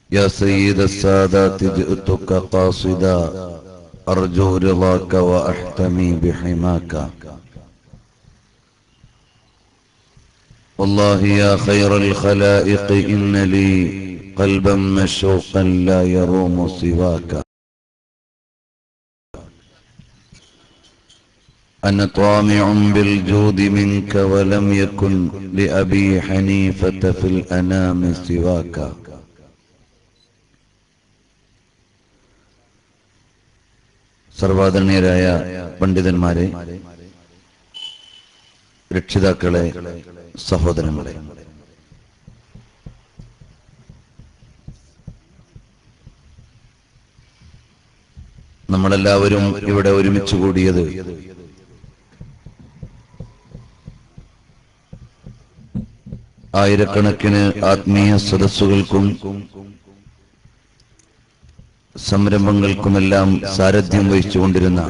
يا سيد السادات جئتك قاصدا أرجو رضاك وأحتمي بحماك. والله يا خير الخلائق إن لي قلبا مشوقا لا يروم سواك. أنا طامع بالجود منك ولم يكن لأبي حنيفة في الأنام سواك. സർവാദരണീയരായ പണ്ഡിതന്മാരെ, രക്ഷിതാക്കളെ, സഹോദരങ്ങളെ, നമ്മളെല്ലാവരും ഇവിടെ ഒരുമിച്ച് കൂടിയത് ആയിരക്കണക്കിന് ആത്മീയ സദസ്സുകൾക്കും സംരംഭങ്ങൾക്കുമെല്ലാം സാരഥ്യം വഹിച്ചുകൊണ്ടിരുന്ന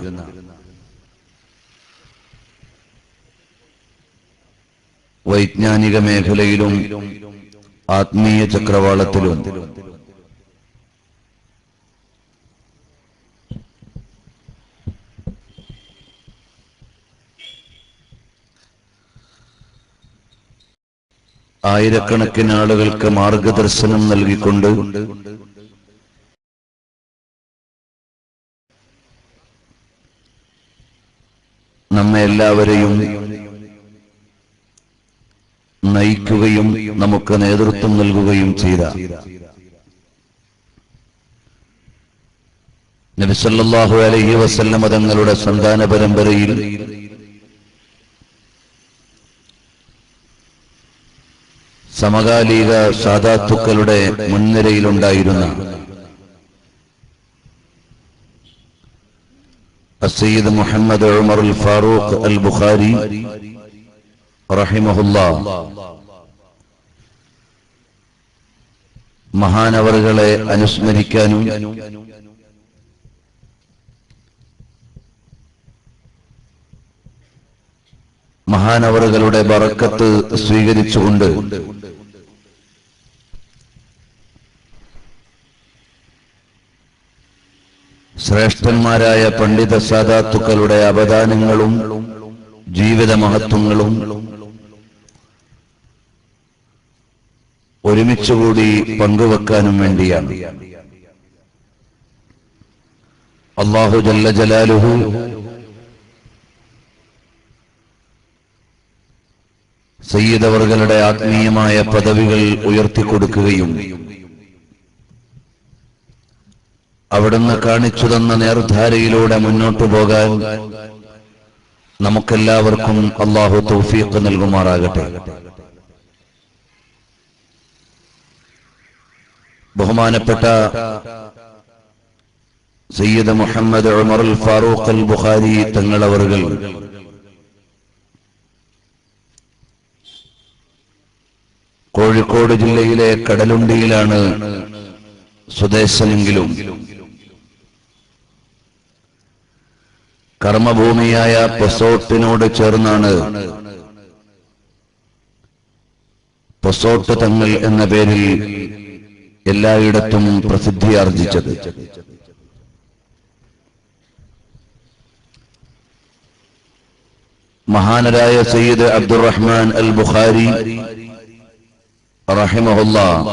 വൈജ്ഞാനിക മേഖലയിലും ആത്മീയ ചക്രവാളത്തിലും ആയിരക്കണക്കിന് ആളുകൾക്ക് മാർഗദർശനം നൽകിക്കൊണ്ട് നമ്മെ എല്ലാവരെയും നയിക്കുകയും നമുക്ക് നേതൃത്വം നൽകുകയും ചെയ്ത നബി സല്ലല്ലാഹു അലൈഹി വസല്ലം തങ്ങളുടെ സന്താന പരമ്പരയിൽ സമകാലിക സാദാത്തുക്കളുടെ മുൻനിരയിലുണ്ടായിരുന്ന السيد محمد عمر الفاروق البخاري رحمه الله മഹാനവറുകളെ അനുസ്മരിക്കാനും മഹാനവറുകളുടെ ബറക്കത്ത് സ്വീകരിച്ചുകൊണ്ട് ശ്രേഷ്ഠന്മാരായ പണ്ഡിത സാദാത്തുക്കളുടെ അവദാനങ്ങളും ജീവിത മഹത്വങ്ങളും ഒരുമിച്ചുകൂടി പങ്കുവെക്കാനും വേണ്ടിയാണ് അല്ലാഹു ജല്ല ജലാലുഹു സയ്യിദ് അവറുകളുടെ ആത്മീയമായ പദവികൾ ഉയർത്തിക്കൊടുക്കുകയും അവിടുന്ന് കാണിച്ചു തന്ന നേർധാരയിലൂടെ മുന്നോട്ടു പോകാൻ നമുക്കെല്ലാവർക്കും അല്ലാഹു തൗഫീഖ് നൽകുമാറാകട്ടെ. ബഹുമാനപ്പെട്ട സയ്യിദ് മുഹമ്മദ് ഉമർ അൽ ഫാറൂഖ് അൽ ബുഖാരി തങ്ങളവറുകൾ കോഴിക്കോട് ജില്ലയിലെ കടലുണ്ടിയിലാണ് സ്വദേശമെങ്കിലും കർമ്മഭൂമിയായ പൊസോട്ടിനോട് ചേർന്നാണ് പൊസോട്ട് തങ്ങൾ എന്ന പേരിൽ എല്ലായിടത്തും പ്രസിദ്ധിയാർജിച്ചത്. മഹാനരായ സയ്യിദ് അബ്ദുറഹ്മാൻ അൽ ബുഖാരി റഹിമഹുല്ലാഹ്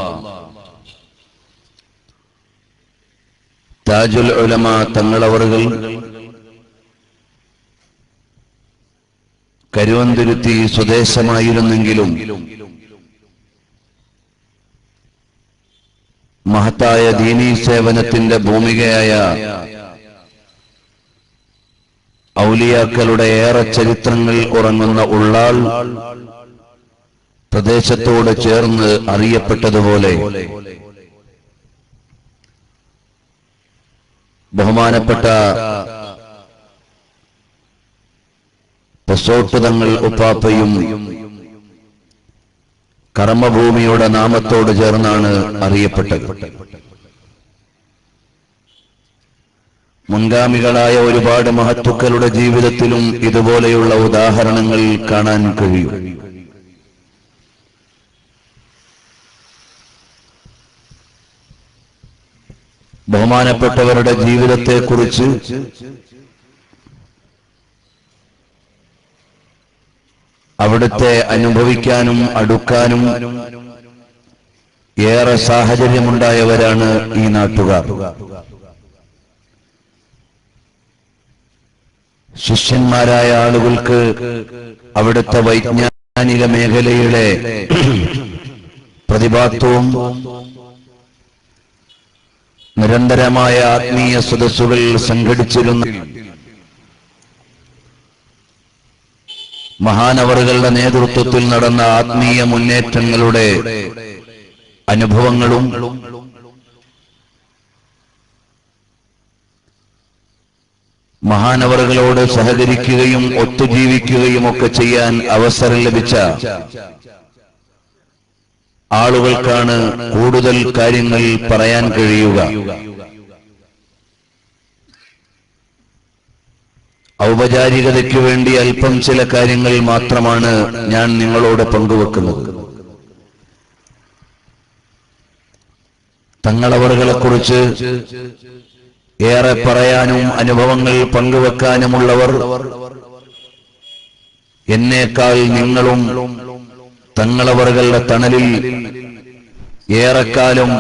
താജുൽ ഉലമ തങ്ങളവറുകൾ കരുവന്തുരുത്തി സ്വദേശമായിരുന്നെങ്കിലും മഹത്തായ ദീനീ സേവനത്തിന്റെ ഭൂമികയായ ഔലിയാക്കളുടെ ഏറെ ചരിത്രങ്ങൾ ഉറങ്ങുന്ന ഉള്ളാൾ പ്രദേശത്തോട് ചേർന്ന് അറിയപ്പെട്ടതുപോലെ ബഹുമാനപ്പെട്ട പൊസോട്ട് തങ്ങൾ ഉപ്പാപ്പയും കർമ്മഭൂമിയുടെ നാമത്തോട് ചേർന്നാണ് അറിയപ്പെട്ടത്. മുൻഗാമികളായ ഒരുപാട് മഹത്തുക്കളുടെ ജീവിതത്തിലും ഇതുപോലെയുള്ള ഉദാഹരണങ്ങൾ കാണാൻ കഴിയും. ബഹുമാനപ്പെട്ടവരുടെ ജീവിതത്തെക്കുറിച്ച് അവിടുത്തെ അനുഭവിക്കാനും അടുക്കാനും ഏറെ സാഹചര്യമുണ്ടായവരാണ് ഈ നാട്ടുകാർ. ശിഷ്യന്മാരായ ആളുകൾക്ക് അവിടുത്തെ വൈജ്ഞാനിക മേഖലയിലെ പ്രതിഭാത്വവും നിരന്തരമായ ആത്മീയ സദസ്സുകൾ സംഘടിച്ചിരുന്നു. മഹാനവറുകളുടെ നേതൃത്വത്തിൽ നടന്ന ആത്മീയ മുന്നേറ്റങ്ങളുടെ അനുഭവങ്ങളും മഹാനവറുകളോട് സഹകരിക്കുകയും ഒത്തുജീവിക്കുകയും ഒക്കെ ചെയ്യാൻ അവസരം ലഭിച്ച ആളുകൾക്കാണ് കൂടുതൽ കാര്യങ്ങൾ പറയാൻ കഴിയുക. ഔപചാരികതയ്ക്ക് വേണ്ടി അല്പം ചില കാര്യങ്ങൾ മാത്രമാണ് ഞാൻ നിങ്ങളോട് പങ്കുവെക്കുന്നത്. തങ്ങളവറുകളെക്കുറിച്ച് ഏറെ പറയാനും അനുഭവങ്ങൾ പങ്കുവെക്കാനുമുള്ളവർ എന്നേക്കാൾ നിങ്ങളും തങ്ങളവറുകളുടെ തണലിൽ ഏറെക്കാലം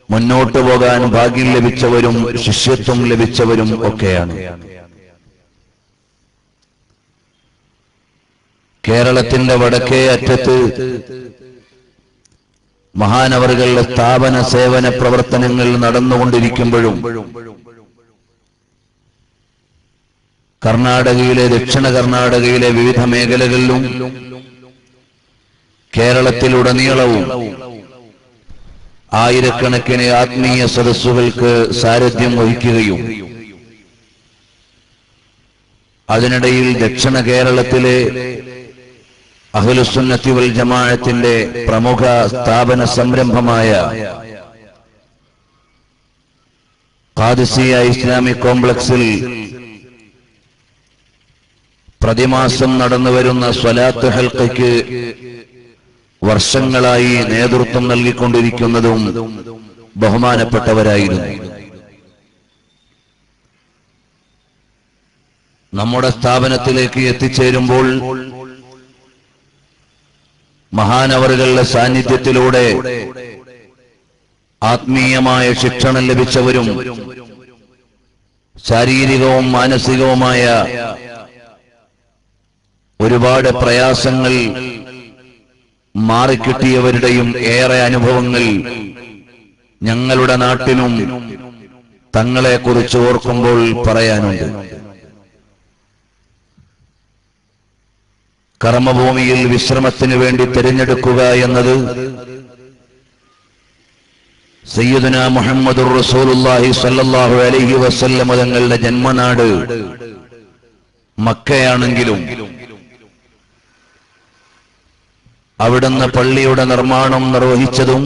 മുന്നോട്ടു പോകാൻ ഭാഗ്യം ലഭിച്ചവരും ശിഷ്യത്വം ലഭിച്ചവരും ഒക്കെയാണ്. കേരളത്തിന്റെ വടക്കേ അറ്റത്ത് മഹാനവറുകളുടെ സ്ഥാപന സേവന പ്രവർത്തനങ്ങൾ നടന്നുകൊണ്ടിരിക്കുമ്പോഴും കർണാടകയിലെ ദക്ഷിണ കർണാടകയിലെ വിവിധ മേഖലകളിലും കേരളത്തിലുടനീളവും ആയിരക്കണക്കിന് ആത്മീയ സദസ്സുകൾക്ക് സാരഥ്യം വഹിക്കുകയും അതിനിടയിൽ ദക്ഷിണ കേരളത്തിലെ അഹ്ലുസുന്നത്തി വൽ ജമാഅത്തിന്റെ പ്രമുഖ സ്ഥാപന സംരംഭമായ ഖാദിസിയ ഇസ്ലാമിക് കോംപ്ലക്സിൽ പ്രതിമാസം നടന്നുവരുന്ന സ്വലാത്ത് ഹൽഖയ്ക്ക് വർഷങ്ങളായി നേതൃത്വം നൽകിക്കൊണ്ടിരിക്കുന്നതും ബഹുമാനപ്പെട്ടവരായിരുന്നു. നമ്മുടെ സ്ഥാപനത്തിലേക്ക് എത്തിച്ചേരുമ്പോൾ മഹാനവറുകളുടെ സാന്നിധ്യത്തിലൂടെ ആത്മീയമായ ശിക്ഷണം ലഭിച്ചവരും ശാരീരികവും മാനസികവുമായ ഒരുപാട് പ്രയാസങ്ങൾ മാറിക്കിട്ടിയവരുടെയും ഏറെ അനുഭവങ്ങൾ ഞങ്ങളുടെ നാട്ടിലും തങ്ങളെക്കുറിച്ച് ഓർക്കുമ്പോൾ പറയാനുണ്ട്. കർമ്മഭൂമിയിൽ വിശ്രമത്തിന് വേണ്ടി തിരഞ്ഞെടുക്കുക എന്നത് സയ്യിദുനാ മുഹമ്മദുർ റസൂലുള്ളാഹി സ്വല്ലല്ലാഹു അലൈഹി വസല്ലം തങ്ങളുടെ ജന്മനാട് മക്കയാണെങ്കിലും അവിടുന്ന് പള്ളിയുടെ നിർമ്മാണം നിർവഹിച്ചതും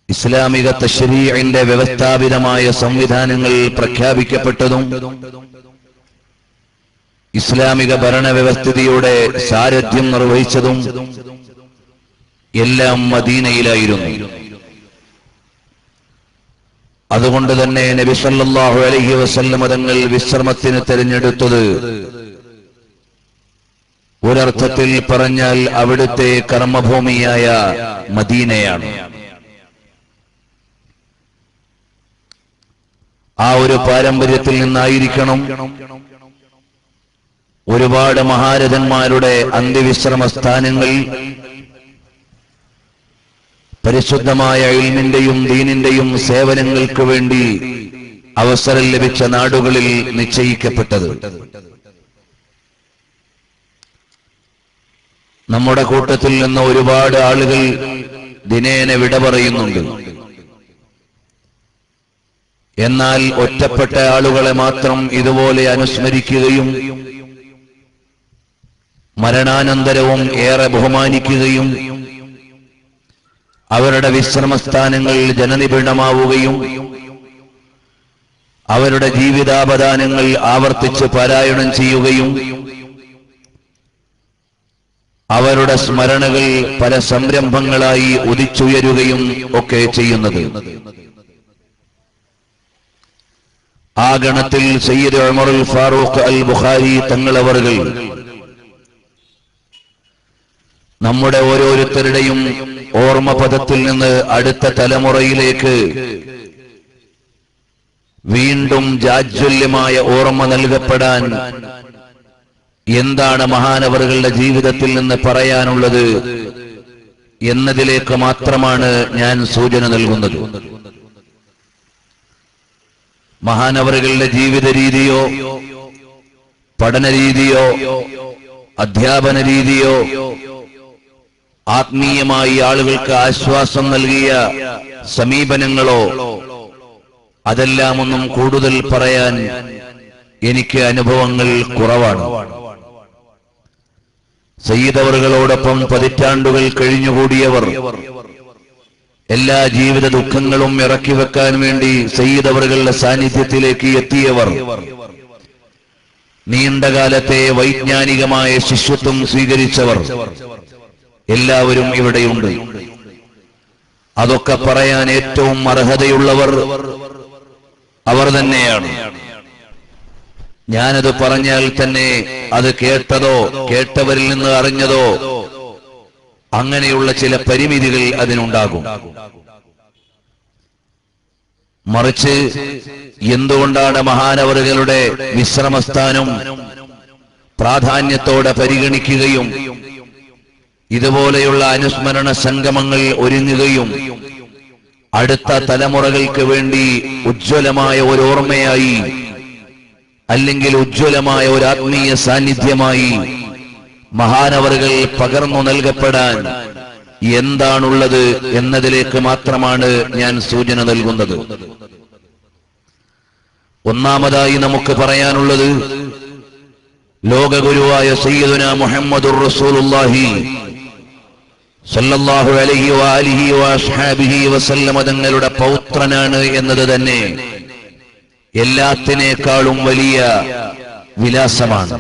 ഇസ്ലാമിക തശ്രീഇന്റെ വ്യവസ്ഥാപിതമായ സംവിധാനങ്ങൾ പ്രഖ്യാപിക്കപ്പെട്ടതും ഇസ്ലാമിക ഭരണവ്യവസ്ഥിതിയുടെ സാരഥ്യം നിർവഹിച്ചതും എല്ലാം മദീനയിലായിരുന്നു. അതുകൊണ്ട് തന്നെ നബി സല്ലല്ലാഹു അലൈഹി വസല്ലം തങ്ങൾ വിശ്രമത്തിന് തിരഞ്ഞെടുത്തത് ഒരർത്ഥത്തിൽ പറഞ്ഞാൽ അവിടുത്തെ കർമ്മഭൂമിയായ മദീനയാണ്. ആ ഒരു പാരമ്പര്യത്തിൽ നിന്നായിരിക്കണം ഒരുപാട് മഹാരഥന്മാരുടെ അന്ത്യവിശ്രമ സ്ഥാനങ്ങൾ പരിശുദ്ധമായ ഇൽമിന്റെയും ദീനിന്റെയും സേവനങ്ങൾക്ക് വേണ്ടി അവസരം ലഭിച്ച നാടുകളിൽ നിശ്ചയിക്കപ്പെട്ടത്. നമ്മുടെ കൂട്ടത്തിൽ നിന്ന് ഒരുപാട് ആളുകൾ ദിനേന വിട പറയുന്നുണ്ട്. എന്നാൽ ഒറ്റപ്പെട്ട ആളുകളെ മാത്രം ഇതുപോലെ അനുസ്മരിക്കുകയും മരണാനന്തരവും ഏറെ ബഹുമാനിക്കുകയും അവരുടെ വിശ്രമസ്ഥാനങ്ങൾ ജനനിബിഡമാവുകയും അവരുടെ ജീവിതാപദാനങ്ങൾ ആവർത്തിച്ച് പാരായണം ചെയ്യുകയും അവരുടെ സ്മരണകൾ പല സംരംഭങ്ങളായി ഉദിച്ചുയരുകയും ഒക്കെ ചെയ്യുന്നത്. ആ ഗണത്തിൽ സയ്യിദ് ഉമറുൽ ഫാറൂഖ് അൽ ബുഖാരി തങ്ങളവറുകൾ നമ്മുടെ ഓരോരുത്തരുടെയും ഓർമ്മപഥത്തിൽ നിന്ന് അടുത്ത തലമുറയിലേക്ക് വീണ്ടും ജാജ്വല്യമായ ഓർമ്മ നൽകപ്പെടാൻ എന്താണ് മഹാനവറുകളുടെ ജീവിതത്തിൽ നിന്ന് പറയാനുള്ളത് എന്നതിലേക്ക് മാത്രമാണ് ഞാൻ സൂചന നൽകുന്നത്. മഹാനവറുകളുടെ ജീവിത രീതിയോ പഠന രീതിയോ അധ്യാപന രീതിയോ ആത്മീയമായി ആളുകൾക്ക് ആശ്വാസം നൽകിയ സമീപനങ്ങളോ അതെല്ലാം ഒന്നും കൂടുതൽ പറയാൻ എനിക്ക് അനുഭവങ്ങൾ കുറവാണ്. സയ്യിദ് അവറുകളോടൊപ്പം പതിറ്റാണ്ടുകൾ കഴിഞ്ഞുകൂടിയവർ, എല്ലാ ജീവിത ദുഃഖങ്ങളും ഇറക്കി വെക്കാൻ വേണ്ടി സയ്യിദ് അവറുകളുടെ സാന്നിധ്യത്തിലേക്ക് എത്തിയവർ, നീണ്ടകാലത്തെ വൈജ്ഞാനികമായ ശിഷ്യത്വം സ്വീകരിച്ചവർ എല്ലാവരും ഇവിടെയുണ്ട്. അതൊക്കെ പറയാൻ ഏറ്റവും അർഹതയുള്ളവർ അവർ തന്നെയാണ്. ഞാനത് പറഞ്ഞാൽ തന്നെ അത് കേട്ടതോ കേട്ടവരിൽ നിന്ന് അറിഞ്ഞതോ അങ്ങനെയുള്ള ചില പരിമിതികൾ അതിനുണ്ടാകും. മറിച്ച് എന്തുകൊണ്ടാണ് മഹാനവറുകളുടെ വിശ്രമസ്ഥാനം പ്രാധാന്യത്തോടെ പരിഗണിക്കുകയും ഇതുപോലെയുള്ള അനുസ്മരണ സംഗമങ്ങൾ ഒരുങ്ങുകയും അടുത്ത തലമുറകൾക്ക് വേണ്ടി ഉജ്ജ്വലമായ ഒരു ഓർമ്മയായി അല്ലെങ്കിൽ ഉജ്ജ്വലമായ ഒരു ആത്മീയ സാന്നിധ്യമായി മഹാനവറുകൾ പകർന്നു നൽകപ്പെടാൻ എന്താണുള്ളത് എന്നതിലേക്ക് മാത്രമാണ് ഞാൻ സൂചന നൽകുന്നത്. ഒന്നാമതായി നമുക്ക് പറയാനുള്ളത്, ലോകഗുരുവായ സയ്യിദുനാ മുഹമ്മദുർ റസൂലുള്ളാഹി സല്ലല്ലാഹു അലൈഹി വആലിഹി വഅസ്ഹാബിഹി വസല്ലമ തങ്ങളുടെ പൗത്രനാണ് എന്നത് തന്നെ എല്ലാത്തിനേക്കാളും വലിയ വിലാസമാണ്.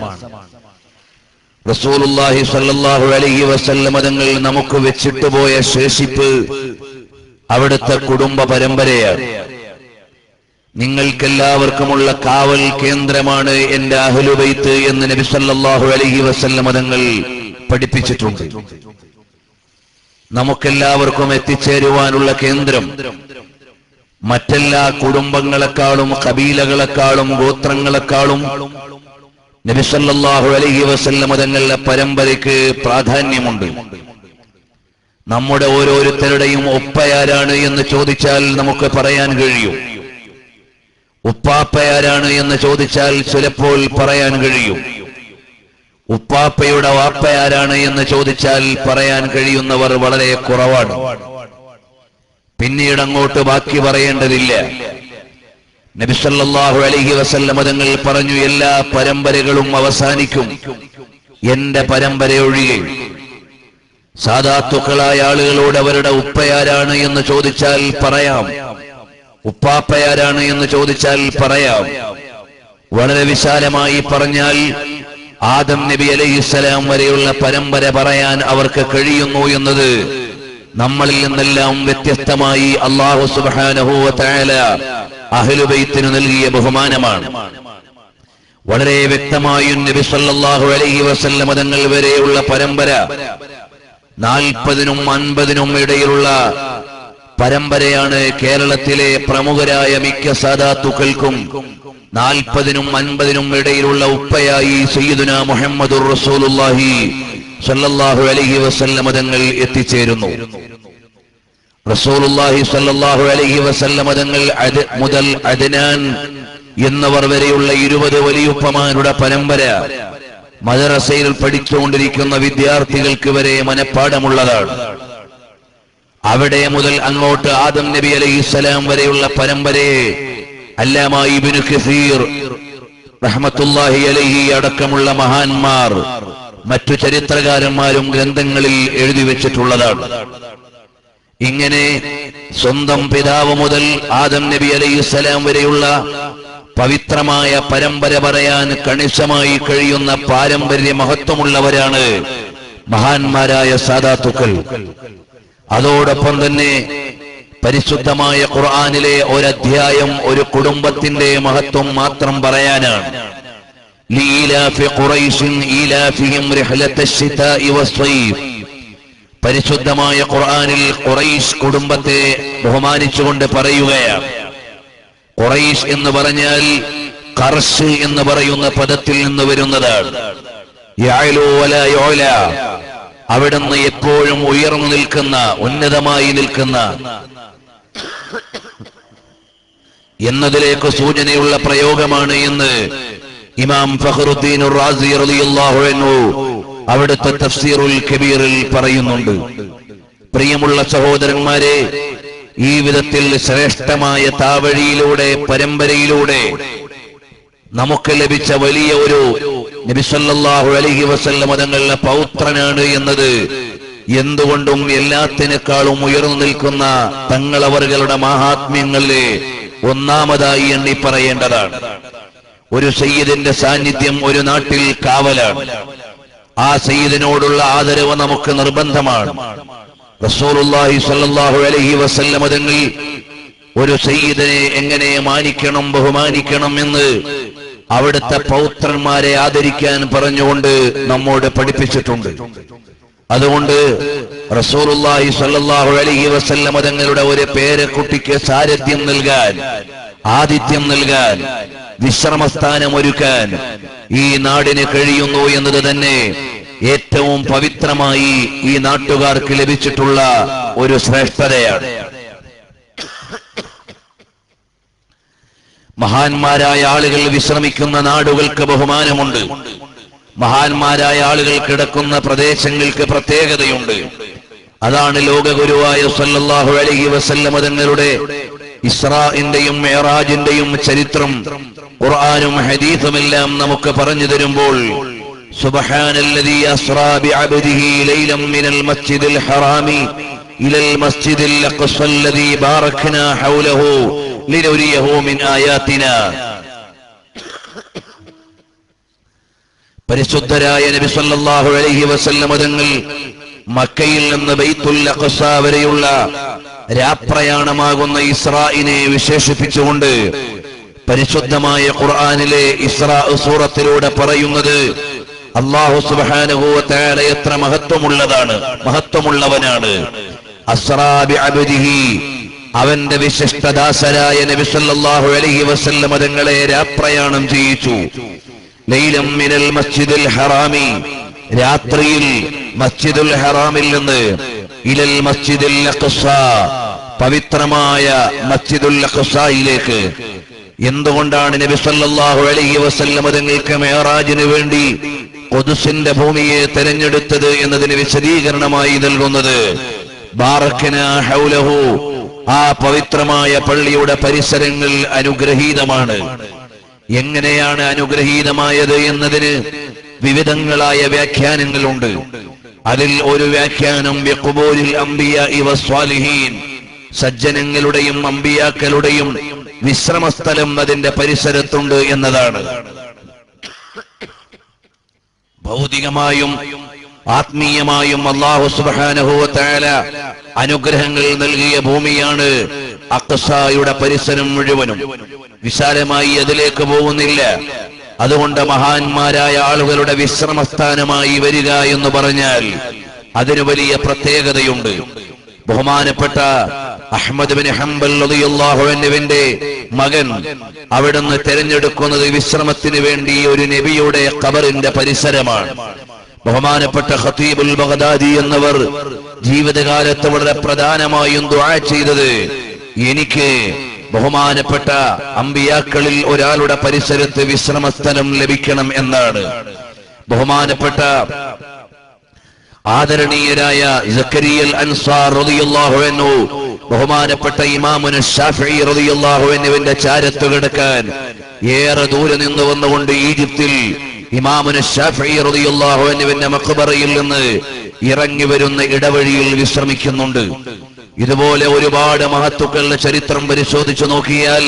റസൂലുള്ളാഹി സ്വല്ലല്ലാഹു അലൈഹി വസല്ലമ തങ്ങൾ നമുക്ക് വെച്ചിട്ട് പോയ ശേഷിപ്പ് അവിടുത്തെ കുടുംബ പരമ്പരയാണ്. നിങ്ങൾക്കെല്ലാവർക്കുമുള്ള കാവൽ കേന്ദ്രമാണ് എന്റെ അഹ്ലുബൈത്ത് എന്ന് നബി സല്ലല്ലാഹു അലൈഹി വസല്ലമ തങ്ങൾ പഠിപ്പിച്ചിട്ടുണ്ട്. നമുക്കെല്ലാവർക്കും എത്തിച്ചേരുവാനുള്ള കേന്ദ്രം മറ്റെല്ലാ കുടുംബങ്ങളെക്കാളും കബീലകളെക്കാളും ഗോത്രങ്ങളെക്കാളും നബി സല്ലല്ലാഹു അലൈഹി വസല്ലമ തങ്ങളുടെ പരമ്പരയ്ക്ക് പ്രാധാന്യമുണ്ട്. നമ്മുടെ ഓരോരുത്തരുടെയും ഉപ്പയാരാണ് എന്ന് ചോദിച്ചാൽ നമുക്ക് പറയാൻ കഴിയും. ഉപ്പാപ്പയാരാണ് എന്ന് ചോദിച്ചാൽ ചിലപ്പോൾ പറയാൻ കഴിയും. ഉപ്പാപ്പയുടെ വാപ്പയാരാണ് എന്ന് ചോദിച്ചാൽ പറയാൻ കഴിയുന്നവർ വളരെ കുറവാണ്. പിന്നീട് അങ്ങോട്ട് ബാക്കി പറയേണ്ടതില്ല. നബി സല്ലല്ലാഹു അലൈഹി വസല്ലമ തങ്ങൾ പറഞ്ഞു, എല്ലാ പരമ്പരകളും അവസാനിക്കും, എന്റെ പരമ്പര ഒഴികെ. സാദാത്തുക്കളായ ആളുകളോട് അവരുടെ ഉപ്പയാരാണ് എന്ന് ചോദിച്ചാൽ പറയാം, ഉപ്പാപ്പയാരാണ് എന്ന് ചോദിച്ചാൽ പറയാം. വളരെ വിശാലമായി പറഞ്ഞാൽ ആദം നബി അലൈഹിസ്സലാം വരെയുള്ള പരമ്പര പറയാൻ അവർക്ക് കഴിയുന്നു എന്നത് നമ്മളിൽ നിന്നെല്ലാം വ്യത്യസ്തമായി അല്ലാഹു സുബ്ഹാനഹു വ തആല അഹ്ലുബൈത്തിന് നൽകിയ ബഹുമാനമാണ്. വളരെ വ്യക്തമായും നബി സല്ലല്ലാഹു അലൈഹി വസല്ലമ തങ്ങൾ വരെയുള്ള പരമ്പര 40നും 50നും ഇടയിലുള്ള പരമ്പരയാണ്. കേരളത്തിലെ പ്രമുഖരായ മിക്ക സാദാത്തുക്കൾക്കും 40നും 50നും ഇടയിലുള്ള ഉപ്പയായി സയ്യിദുനാ മുഹമ്മദുർ റസൂലുള്ളാഹി സല്ലല്ലാഹു അലൈഹി വസല്ലമ തങ്ങൾ എത്തിച്ചേരുന്നു. റസൂലുള്ളാഹി സല്ലല്ലാഹു അലൈഹി വസല്ലമ തങ്ങൾ മുതൽ അദ്നാൻ എന്നവർ വരെയുള്ള 20 വലിയുപ്പമാരുടെ പരമ്പര മദ്രസയിൽ പഠിച്ചുകൊണ്ടിരിക്കുന്ന വിദ്യാർത്ഥികൾക്ക് വരെ മനഃപ്പാഠമുള്ളതാണ്. അവിടെ മുതൽ അങ്ങോട്ട് ആദം നബി അലൈഹിസ്സലാം വരെയുള്ള പരമ്പരയെ അല്ലാമ ഇബ്നു കസീർ റഹ്മത്തുള്ളാഹി അലൈഹി അടക്കമുള്ള മഹാന്മാർ മറ്റു ചരിത്രകാരന്മാരും ഗ്രന്ഥങ്ങളിൽ എഴുതി വെച്ചിട്ടുള്ളതാണ്. ഇങ്ങനെ സ്വന്തം പിതാവ് മുതൽ ആദം നബി അലൈഹിസ്സലാം വരെയുള്ള പവിത്രമായ പരമ്പര പറയാൻ കണിശമായി കഴിയുന്ന പാരമ്പര്യ മഹത്വമുള്ളവരാണ് മഹാന്മാരായ സാദാത്തുക്കൾ. അതോടൊപ്പം തന്നെ പരിശുദ്ധമായ ഖുർആനിലെ ഒരധ്യായം ഒരു കുടുംബത്തിന്റെ മഹത്വം മാത്രം പറയാനാണ്. ലീലാഫി ഖുറൈശിൻ ഈലാഫിഹിം റിഹ്ലത്തശ്ശിതാഇ വസ്സൈഫ്. പരിശുദ്ധമായ ഖുർആനിൽ ഖുറൈശ് കുടുംബത്തെ ബഹുമാനിച്ചുകൊണ്ട് പറയുകയാണ്. ഖുറൈശ് എന്ന് പറഞ്ഞാൽ ഖർശ് എന്ന് പറയുന്ന പദത്തിൽ നിന്ന് വരുന്നതാണ്. യഅലു വലാ യുഅല, അവിടുന്ന് എപ്പോഴും ഉയർന്നു നിൽക്കുന്ന, ഉന്നതമായി നിൽക്കുന്ന എന്നതിലേക്ക് സൂചനയുള്ള പ്രയോഗമാണ് എന്ന് ഇമാം ഫഖറുദ്ദീൻ റാസി റളിയല്ലാഹു അൻഹു അവിടുത്തെ തഫ്സീറുൽ കബീറിൽ പറയുന്നുണ്ട്. പ്രിയമുള്ള സഹോദരന്മാരെ, ഈ വിധത്തിൽ ശ്രേഷ്ഠമായ താവഴിയിലൂടെ, പരമ്പരയിലൂടെ നമുക്ക് ലഭിച്ച വലിയ ഒരു നബി സല്ലല്ലാഹു അലൈഹി വസല്ലം തങ്ങളുടെ പൗത്രനാണ് എന്നത് എന്തുകൊണ്ടും എല്ലാത്തിനേക്കാളും ഉയർന്നു നിൽക്കുന്ന തങ്ങളവറുകളുടെ മഹാത്മ്യങ്ങളിലെ ഒന്നാമതായി എണ്ണി പറയേണ്ടതാണ്. ഒരു സയ്യിദിന്റെ സാന്നിധ്യം ഒരു നാട്ടിൽ കാവലാണ്. ആ സയ്യിദിനോടുള്ള ആദരവ് നമുക്ക് നിർബന്ധമാണ്. റസൂലുള്ളാഹി സ്വല്ലല്ലാഹു അലൈഹി വസല്ലം തങ്ങൾ ഒരു സയ്യിദിനെ എങ്ങനെ മാനിക്കണം, ബഹുമാനിക്കണം എന്ന് അവിടുത്തെ പൗത്രന്മാരെ ആദരിക്കാൻ പറഞ്ഞുകൊണ്ട് നമ്മോട് പഠിപ്പിച്ചിട്ടുണ്ട്. അതുകൊണ്ട് റസൂലുള്ളാഹി സ്വല്ലല്ലാഹു അലൈഹി വസല്ലം തങ്ങളുടെ ഒരു പേരക്കുട്ടിക്ക് സാരഥ്യം നൽകാൻ, ആതിഥ്യം നൽകാൻ, വിശ്രമസ്ഥാനം ഒരുക്കാൻ ഈ നാടിന് കഴിയുന്നു എന്നത് തന്നെ ഏറ്റവും പവിത്രമായി ഈ നാട്ടുകാർക്ക് ലഭിച്ചിട്ടുള്ള ഒരു ശ്രേഷ്ഠതയാണ്. മഹാന്മാരായ ആളുകൾ വിശ്രമിക്കുന്ന നാടുകൾക്ക് ബഹുമാനമുണ്ട്. മഹാന്മാരായ ആളുകൾ കിടക്കുന്ന പ്രദേശങ്ങൾക്ക് പ്രത്യേകതയുണ്ട്. അതാണ് ലോകഗുരുവായ സല്ലല്ലാഹു അലൈഹി വസല്ലം തങ്ങളുടെ ഇസ്രാഇന്റെയും മിഅ്റാജിന്റെയും ചരിത്രം ഖുർആനും ഹദീസുമെല്ലാം നമുക്ക് പറഞ്ഞു തരുമ്പോൾ സുബ്ഹാനല്ലദീ അസ്റാ ബിഅബ്ദിഹി ലൈലൻ മിനൽ മസ്ജിദിൽ ഹറാമി ഇലൽ മസ്ജിദിൽ അഖ്സല്ലദീ ബാറക്നാ ഹൗലഹു ലിനുരിയഹു മിൻ ആയാതിനാ. പരിശുദ്ധരായ നബി സല്ലല്ലാഹു അലൈഹി വസല്ലം തങ്ങൾ മക്കയിൽ നിന്ന് ബൈത്തുൽ അഖ്സ വരെയുള്ള രാപ്രയാണമാകുന്ന ഇസ്രാഇനെ വിശേഷിപ്പിച്ചുകൊണ്ട് പരിശുദ്ധമായ ഖുർആനിലെ ഇസ്രാ സൂറത്തിലൂടെ പറയുന്നത് അല്ലാഹു സുബ്ഹാനഹു വ തആല എത്ര മഹത്വമുള്ളവനാണ്. അസ്റാ ബിഅബ്ദിഹി, അവന്റെ വിശിഷ്ടദാസരായ നബി സല്ലല്ലാഹു അലൈഹി വസല്ലം തങ്ങളെ രാപ്രയാണം ചെയ്യിച്ചു. ലൈലം മിനൽ മസ്ജിദിൽ ഹറാമി, രാത്രിയിൽ മസ്ജിദുൽ ഹറാമിൽ നിന്ന് ഇലൽ മസ്ജിദിൽ അഖ്സ, പവിത്രമായ മസ്ജിദുൽ അഖ്സയിലേക്ക്. എന്തുകൊണ്ടാണ് നബി സല്ലല്ലാഹു അലൈഹി വസല്ലം തങ്ങൾക്ക് മിഅ്റാജിന് വേണ്ടി ഖുദ്സിന്റെ ഭൂമിയെ തെരഞ്ഞെടുത്തത് എന്നതിന് വിശദീകരണമായി നൽകുന്നത് ബാറക്നാ ഹൗലഹു, ആ പവിത്രമായ പള്ളിയുടെ പരിസരങ്ങൾ അനുഗ്രഹീതമാണ്. എങ്ങനെയാണ് അനുഗ്രഹീതമായത് എന്നതിന് വിവിധങ്ങളായ വ്യാഖ്യാനങ്ങളുണ്ട്. അതിൽ ഒരു വ്യാഖ്യാനം ബിഖുബൂലിൽ അംബിയാഇ വസ്സാലിഹീൻ, സജ്ജനങ്ങളുടെയും അമ്പിയാക്കളുടെയും വിശ്രമസ്ഥലം അതിന്റെ പരിസരത്തുണ്ട് എന്നതാണ്. ഭൗതികമായും ആത്മീയമായും അല്ലാഹു സുബ്ഹാനഹു വ തആല അനുഗ്രഹങ്ങൾ നൽകിയ ഭൂമിയാണ് അഖ്സയുടെ പരിസരം മുഴുവനും. വിശാലമായി അതിലേക്ക് പോകുന്നില്ല. അതുകൊണ്ട് മഹാന്മാരായ ആളുകളുടെ വിശ്രമസ്ഥാനമായി വരിക എന്ന് പറഞ്ഞാൽ അതിന് വലിയ പ്രത്യേകതയുണ്ട്. ബഹുമാനപ്പെട്ട അഹ്മദ് ബിൻ ഹംബൽ റളിയല്ലാഹു അൻഹുവിന്റെ മകൻ അവിടുന്ന് തെരഞ്ഞെടുക്കുന്നത് വിശ്രമത്തിന് വേണ്ടി ഒരു നബിയുടെ ഖബറിന്റെ പരിസരമാണ്. ബഹുമാനപ്പെട്ട ഖതീബുൽ ബഗ്ദാദി എന്നവർ ജീവിതകാലത്ത് വളരെ പ്രധാനമായും ദുആ ചെയ്തത് എനിക്ക് ബഹുമാനപ്പെട്ട അമ്പിയാക്കളിൽ ഒരാളുടെ പരിസരത്ത് വിശ്രമസ്ഥലം ലഭിക്കണം എന്നാണ്. ബഹുമാനപ്പെട്ട ആദരണീയരായ സക്കരിയൽ അൻസാർ റളിയല്ലാഹു അൻഹു ബഹുമാനപ്പെട്ട ഇമാമുന ശാഫിഈ റളിയല്ലാഹു അൻഹുവിന്റെ ചാരത്ത് കിടക്കാൻ ഏറെ ദൂരെ നിന്ന് വന്നുകൊണ്ട് ഈജിപ്തിൽ ഇമാമുന ശാഫിഈ റളിയല്ലാഹു അൻഹുവിന്റെ മഖ്ബറയിൽ നിന്ന് ഇറങ്ങി വരുന്ന ഇടവഴിയിൽ വിശ്രമിക്കുന്നുണ്ട്. ഇതുപോലെ ഒരുപാട് മഹത്തുക്കളുടെ ചരിത്രം പരിശോധിച്ചു നോക്കിയാൽ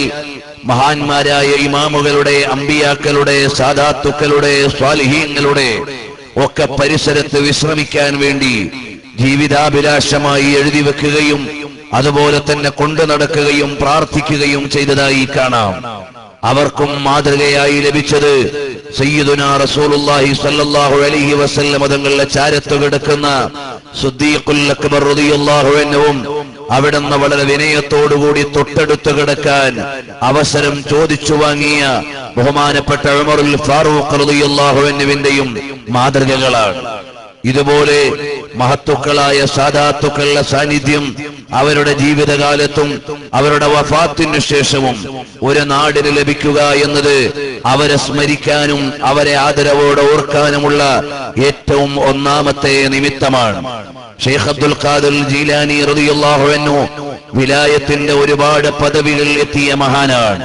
മഹാന്മാരായ ഇമാമുകളുടെ, അമ്പിയാക്കളുടെ, സാദാത്തുക്കളുടെ, സ്വാലിഹീങ്ങളുടെ ഒക്കെ പരിസരത്ത് വിശ്രമിക്കാൻ വേണ്ടി ജീവിതാഭിലാഷമായി എഴുതി വെക്കുകയും അതുപോലെ തന്നെ കൊണ്ടു നടക്കുകയും പ്രാർത്ഥിക്കുകയും ചെയ്തതായി കാണാം. അവർക്കും മാതൃകയായി ലഭിച്ചത് സയ്യിദുനാ റസൂലുള്ളാഹി സ്വല്ലല്ലാഹു അലൈഹി വസല്ലം തങ്ങളുടെ ചാരത്ത് കിടക്കുന്ന സിദ്ദീഖുൽ അക്ബർ റളിയല്ലാഹു അൻഹുവും അവിടുന്ന് വളരെ വിനയത്തോടുകൂടി തൊട്ടടുത്ത് കിടക്കാൻ അവസരം ചോദിച്ചു വാങ്ങിയ ബഹുമാനപ്പെട്ട ഉമറുൽ ഫാറൂഖ് റളിയല്ലാഹു അൻഹുവിന്റെയും മാതൃകകളാണ്. ഇതുപോലെ മഹത്തുക്കളായ സാദാത്തുക്കളുടെ സാന്നിധ്യം അവരുടെ ജീവിതകാലത്തും അവരുടെ വഫാത്തിനു ശേഷവും ഒരു നാടിന് ലഭിക്കുക എന്നത് അവരെ സ്മരിക്കാനും അവരെ ആദരവോടെ ഓർക്കാനുമുള്ള ഏറ്റവും ഒന്നാമത്തെ നിമിത്തമാണ്. ഷെയ്ഖ് അബ്ദുൽ ഖാദിർ ജീലാനി റളിയല്ലാഹു അൻഹു വിലായത്തിന്റെ ഒരുപാട് പദവികൾ എത്തിയ മഹാനാണ്.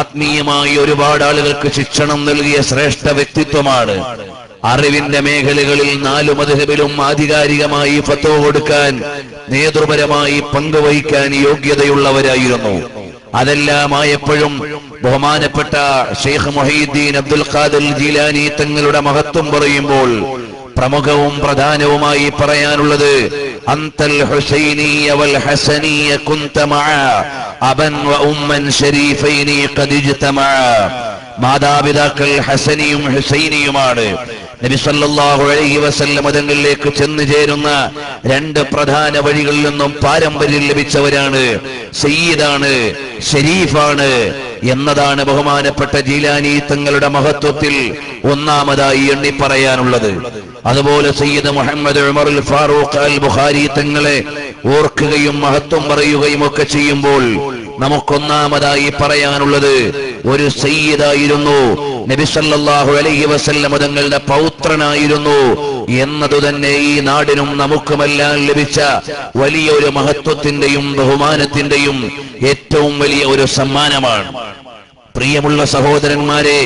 ആത്മീയമായി ഒരുപാട് ആളുകൾക്ക് ശിക്ഷണം നൽകിയ ശ്രേഷ്ഠ വ്യക്തിത്വമാണ്. അറിവിന്റെ മേഖലകളിൽ 4 മദ്ഹബിലും ആധികാരികമായി ഫത്വ കൊടുക്കാൻ നേതൃപരമായി പങ്കുവഹിക്കാൻ യോഗ്യതയുള്ളവരായിരുന്നു. അതെല്ലാമായപ്പോഴും ബഹുമാനപ്പെട്ട ഷെയ്ഖ് മുഹീദ്ദീൻ അബ്ദുൽ ഖാദിർ ജീലാനി തങ്ങളുടെ മഹത്വം പറയുമ്പോൾ പ്രമുഖവും പ്രധാനവുമായി പറയാനുള്ളത് അന്തൽ ഹുസൈനിയ വൽ ഹസനിയ കുന്ത മഅ അബൻ വ ഉമ്മൻ ശരീഫൈനി ഖദ് ഇജ്തമഅ. മാതാപിതാക്കൾ ഹസനിയും ഹുസൈനിയുമാണ്. നബി സല്ലല്ലാഹു അലൈഹി വസല്ലം തങ്ങളിലേക്ക് ചെന്നു ചേരുന്ന 2 പ്രധാന വഴികളിൽ നിന്നും പാരമ്പര്യം ലഭിച്ചവരാണ്. സയ്യിദാണ്, ഷരീഫാണ് എന്നതാണ് ബഹുമാനപ്പെട്ട ജീലാനി തങ്ങളുടെ മഹത്വത്തിൽ ഒന്നാമതായി എണ്ണി പറയാനുള്ളത്. അതുപോലെ സയ്യിദ് മുഹമ്മദ് ഉമറുൽ ഫാറൂഖ് അൽ ബുഖാരി തങ്ങളെ ഓർക്കുകയും മഹത്വം പറയുകയും ഒക്കെ ചെയ്യുമ്പോൾ നമുക്കൊന്നാമതായി പറയാനുള്ളത് ഒരു സയ്യിദായിരുന്നു, നബി സല്ലല്ലാഹു അലൈഹി വസല്ലം തങ്ങളുടെ പൗത്രനായിരുന്നു എന്നതു തന്നെ ഈ നാടിനും നമുക്കുമെല്ലാം ലഭിച്ച വലിയൊരു മഹത്വത്തിന്റെയും ബഹുമാനത്തിന്റെയും ഏറ്റവും വലിയ ഒരു സമ്മാനമാണ്. പ്രിയമുള്ള സഹോദരന്മാരെ,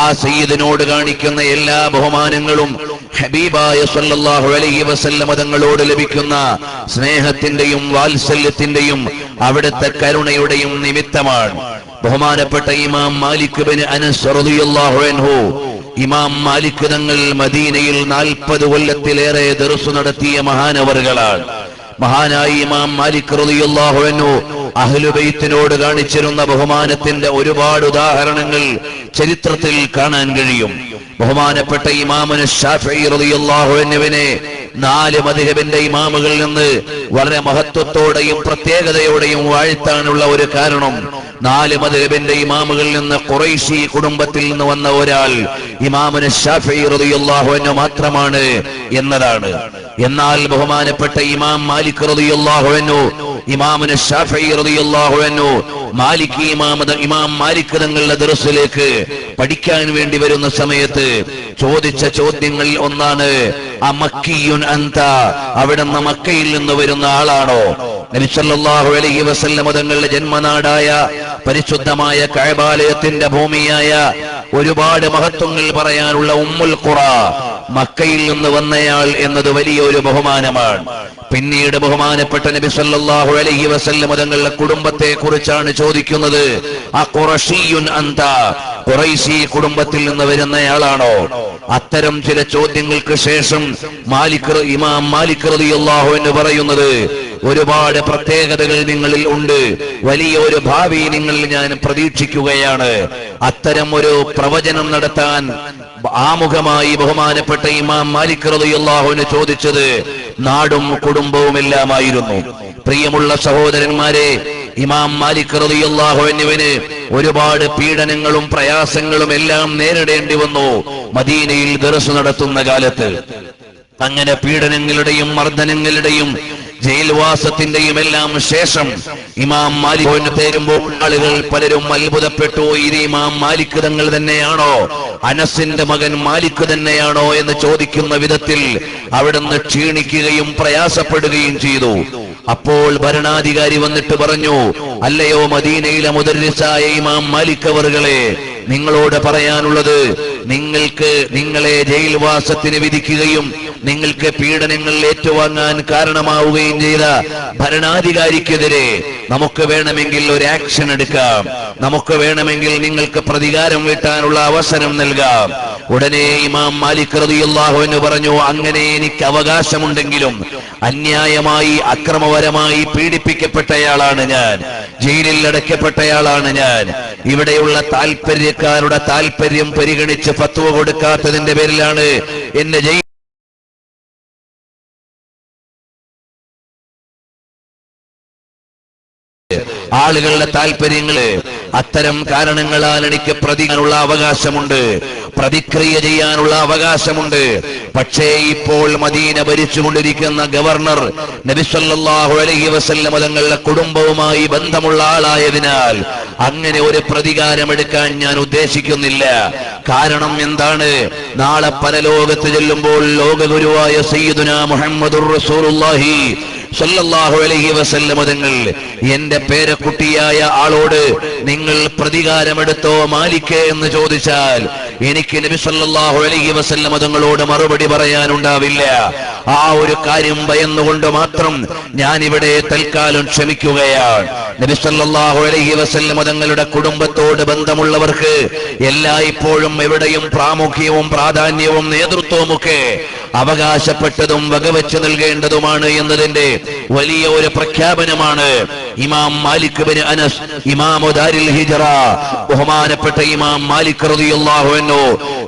ആ സയ്യിദിനോട് കാണിക്കുന്ന എല്ലാ ബഹുമാനങ്ങളും ഹബീബായ സല്ലല്ലാഹു അലൈഹി വസല്ലം തങ്ങളോട് ലഭിക്കുന്ന സ്നേഹത്തിന്റെയും വാത്സല്യത്തിന്റെയും അവിടുത്തെ കരുണയുടെയും നിമിത്തമാണ്. ബഹുമാനപ്പെട്ട ഇമാം മാലിക് ബിൻ അനസ് റളിയല്ലാഹു അൻഹു, ഇമാം മാലിക് തങ്ങൾ മദീനയിൽ 40 കൊല്ലത്തിലേറെ ദർസ് നടത്തിയ മഹാനവറുകളാണ്. മഹാനായി ഇമാം മാലിക് റളിയല്ലാഹു അൻഹു അഹ്ലുബൈത്തിനോട് കാണിച്ചിരുന്ന ബഹുമാനത്തിന്റെ ഒരുപാട് ഉദാഹരണങ്ങൾ ചരിത്രത്തിൽ കാണാൻ കഴിയും. ബഹുമാനപ്പെട്ട ഇമാമുന ശാഫിഈ റളിയല്ലാഹു അൻഹുവിനെ 4 മദ്ഹബിന്റെ ഇമാമുകളിൽ നിന്ന് വളരെ മഹത്വത്തോടെയും പ്രത്യേകതയോടെയും വാഴ്ത്താനുള്ള ഒരു കാരണം 4 മദ്ഹബിന്റെ ഇമാമുകളിൽ നിന്ന് ഖുറൈശി കുടുംബത്തിൽ നിന്ന് വന്ന ഒരാൾ ഇമാമുന ശാഫിഈ റളിയല്ലാഹു അൻഹു മാത്രമാണ് എന്നതാണ്. എന്നാൽ ബഹുമാനപ്പെട്ട ഇമാം മാലിക് റളിയല്ലാഹു അൻഹു ഇമാമുന ശാഫിഈ റളിയല്ലാഹു അൻഹു ഇമാം മാലിക് തങ്ങളുടെ ദർസിലേക്ക് പഠിക്കാൻ വേണ്ടി വരുന്ന സമയത്ത് ചോദിച്ച ചോദ്യങ്ങളിൽ ഒന്നാണ്, അമക്കിയുൻ അന്ത, അവിടുന്ന് മക്കയിൽ നിന്ന് വരുന്ന ആളാണോ? നബി സല്ലല്ലാഹു അലൈഹി വസല്ലം തങ്ങളുടെ ജന്മനാടായ പരിശുദ്ധമായ കഅബാലയത്തിന്റെ ഭൂമിയായ ഒരുപാട് മഹത്വങ്ങൾ പറയാനുള്ള ഉമ്മുൽ ഖുറ മക്കയിൽ നിന്ന് വന്നയാൾ എന്നത് വലിയൊരു ബഹുമാനമാണ്. പിന്നീട് ബഹുമാനപ്പെട്ട നബി സല്ലല്ലാഹു അലൈഹി വസല്ലം തങ്ങളുടെ കുടുംബത്തെ കുറിച്ചാണ് ചോദിക്കുന്നത്, അഖുറശിയുൻ അന്ത, ഖുറൈശി കുടുംബത്തിൽ നിന്ന് വരുന്നയാളാണോ? അത്തരം ചില ചോദ്യങ്ങൾക്ക് ശേഷം ഇമാം മാലിക് റളിയല്ലാഹു അൻഹു പറയുന്നത്, ഒരുപാട് പ്രത്യേകതകൾ നിങ്ങളിൽ ഉണ്ട്, വലിയൊരു ഭാവി നിങ്ങളിൽ ഞാൻ പ്രതീക്ഷിക്കുകയാണ്. അത്തരം ഒരു പ്രവചനം നടത്താൻ ആമുഖമായി ബഹുമാനപ്പെട്ട ഇമാം മാലിക് റളിയല്ലാഹു അൻഹു ചോദിച്ചത് നാടും കുടുംബവുമെല്ലാമായിരുന്നു. പ്രിയമുള്ള സഹോദരന്മാരെ, ഇമാം മാലിക് റളിയല്ലാഹു അൻഹുവിന് ഒരുപാട് പീഡനങ്ങളും പ്രയാസങ്ങളും എല്ലാം നേരിടേണ്ടി വന്നു മദീനയിൽ ദർസ് നടത്തുന്ന കാലത്ത്. അങ്ങനെ പീഡനങ്ങളുടെയും മർദ്ദനങ്ങളുടെയും ജയിൽവാസത്തിന്റെയും എല്ലാം ശേഷം ഇമാം മാലിക് തേരുമ്പോൾ ആളുകൾ പലരും അത്ഭുതപ്പെട്ടു, ഇത് ഇമാം മാലിക് തങ്ങൾ തന്നെയാണോ, അനസിന്റെ മകൻ മാലിക് തന്നെയാണോ എന്ന് ചോദിക്കുന്ന വിധത്തിൽ അവിടുന്ന് ക്ഷീണിക്കുകയും പ്രയാസപ്പെടുകയും ചെയ്തു. അപ്പോൾ ഭരണാധികാരി വന്നിട്ട് പറഞ്ഞു, അല്ലയോ മദീനയിലെ മുദർരിസായ ഇമാം മാലിക് അവറുകളെ, നിങ്ങളോട് പറയാനുള്ളത് നിങ്ങളെ ജയിൽവാസത്തിന് വിധിക്കുകയും നിങ്ങൾക്ക് പീഡനങ്ങൾ ഏറ്റുവാങ്ങാൻ കാരണമാവുകയും ചെയ്ത ഭരണാധികാരിക്കെതിരെ നമുക്ക് വേണമെങ്കിൽ ഒരു ആക്ഷൻ എടുക്കാം, നമുക്ക് വേണമെങ്കിൽ നിങ്ങൾക്ക് പ്രതികാരം വീട്ടാനുള്ള അവസരം നൽകാം. ഉടനെ ഇമാം മാലിക് റളിയല്ലാഹു അൻഹു പറഞ്ഞു, അങ്ങനെ എനിക്ക് അവകാശമുണ്ടെങ്കിലും അന്യായമായി അക്രമപരമായി പീഡിപ്പിക്കപ്പെട്ടയാളാണ് ഞാൻ, ജയിലിൽ അടയ്ക്കപ്പെട്ടയാളാണ് ഞാൻ. ഇവിടെയുള്ള താല്പര്യക്കാരുടെ താല്പര്യം പരിഗണിച്ച് ഫത്വ കൊടുക്കാത്തതിന്റെ പേരിലാണ് എന്നെ ജയിൽ ആളുകളുടെ താല്പര്യങ്ങള്. അത്തരം കാരണങ്ങളാൽ എനിക്ക് പ്രതികാരമുള്ള അവകാശമുണ്ട്, പ്രതിക്രിയ ചെയ്യാനുള്ള അവകാശമുണ്ട്. പക്ഷേ ഇപ്പോൾ മദീന ഭരിച്ചുകൊണ്ടിരിക്കുന്ന ഗവർണർ നബി സല്ലല്ലാഹു അലൈഹി വസല്ലം തങ്ങളുടെ കുടുംബവുമായി ബന്ധമുള്ള ആളായതിനാൽ അങ്ങനെ ഒരു പ്രതികാരമെടുക്കാൻ ഞാൻ ഉദ്ദേശിക്കുന്നില്ല. കാരണം എന്താണ്? നാളെ പരലോകത്ത് ചെല്ലുമ്പോൾ ലോകഗുരുവായ സയ്യിദുനാ മുഹമ്മദുർ റസൂലുള്ളാഹി സല്ലല്ലാഹു അലൈഹി വസല്ലം തങ്ങൾ എന്റെ പേരക്കുട്ടിയായ ആളോട് നിങ്ങൾ പ്രതികാരമെടുത്തോ മാലിക്കേ എന്ന് ചോദിച്ചാൽ എനിക്ക് നബി സല്ലല്ലാഹു അലൈഹി വസല്ലം തങ്ങളോട് മറുപടി പറയാനുണ്ടാവില്ല. ആ ഒരു കാര്യം ഭയന്നുകൊണ്ട് മാത്രം ഞാൻ ഇവിടെ തൽക്കാലം ക്ഷമിക്കുകയാണ്. നബി സല്ലല്ലാഹു അലൈഹി വസല്ലം തങ്ങളുടെ കുടുംബത്തോട് ബന്ധമുള്ളവർക്ക് എല്ലായ്പ്പോഴും എവിടെയും പ്രാമുഖ്യവും പ്രാധാന്യവും നേതൃത്വവുമൊക്കെ അവകാശപ്പെട്ടതും വകവെച്ച് നൽകേണ്ടതുമാണ് എന്നതിന്റെ വലിയ ഒരു പ്രഖ്യാപനമാണ് ഇമാം മാലിക് ബിൻ അനസ് ഇമാമു ദാരിൽ ഹിജ്റ ബഹുമാനപ്പെട്ട ഇമാം മാലിക് റളിയല്ലാഹു അൻഹു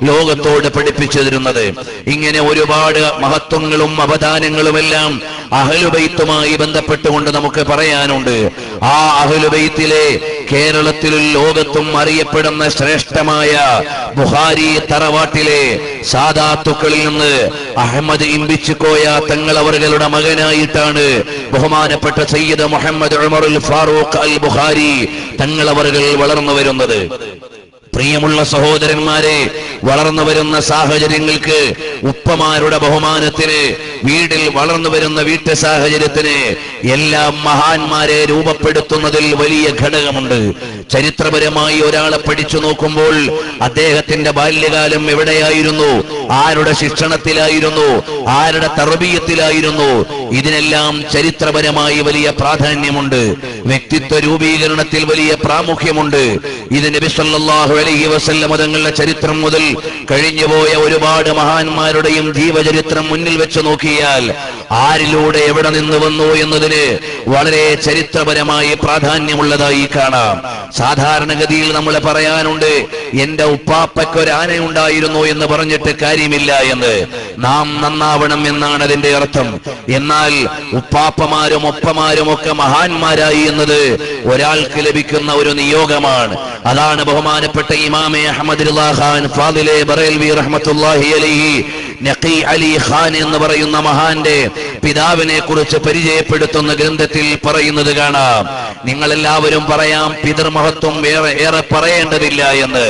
ലോകത്തോട് പഠിപ്പിച്ചു തരുന്നത്. ഇങ്ങനെ ഒരുപാട് മഹത്വങ്ങളും അവദാനങ്ങളുമെല്ലാം അഹ്ലുബൈത്തുമായി ബന്ധപ്പെട്ടുകൊണ്ട് നമുക്ക് പറയാനുണ്ട്. ആ അഹ്ലുബൈത്തിലെ കേരളത്തിലും ലോകത്തും അറിയപ്പെടുന്ന ശ്രേഷ്ഠമായ ബുഖാരി തറവാട്ടിലെ സാദാത്തുക്കളിൽ നിന്ന് അഹമ്മദ് ഇമ്പിച്ചുകോയ തങ്ങൾ അവരുടെ മകനായിട്ടാണ് ബഹുമാനപ്പെട്ട സയ്യിദ് മുഹമ്മദ് ഉമറുൽ ഫാറൂഖ് അൽ ബുഖാരി തങ്ങൾ അവർ വളർന്നു വരുന്നത്. പ്രിയമുള്ള സഹോദരന്മാരെ, വളർന്നു വരുന്ന സാഹചര്യങ്ങൾക്ക്, ഉപ്പമാരുടെ ബഹുമാനത്തിന്, വീട്ടിൽ വളർന്നു വരുന്ന വീട്ടു സാഹചര്യത്തിന് എല്ലാം മഹാന്മാരെ രൂപപ്പെടുത്തുന്നതിൽ വലിയ ഘടകമുണ്ട്. ചരിത്രപരമായി ഒരാളെ പഠിച്ചു നോക്കുമ്പോൾ അദ്ദേഹത്തിന്റെ ബാല്യകാലം എവിടെയായിരുന്നു, ആരുടെ ശിക്ഷണത്തിലായിരുന്നു, ആരുടെ തർബീയത്തിലായിരുന്നു, ഇതിനെല്ലാം ചരിത്രപരമായി വലിയ പ്രാധാന്യമുണ്ട്. വ്യക്തിത്വ രൂപീകരണത്തിൽ വലിയ പ്രാമുഖ്യമുണ്ട്. ഇത് നബി സല്ലല്ലാഹു അലൈഹി വസല്ലം തങ്ങളുടെ ചരിത്രം മുതൽ കഴിഞ്ഞുപോയ ഒരുപാട് മഹാന്മാരുടെയും ജീവചരിത്രം മുന്നിൽ വെച്ച് നോക്കിയാൽ ആരിലൂടെ എവിടെ നിന്ന് വന്നു എന്നതിന് വളരെ ചരിത്രപരമായി പ്രാധാന്യമുള്ളതായി കാണാം. സാധാരണഗതിയിൽ നമ്മൾ പറയാനുണ്ട്, എന്റെ ഉപ്പാപ്പയ്ക്ക് ഒരു ആനയുണ്ടായിരുന്നു എന്ന് പറഞ്ഞിട്ട് കാര്യമില്ല എന്ന്. നാം നന്നാവണം എന്നാണ് അതിന്റെ അർത്ഥം. എന്നാൽ ഉപ്പാപ്പമാരും ഒപ്പമാരും ഒക്കെ മഹാന്മാരായി എന്നത് ഒരാൾക്ക് ലഭിക്കുന്ന ഒരു നിയോഗമാണ്. അതാണ് ബഹുമാനപ്പെട്ട ഇമാമെ അഹ്മദ് റിളാ ഖാൻ ഫാദിലെ ബറേൽവി റഹ്മത്തുള്ളാഹി അലൈഹി നഖി അലി ഖാൻ എന്ന് പറയുന്ന മഹാന്റെ പിതാവിനെ കുറിച്ച് പരിചയപ്പെടുത്തുന്ന ഗ്രന്ഥത്തിൽ പറയുന്നത് കാണാം. നിങ്ങളെല്ലാവരും പറയാം പിതൃമഹത്വം ഏറെ പറയേണ്ടതില്ല എന്ന്.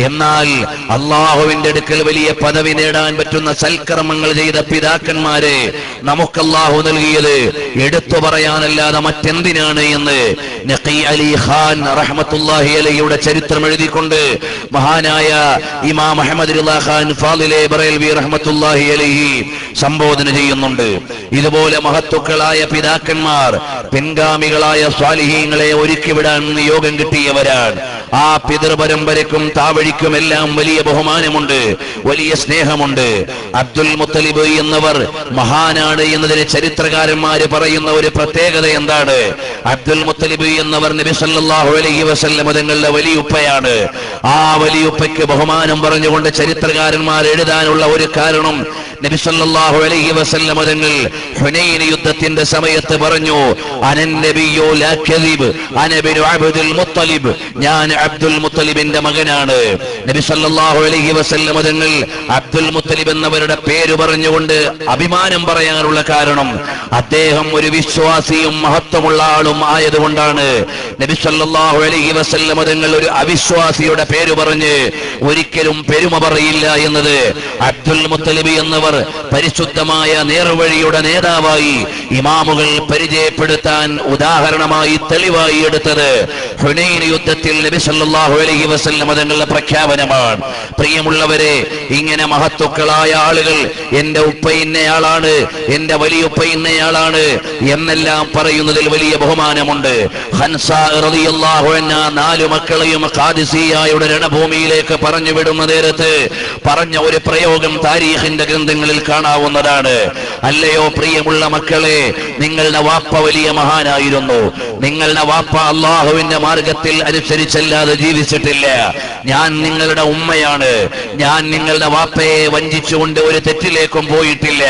എന്നാൽ അള്ളാഹുവിന്റെ അടുക്കൽ വലിയ പദവി നേടാൻ പറ്റുന്ന സൽക്കർമ്മങ്ങൾ ചെയ്ത പിതാക്കന്മാരെ നമുക്ക് അള്ളാഹു നൽകിയത് എടുത്തു പറയാനല്ലാതെ മറ്റെന്തിനാണ് എന്ന് നഖി അലി ഖാൻ റഹ്മത്തുള്ളാഹി അലൈഹിയുടെ ചരിത്രം എഴുതിക്കൊണ്ട് മഹാനായ ഇമാം അഹ്മദ് റിളാ ഖാൻ ഫാദിലെ ബറേൽവി റഹ്മത്തുള്ളാഹി അലൈഹി സംബോധന ചെയ്യുന്നുണ്ട്. ഇതുപോലെ മഹത്തുക്കളായ പിതാക്കന്മാർ പിൻഗാമികളായ സ്വാലിഹീങ്ങളെ ഒരുക്കിവിടാൻ യോഗം കിട്ടിയവരാണ്. ആ പിതൃപരമ്പരയ്ക്കും താവഴിക്കുമെല്ലാം വലിയ ബഹുമാനമുണ്ട്, വലിയ സ്നേഹമുണ്ട്. അബ്ദുൽ മുത്തലിബ് എന്നവർ മഹാനാണ് എന്നതിന് ചരിത്രകാരന്മാര് പറയുന്ന ഒരു പ്രത്യേകത എന്താണ്? അബ്ദുൽ മുത്തലിബ് എന്നവർ നബി സല്ലല്ലാഹു അലൈഹി വസല്ലം തങ്ങളുടെ വലിയുപ്പയാണ്. ആ വലിയുപ്പയ്ക്ക് ബഹുമാനം പറഞ്ഞുകൊണ്ട് ചരിത്രകാരന്മാർ എഴുതാനുള്ള ഒരു കാരണം നബി സല്ലല്ലാഹു അലൈഹി വസല്ലം തങ്ങൾ ഹുനൈൻ യുദ്ധത്തിന്റെ സമയത്ത് പറഞ്ഞു, അനൻ നബിയ്യു ലാ കദിബ് അന ബിനു അബ്ദുൽ മുത്തലിബ്, ഞാൻ അബ്ദുൽ മുത്തലിബിന്റെ മകനാണ്. നബി സല്ലല്ലാഹു അലൈഹി വസല്ലം തങ്ങൾ അബ്ദുൽ മുത്തലിബ് എന്നവരുടെ പേര് പറഞ്ഞുകൊണ്ട് അഭിമാനം പറയാനുള്ള കാരണം അദ്ദേഹം ഒരു വിശ്വാസിയും മഹത്വമുള്ള ആളും ആയതുകൊണ്ടാണ്. നബി സല്ലല്ലാഹു അലൈഹി വസല്ലം തങ്ങൾ ഒരു അവിശ്വാസിയുടെ പേര് പറഞ്ഞ് ഒരിക്കലും പെരുമ പറയില്ല എന്നത് അബ്ദുൽ മുത്തലിബ് എന്നവർ പറയുന്നവർ പരിശുദ്ധമായ നേർവഴിയുടെ നേതാവായി ഇമാമുകൾ പരിചയപ്പെടുത്താൻ ഉദാഹരണമായി തെളിവായി എടുത്തത് ഹുനൈൻ യുദ്ധത്തിൽ നബി സല്ലല്ലാഹു അലൈഹി വസല്ലം തങ്ങളുടെ പ്രഖ്യാപനമാണ്. പ്രിയമുള്ളവരെ, ഇങ്ങനെ മഹത്തുക്കളായ ആളുകൾ എന്റെ ഉപ്പ ഇന്നയാളാണ്, എന്റെ വലിയുപ്പ ഇന്നയാളാണ് എന്നെല്ലാം പറയുന്നതിൽ വലിയ ബഹുമാനമുണ്ട്. ഹൻസ റളിയല്ലാഹു അൻഹാ 4 മക്കളെയും ഖാദിസിയയുടെ രണഭൂമിയിലേക്ക് പറഞ്ഞു വിടുന്ന നേരത്ത് പറഞ്ഞ ഒരു പ്രയോഗം താരീഖിന്റെ ഗ്രന്ഥങ്ങളിൽ കാണാവുന്നതാണ്. അല്ലയോ പ്രിയമുള്ള മക്കളെ, നിങ്ങളുടെ വാപ്പ വലിയ മഹാനായിരുന്നു. നിങ്ങളുടെ വാപ്പ അള്ളാഹുവിന്റെ മാർഗത്തിൽ അനുസരിച്ചല്ലാതെ ജീവിച്ചിട്ടില്ല. ഞാൻ നിങ്ങളുടെ ഉമ്മയാണ്. ഞാൻ നിങ്ങളുടെ വാപ്പയെ വഞ്ചിച്ചുകൊണ്ട് ഒരു തെറ്റിലേക്കും പോയിട്ടില്ല.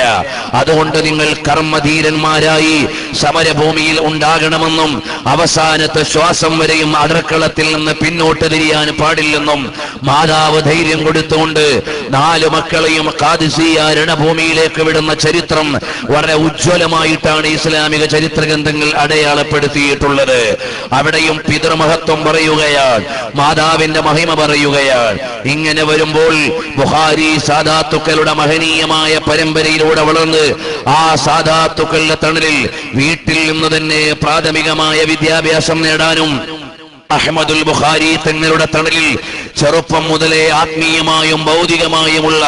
അതുകൊണ്ട് നിങ്ങൾ കർമ്മധീരന്മാരായി സമരഭൂമിയിൽ ഉണ്ടാകണമെന്നും അവസാനത്തെ ശ്വാസം വരെയും അടർക്കളത്തിൽ നിന്ന് പിന്നോട്ട് തിരിയാൻ പാടില്ലെന്നും മാതാവ് ധൈര്യം കൊടുത്തുകൊണ്ട് 4 മക്കളെയും ഖാദിസിയ രണഭൂമിയിലേക്ക് വിടുന്ന ചരിത്രം വളരെ ഉജ്ജ്വലമായിട്ടാണ് ഇസ്ലാമിക ചരിത്ര ഗ്രന്ഥങ്ങൾ അടയാളപ്പെടുത്തിയിട്ടുള്ളത്. അവിടെയും പിതൃമഹത്വം പറയുകയാണ്, മാതാവിന്റെ മഹിമ പറയുകയാണ്. ഇങ്ങനെ വരുമ്പോൾ ബുഖാരി സാദാത്തുക്കളുടെ മഹനീയമായ പരമ്പരയിലൂടെ വളർന്ന് ആ സാദാത്തുക്കളുടെ തണലിൽ വീട്ടിൽ നിന്ന് തന്നെ പ്രാഥമികമായ വിദ്യാഭ്യാസം നേടാനും അഹ്മദുൽ ബുഖാരി തങ്ങളുടെ തണലിൽ ചെറുപ്പം മുതലേ ആത്മീയമായും ഭൗതികമായുമുള്ള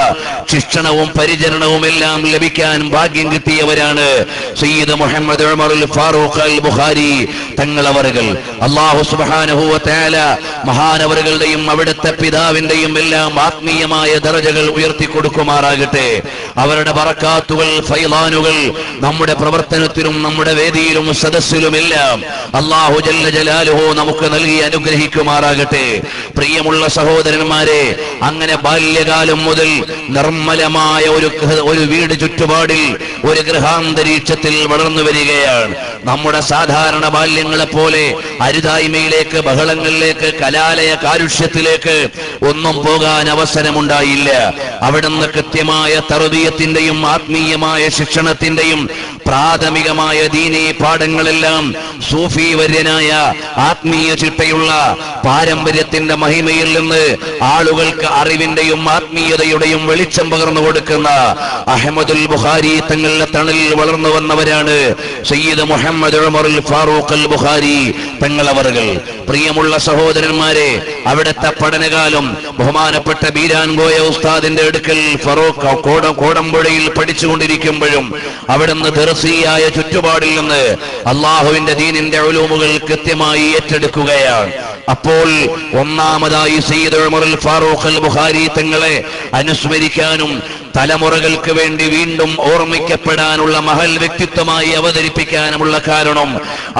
ശിക്ഷണവും പരിചരണവും എല്ലാം ലഭിക്കാൻ ഭാഗ്യം കിട്ടിയവരാണ് സയ്യിദ് മുഹമ്മദ് ഉമറുൽ ഫാറൂഖ് അൽ ബുഖാരി തങ്ങളവറുകൾ. അല്ലാഹു സുബ്ഹാനഹു വ തആല മഹാനവറുകളുടെയും അവിടുത്തെ പിതാവിന്റെയും എല്ലാം ആത്മീയമായ ദറജകൾ ഉയർത്തി കൊടുക്കുമാറാകട്ടെ. അവരുടെ ബറകാത്തുകൾ, ഫൈലാനുകൾ നമ്മുടെ പ്രവർത്തനത്തിലും നമ്മുടെ വേദിയിലും സദസ്സിലുമെല്ലാം അല്ലാഹു ജല്ല ജലാലുഹു നമുക്ക് നൽകി അനുഗ്രഹിക്കുമാറാകട്ടെ. പ്രിയമുള്ള സഹോദരന്മാരെ, അങ്ങനെ ബാല്യകാലം മുതൽ നിർമ്മലമായ ഒരു വീട് ചുറ്റുപാടിൽ ഒരു ഗൃഹാന്തരീക്ഷത്തിൽ വളർന്നു വരികയാണ്. നമ്മുടെ സാധാരണ ബാല്യങ്ങളെ പോലെ അരുതായ്മയിലേക്ക്, ബഹളങ്ങളിലേക്ക്, കലാലയ കാരുഷ്യത്തിലേക്ക് ഒന്നും പോകാൻ അവസരമുണ്ടായില്ല. അവിടുന്ന് കൃത്യമായ തർബിയത്തിന്റെയും ആത്മീയമായ ശിക്ഷണത്തിന്റെയും പ്രാഥമികമായ ദീനീ പാഠങ്ങളെല്ലാം സൂഫി വര്യനായ ആത്മീയ ചിട്ടയുള്ള പാരമ്പര്യത്തിന്റെ മഹിമയിൽ നിന്ന് ആളുകൾക്ക് അറിവിന്റെയും ആത്മീയതയുടെയും വെളിച്ചം പകർന്നു കൊടുക്കുന്ന അഹ്മദുൽ ബുഖാരി തങ്ങളുടെ തണലിൽ വളർന്നു വന്നവരാണ് സയ്യിദ് മുഹമ്മദ് ഉമറുൽ ഫാറൂഖ് അൽ ബുഖാരി തങ്ങളവറുകൾ. പ്രിയമുള്ള സഹോദരന്മാരെ, അവിടുത്തെ പഠനകാലം ബഹുമാനപ്പെട്ട ബീരാൻകോയ ഉസ്താദിന്റെ അടുക്കൽ ഫറൂഖ് കോടമ്പുഴയിൽ പഠിച്ചുകൊണ്ടിരിക്കുമ്പോഴും അവിടുന്ന് ദർസിയായ ചുറ്റുപാടിൽ നിന്ന് അള്ളാഹുവിന്റെ ദീനിന്റെ ഉലൂമുകൾ കൃത്യമായി ഏറ്റെടുക്കുകയാണ്. അപ്പോൾ ഒന്നാമതായി സയ്യിദ് ഉമറുൽ ഫാറൂഖ് അൽ ബുഖാരി തങ്ങളെ അനുസ്മരിക്കാനും തലമുറകൾക്ക് വേണ്ടി വീണ്ടും ഓർമ്മിക്കപ്പെടാനുള്ള മഹൽ വ്യക്തിത്വമായി അവതരിപ്പിക്കാനുമുള്ള കാരണം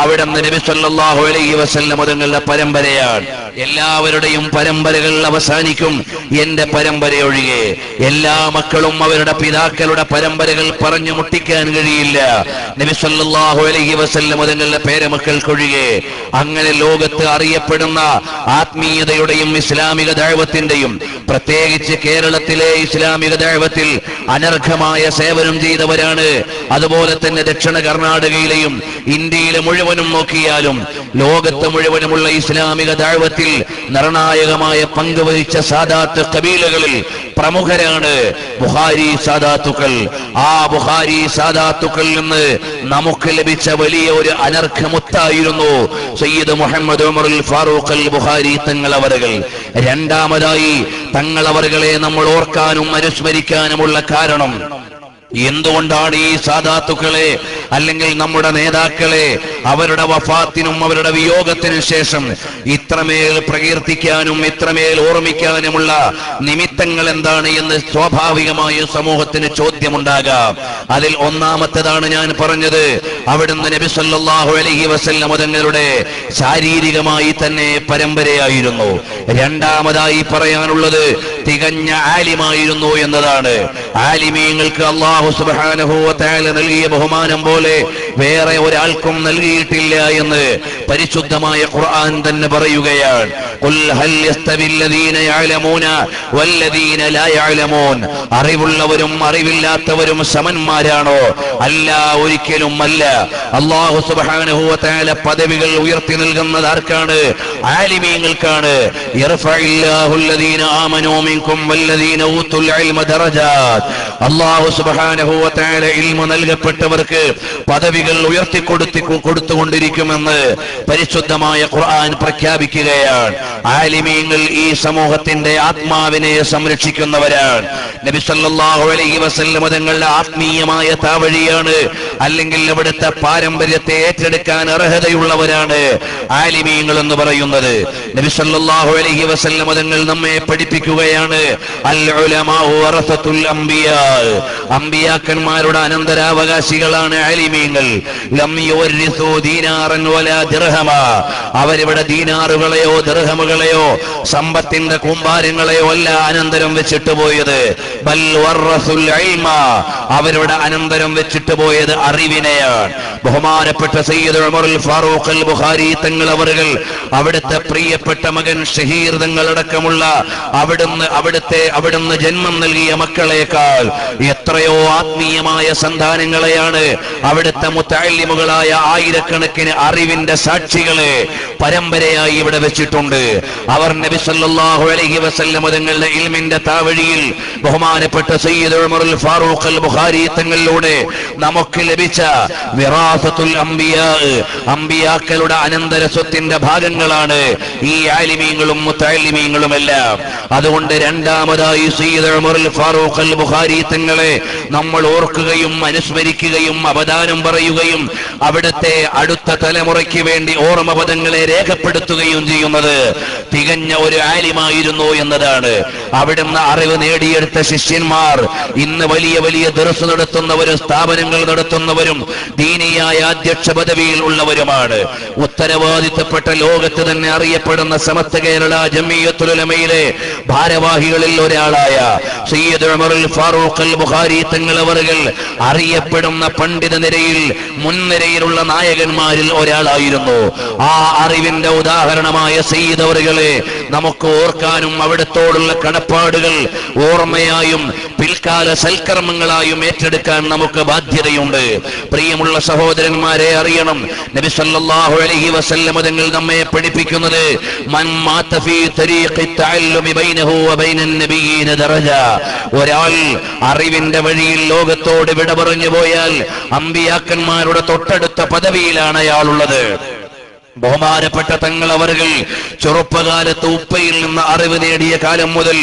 അവിടുന്ന് നബി സല്ലല്ലാഹു അലൈഹി വസല്ലം തങ്ങളുടെ പരമ്പരയാണ്. എല്ലാവരുടെയും പരമ്പരകൾ അവസാനിക്കും, എന്റെ പരമ്പര ഒഴികെ. എല്ലാ മക്കളും അവരുടെ പിതാക്കളുടെ പരമ്പരകൾ പറഞ്ഞു മുട്ടിക്കാൻ കഴിയില്ല, നബി സല്ലല്ലാഹു അലൈഹി വസല്ലം തങ്ങളുടെ പേരമക്കൾക്കൊഴികെ. അങ്ങനെ ലോകത്ത് അറിയപ്പെടുന്ന ആത്മീയതയുടെയും ഇസ്ലാമിക ദഅവത്തിന്റെയും പ്രത്യേകിച്ച് കേരളത്തിലെ ഇസ്ലാമിക ദഅവത്തിൽ അനർഘമായ സേവനം ചെയ്തവരാണ്. അതുപോലെ തന്നെ ദക്ഷിണ കർണാടകയിലെയും ഇന്ത്യയിലെ മുഴുവനും നോക്കിയാലും ലോകത്ത് മുഴുവനുമുള്ള ഇസ്ലാമിക ദഅവത്തിൽ നിർണായകമായ പങ്കുവഹിച്ച സാദാത്ത് കബീലകളിൽ പ്രമുഖരാണ് ബുഖാരി സാദാത്തുക്കൾ. ആ ബുഖാരി സാദാത്തുക്കളിൽ നിന്ന് നമുക്ക് ലഭിച്ച വലിയ ഒരു അനർഘമുത്തായിരുന്നു സയ്യിദ് മുഹമ്മദ് ഉമറുൽ ഫാറൂഖ് അൽ ബുഖാരി തങ്ങളവറുകൾ. രണ്ടാമതായി തങ്ങളവറുകളെ നമ്മൾ ഓർക്കാനും അനുസ്മരിക്കാനുമുള്ള കാരണം എന്തുകൊണ്ടാണ് ഈ സാദാത്തുക്കളെ അല്ലെങ്കിൽ നമ്മുടെ നേതാക്കളെ അവരുടെ വഫാത്തിനും അവരുടെ വിയോഗത്തിനു ശേഷം ഇത്രമേൽ പ്രകീർത്തിക്കാനും ഇത്രമേൽ ഓർമ്മിക്കാനുമുള്ള നിമിത്തങ്ങൾ എന്താണ് എന്ന് സ്വാഭാവികമായ സമൂഹത്തിന് ചോദ്യമുണ്ടാകാം. അതിൽ ഒന്നാമത്തേതാണ് ഞാൻ പറഞ്ഞത്, അവിടുന്ന് നബി സല്ലല്ലാഹു അലൈഹി വസല്ലം തങ്ങളുടെ ശാരീരികമായി തന്നെ പരമ്പരയായിരുന്നു. രണ്ടാമതായി പറയാനുള്ളത് തികഞ്ഞ ആലിമായിരുന്നു എന്നതാണ്. ആലിമീങ്ങൾക്ക് അല്ലാഹു സുബ്ഹാനഹു വ തആല നൽകിയ ബഹുമാനം പോലെ വേറെ ഒരാൾക്കും നൽകിയിട്ടില്ല എന്ന് പരിശുദ്ധമായ ഖുർആൻ തന്നെ പറയുകയാണ്, ഖുൽ ഹൽ യസ്തവില്ലദീന യഅലമൂന വല്ലദീന ലാ യഅലമൂൻ. അറിവുള്ളവരും അറിവില്ലാത്തവരും സമന്മാരാണോ? അല്ല, ഒരിക്കലും അല്ല. അല്ലാഹു സുബ്ഹാനഹു വ തആല പദവികൾ ഉയർത്തി നൽകുന്നത് ആർക്കാണ്? ആലിമീങ്ങൾക്കാണ്. യർഫഇല്ലാഹു അല്ലദീന ആമനൂ മിൻകും വല്ലദീന ഊതുൽ ഇൽമ ദറജാത്ത്. അല്ലാഹു സുബ്ഹാനഹു വ തആല ഇൽമു നൽകപ്പെട്ടവർക്ക് പദവികൾ ഉയർത്തി കൊടുത്തുകൊണ്ടിരിക്കുമെന്ന് പരിശുദ്ധമായ ഖുർആൻ പ്രഖ്യാപിക്കുകയാണ്. ആലിമീങ്ങൾ ഈ സമൂഹത്തിന്റെ ആത്മാവിനെ സംരക്ഷിക്കുന്നവരാണ്. നബി സല്ലല്ലാഹു അലൈഹി വസല്ലം തങ്ങളുടെ ആത്മീയമായ താവഴിയാണ്, അല്ലെങ്കിൽ അവിടുത്തെ പാരമ്പര്യത്തെ ഏറ്റെടുക്കാൻ അർഹതയുള്ളവരാണ് ആലിമീങ്ങൾ എന്ന് പറയുന്നത്. നബി സല്ലല്ലാഹു അലൈഹി വസല്ലം തങ്ങൾ നമ്മെ പഠിപ്പിക്കുകയാണ്, അൽ ഉലമാഉ വറസത്തുൽ അംബിയാ. അംബിയാക്കന്മാരുടെ അനന്തരാവകാശികളാണ് ആലിമീങ്ങൾ. ലം യുവരിസു ദീനാറൻ വലാ ദിർഹമ. അവരിവിടെ ദീനാറുകളെയോ ദിർഹമുകളെയോ സമ്പത്തിന്റെ കൂമ്പാരങ്ങളെയോ അല്ല അനന്തരം വെച്ചിട്ട് പോയത്. ബൽ വറസുൽ ഇൽമ. അവരുടെ അനന്തരം വെച്ചിട്ട് പോയത് അറിവിനെയാണ്. ബഹുമാനപ്പെട്ട സയ്യിദ് ഉമറുൽ ഫാറൂഖ് അൽ ബുഖാരി തങ്ങൾ അവர்கள் അവിടുത്തെ പ്രിയപ്പെട്ട മകൻ ഷഹീർ തങ്ങളടക്കമുള്ള അവിടുന്ന് ജന്മം നൽകിയ മക്കളെക്കാൾ എത്രയോ ആത്മീയമായ സന്താനങ്ങളെയാണ് അവിടുത്തെ മുത്തഅല്ലിമുകളായ ആയിരക്കണക്കിന് അറിവിന്റെ സാക്ഷികളെ പരമ്പരയായി ഇവിടെ വെച്ചിട്ടുണ്ട്. അവർ നബി സല്ലല്ലാഹു അലൈഹി വസല്ലം തങ്ങളുടെ ഇൽമിന്റെ താവഴിയിൽ ബഹുമാനപ്പെട്ട സയ്യിദ് ഉമറുൽ ഫാറൂഖ് അൽ ബുഖാരി തങ്ങളിലൂടെ നമുക്ക് ലഭിച്ച വിറാസത്തുൽ അംബിയാ, അംബിയാക്കളുടെ അനന്തര സ്വത്തിന്റെ ഭാഗങ്ങളാണ് ഈ ആലിമീങ്ങളും മുത്തഅല്ലിമീങ്ങളും എല്ലാം. അതുകൊണ്ട് രണ്ടാമതായി സയ്യിദ് ഉമറുൽ ഫാറൂഖ് അൽ ബുഖാരി തങ്ങളെ നമ്മൾ ഓർക്കുകയും അനുസ്മരിക്കുകയും അവദാനം പറയുകയും അവിടുത്തെ അടുത്ത തലമുറയ്ക്ക് വേണ്ടി ഓർമ്മ പദങ്ങളെ രേഖപ്പെടുത്തുകയും ചെയ്യുന്നത് തികഞ്ഞ ഒരു ആലിമായിരുന്നു എന്നതാണ്. അവിടുന്ന് അറിവ് നേടിയെടുത്ത ശിഷ്യന്മാർ ഇന്ന് വലിയ വലിയ ദർസ് നടത്തുന്നവരും സ്ഥാപനങ്ങൾ നടത്തുന്നവരും ദീനിയായ അധ്യക്ഷ പദവിയിൽ ഉള്ളവരുമാണ്. ഉത്തരവാദിത്തപ്പെട്ട ലോകത്ത് തന്നെ അറിയപ്പെടുന്ന സമസ്ത കേരള ജംഇയ്യത്തുൽ ഉലമയിലെ ഭാരവാഹികളിൽ ഒരാളായ സയ്യിദ് ഉമറുൽ ഫാറൂഖ് അൽ ബുഖാരി തങ്ങൾ അവர்கள் അറിയപ്പെടുന്ന പണ്ഡിത നിരയിൽ മുൻനിരയിലുള്ള നായകന്മാരിൽ ഒരാളായിരുന്നു. ആ അറിവിന്റെ ഉദാഹരണമായ സയ്യിദ് അവറുകളെ നമുക്ക് ഓർക്കാനും അവിടത്തോടുള്ള കടപ്പാടുകൾ ഓർമ്മയായും പിൽക്കാല സൽക്കർമ്മങ്ങളായും ഏറ്റെടുക്കാൻ നമുക്ക് ബാധ്യതയുണ്ട്. പ്രിയമുള്ള സഹോദരന്മാരെ, അറിയണം, നബി സല്ലല്ലാഹു അലൈഹി വസല്ലം തങ്ങൾ നമ്മെ പഠിപ്പിക്കുന്നത് മൻ മാത ഫീ തരീഖി തഅല്ലുമി ബൈനഹു വ ബൈനൻ നബിയ്യീന ദറജ. ഒരാൾ അറിവിന്റെ വഴിയിൽ ലോകത്തോട് വിട പറഞ്ഞു പോയാൽ അമ്പിയാക്കന്മാരുടെ തൊട്ടടുത്ത പദവിയിലാണ് അയാളുള്ളത്. ബഹുമാനപ്പെട്ട തങ്ങൾ അവர்கள் ചെറുപ്പകാലത്ത് ഉപ്പയിൽ നിന്ന് അറിവ് നേടിയ കാലം മുതൽ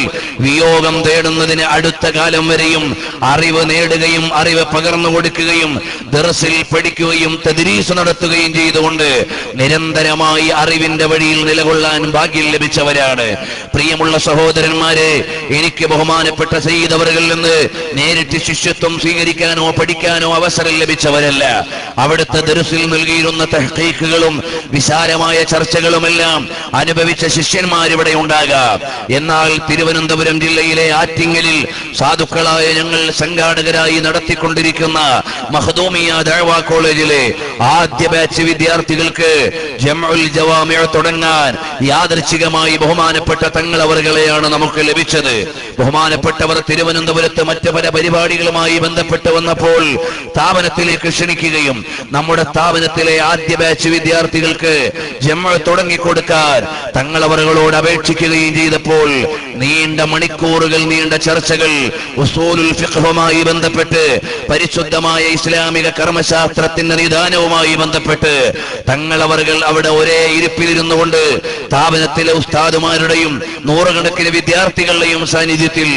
വിയോഗം തേടുന്നതിന് അടുത്ത കാലം വരെയും അറിവ് നേടുകയും അറിവ് പകർന്നു കൊടുക്കുകയും ദർസിൽ പഠിക്കുകയും തദ്രീസ് നടത്തുകയും ചെയ്തുകൊണ്ട് നിരന്തരമായി അറിവിന്റെ വഴിയിൽ നിലകൊള്ളാൻ ഭാഗ്യം ലഭിച്ചവരാണ്. പ്രിയമുള്ള സഹോദരന്മാരെ, എനിക്ക് ബഹുമാനപ്പെട്ട സയ്യിദ് അവറുകളിൽ നിന്ന് നേരിട്ട് ശിഷ്യത്വം സ്വീകരിക്കാനോ പഠിക്കാനോ അവസരം ലഭിച്ചവരല്ല. അവിടുത്തെ ദർസിൽ നൽകിയിരുന്ന തഹ്ഖീഖുകളും വിശാലമായ ചർച്ചകളുമെല്ലാം അനുഭവിച്ച ശിഷ്യന്മാരിവിടെ ഉണ്ടാകാം. എന്നാൽ തിരുവനന്തപുരം ജില്ലയിലെ ആറ്റിങ്ങലിൽ സാധുക്കളായ ഞങ്ങൾ സംഘാടകരായി നടത്തിക്കൊണ്ടിരിക്കുന്ന മഖ്ദൂമിയ ദഅവ കോളേജിലെ ആദ്യ ബാച്ച് വിദ്യാർത്ഥികൾക്ക് ജംഉൽ ജവാമിഅ തുടങ്ങാൻ യാദൃച്ഛികമായി ബഹുമാനപ്പെട്ട തങ്ങൾ അവറുകളെയാണ് നമുക്ക് ലഭിച്ചത്. ബഹുമാനപ്പെട്ടവർ തിരുവനന്തപുരത്ത് മറ്റ് പല പരിപാടികളുമായി ബന്ധപ്പെട്ട് വന്നപ്പോൾ സ്ഥാപനത്തിലേക്ക് ക്ഷണിക്കുകയും നമ്മുടെ സ്ഥാപനത്തിലെ ആദ്യ ബാച്ച് വിദ്യാർത്ഥികൾക്ക് ജംഅ തുടങ്ങിക്കൊടുക്കാൻ തങ്ങൾ അവറുകളോട് അപേക്ഷിക്കുകയും ചെയ്തപ്പോൾ നീണ്ട മണിക്കൂറുകൾ നീണ്ട ചർച്ചകൾ ഉസൂലുൽ ഫിഖ്ഹുമായി ബന്ധപ്പെട്ട് പരിശുദ്ധമായ ഇസ്ലാമിക കർമ്മശാസ്ത്രത്തിന്റെ നിദാനവുമായി ബന്ധപ്പെട്ട് തങ്ങൾ അവറുകൾ അവിടെ ഒരേ ഇരിപ്പിലിരുന്നു കൊണ്ട് സ്ഥാപനത്തിലെ ഉസ്താദുമാരുടെയും നൂറുകണക്കിന് വിദ്യാർത്ഥികളുടെയും സാന്നിധ്യത്തിൽ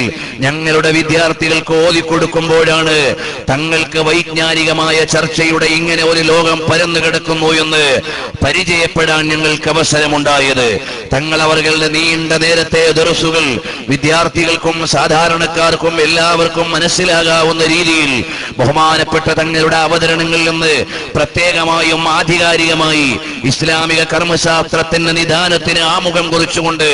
ഞങ്ങളുടെ വിദ്യാർത്ഥികൾക്ക് ഓതിക്കൊടുക്കുമ്പോഴാണ് തങ്ങൾക്ക് വൈജ്ഞാനികമായ ചർച്ചയുടെ ഇങ്ങനെ ഒരു ലോകം പരന്നു കിടക്കുന്നു എന്ന് പരിചയപ്പെടാൻ ഞങ്ങൾക്ക് അവസരമുണ്ടായത്. തങ്ങൾ അവരുടെ നീണ്ട നേരത്തെ ദർസുകൾ വിദ്യാർത്ഥികൾക്കും സാധാരണക്കാർക്കും എല്ലാവർക്കും മനസ്സിലാകാവുന്ന രീതിയിൽ ബഹുമാനപ്പെട്ട തങ്ങളുടെ അവതരണങ്ങളിൽ നിന്ന് പ്രത്യേകമായും ആധികാരികമായി ഇസ്ലാമിക കർമ്മശാസ്ത്രത്തിന്റെ നിദാനത്തിന് ആമുഖം കുറിച്ചുകൊണ്ട്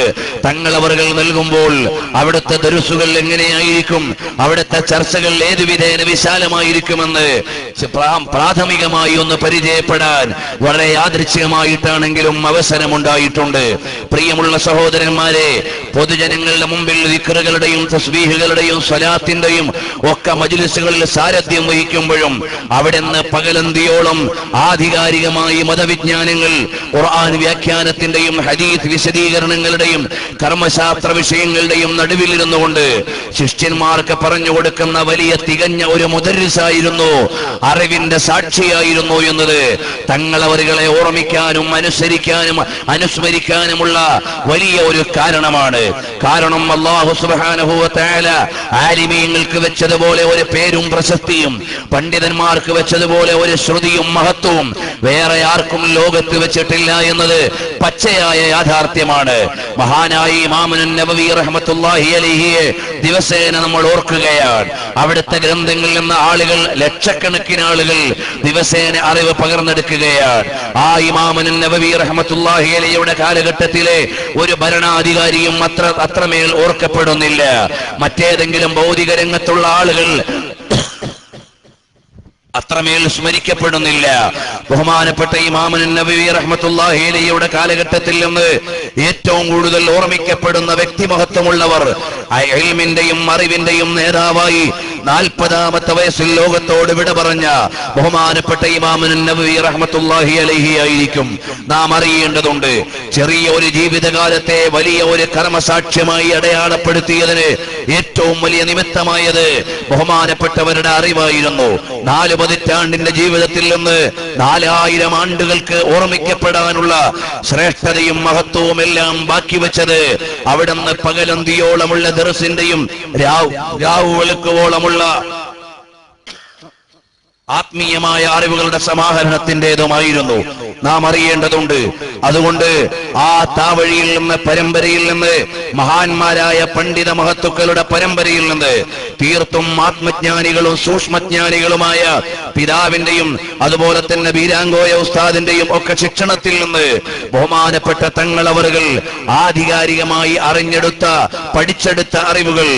തങ്ങളവറുകൾ നൽകുമ്പോൾ അവിടുത്തെ ദർസുകൾ എങ്ങനെയായിരിക്കും, അവിടുത്തെ ചർച്ചകൾ ഏതു വിധേന വിശാലമായിരിക്കുമെന്ന് പ്രാഥമികമായി ഒന്ന് പരിചയപ്പെടാൻ വളരെ യാദൃച്ഛികമായിട്ടാണെങ്കിലും അവസരമുണ്ടായിട്ടുണ്ട്. പ്രിയമുള്ള സഹോദരന്മാരെ, പൊതുജനങ്ങളുടെ മുമ്പിൽ ദിക്റുകളുടെയും തസ്ബീഹുകളുടെയും സ്വലാത്തിന്റെയും ഒക്കെ മജ്ലിസുകളിൽ സാരഥ്യം വഹിക്കുമ്പോഴും അവിടെ നിന്ന് പകലന്തിയോളം ആധികാരികമായി മതവിജ്ഞാനങ്ങൾ, ഖുർആൻ വ്യാഖ്യാനത്തിന്റെയും ഹദീസ് വിശദീകരണങ്ങളുടെയും കർമ്മശാസ്ത്ര വിഷയങ്ങളുടെയും നടുവിലിരുന്നുകൊണ്ട് ശിഷ്യന്മാർക്ക് പറഞ്ഞു കൊടുക്കുന്ന വലിയ തികഞ്ഞ ഒരു മുദർരിസായിരുന്നു, അറിവിന്റെ സാക്ഷിയായിരുന്നു എന്നത് തങ്ങളവരുകളെ ഓർമ്മിക്കാനും അനുസരിക്കാനും അനുസ്മരിക്കാനുമുള്ള വലിയ ഒരു കാരണമാണ്. കാരണം അല്ലാഹു സുബ്ഹാനഹു വ തആല ആലിമീങ്ങൾക്ക് വെച്ചതുപോലെ ഒരു പേരും പ്രശസ്തിയും പണ്ഡിതന്മാർക്ക് വെച്ചതുപോലെ ഒരു ശ്രുതിയും മഹത്വവും വേറെ ആർക്കും ലോകത്ത് വെച്ചിട്ടില്ല എന്നത് പച്ചയായ യാഥാർത്ഥ്യമാണ്. മഹാനായ ഇമാമുൻ നബവി റഹ്മത്തുള്ളാഹി അലൈഹിയെ ദിവസേന നമ്മൾ ഓർക്കുകയാണ്. അവിടുത്തെ ഗ്രന്ഥങ്ങളിൽ നിന്ന് ആളുകൾ, ലക്ഷക്കണക്കിന് ആളുകൾ ദിവസേന അറിവ് പകർന്നെടുക്കുകയാണ്. ആ ഇമാമുൻ നബവി റഹ്മത്തുള്ളാഹി അലൈഹിയുടെ കാലഘട്ടത്തിലെ ഒരു ഭരണാധികാരിയും അത്രമേൽ ഓർക്കപ്പെടുന്നില്ല. മറ്റേതെങ്കിലും ഭൗതിക രംഗത്തുള്ള ആളുകൾ അത്രമേൽ സ്മരിക്കപ്പെടുന്നില്ല. ബഹുമാനപ്പെട്ട ഇമാമുൻ നബവി റഹ്മത്തുള്ളാഹി അലൈഹിയുടെ കാലഘട്ടത്തിൽ നിന്ന് ഏറ്റവും കൂടുതൽ ഓർമ്മിക്കപ്പെടുന്ന വ്യക്തിമഹത്വമുള്ളവർ, ഇൽമിന്റെയും അറിവിന്റെയും നേതാവായി 40ാമത്തെ വയസ്സിൽ ലോകത്തോട് വിട പറഞ്ഞ ബഹുമാനപ്പെട്ട ഇമാമുൻ നബവി റഹ്മത്തുള്ളാഹി അലൈഹി ആയിരിക്കും. നാം അറിയേണ്ടതുണ്ട്, ചെറിയ ഒരു ജീവിതകാലത്തെ വലിയ ഒരു കർമ്മസാക്ഷ്യമായി അടയാളപ്പെടുത്തിയതിന് ഏറ്റവും വലിയ നിമിത്തമായത് ബഹുമാനപ്പെട്ടവരുടെ അറിവായിരുന്നു. 4 പതിറ്റാണ്ടിന്റെ ജീവിതത്തിൽ നിന്ന് 4000 ആണ്ടുകൾക്ക് ഓർമ്മിക്കപ്പെടാനുള്ള ശ്രേഷ്ഠതയും മഹത്വവും എല്ലാം ബാക്കി വെച്ചത് അവിടുന്ന് പകലന്തിയോളമുള്ള ദർസിന്റെയും രാവ് വെളുക്കുവോളമുള്ള ആത്മീയമായ അറിവുകളുടെ സമാഹരണത്തിൻ്റെതുമായിരുന്നു. നാം അറിയേണ്ടതുണ്ട്. അതുകൊണ്ട് ആ താവഴിയിൽ നിന്ന്, പരമ്പരയിൽ നിന്ന്, മഹാന്മാരായ പണ്ഡിത മഹത്തുക്കളുടെ പരമ്പരയിൽ നിന്ന് തീർത്തും ആത്മജ്ഞാനികളും സൂക്ഷ്മജ്ഞാനികളുമായ പിതാവിന്റെയും അതുപോലെ തന്നെ ബീരാങ്കോയ ഉസ്താദിന്റെയും ഒക്കെ ശിക്ഷണത്തിൽ നിന്ന് ബഹുമാനപ്പെട്ട തങ്ങളവറുകൾ ആധികാരികമായി പഠിച്ചെടുത്ത അറിവുകൾ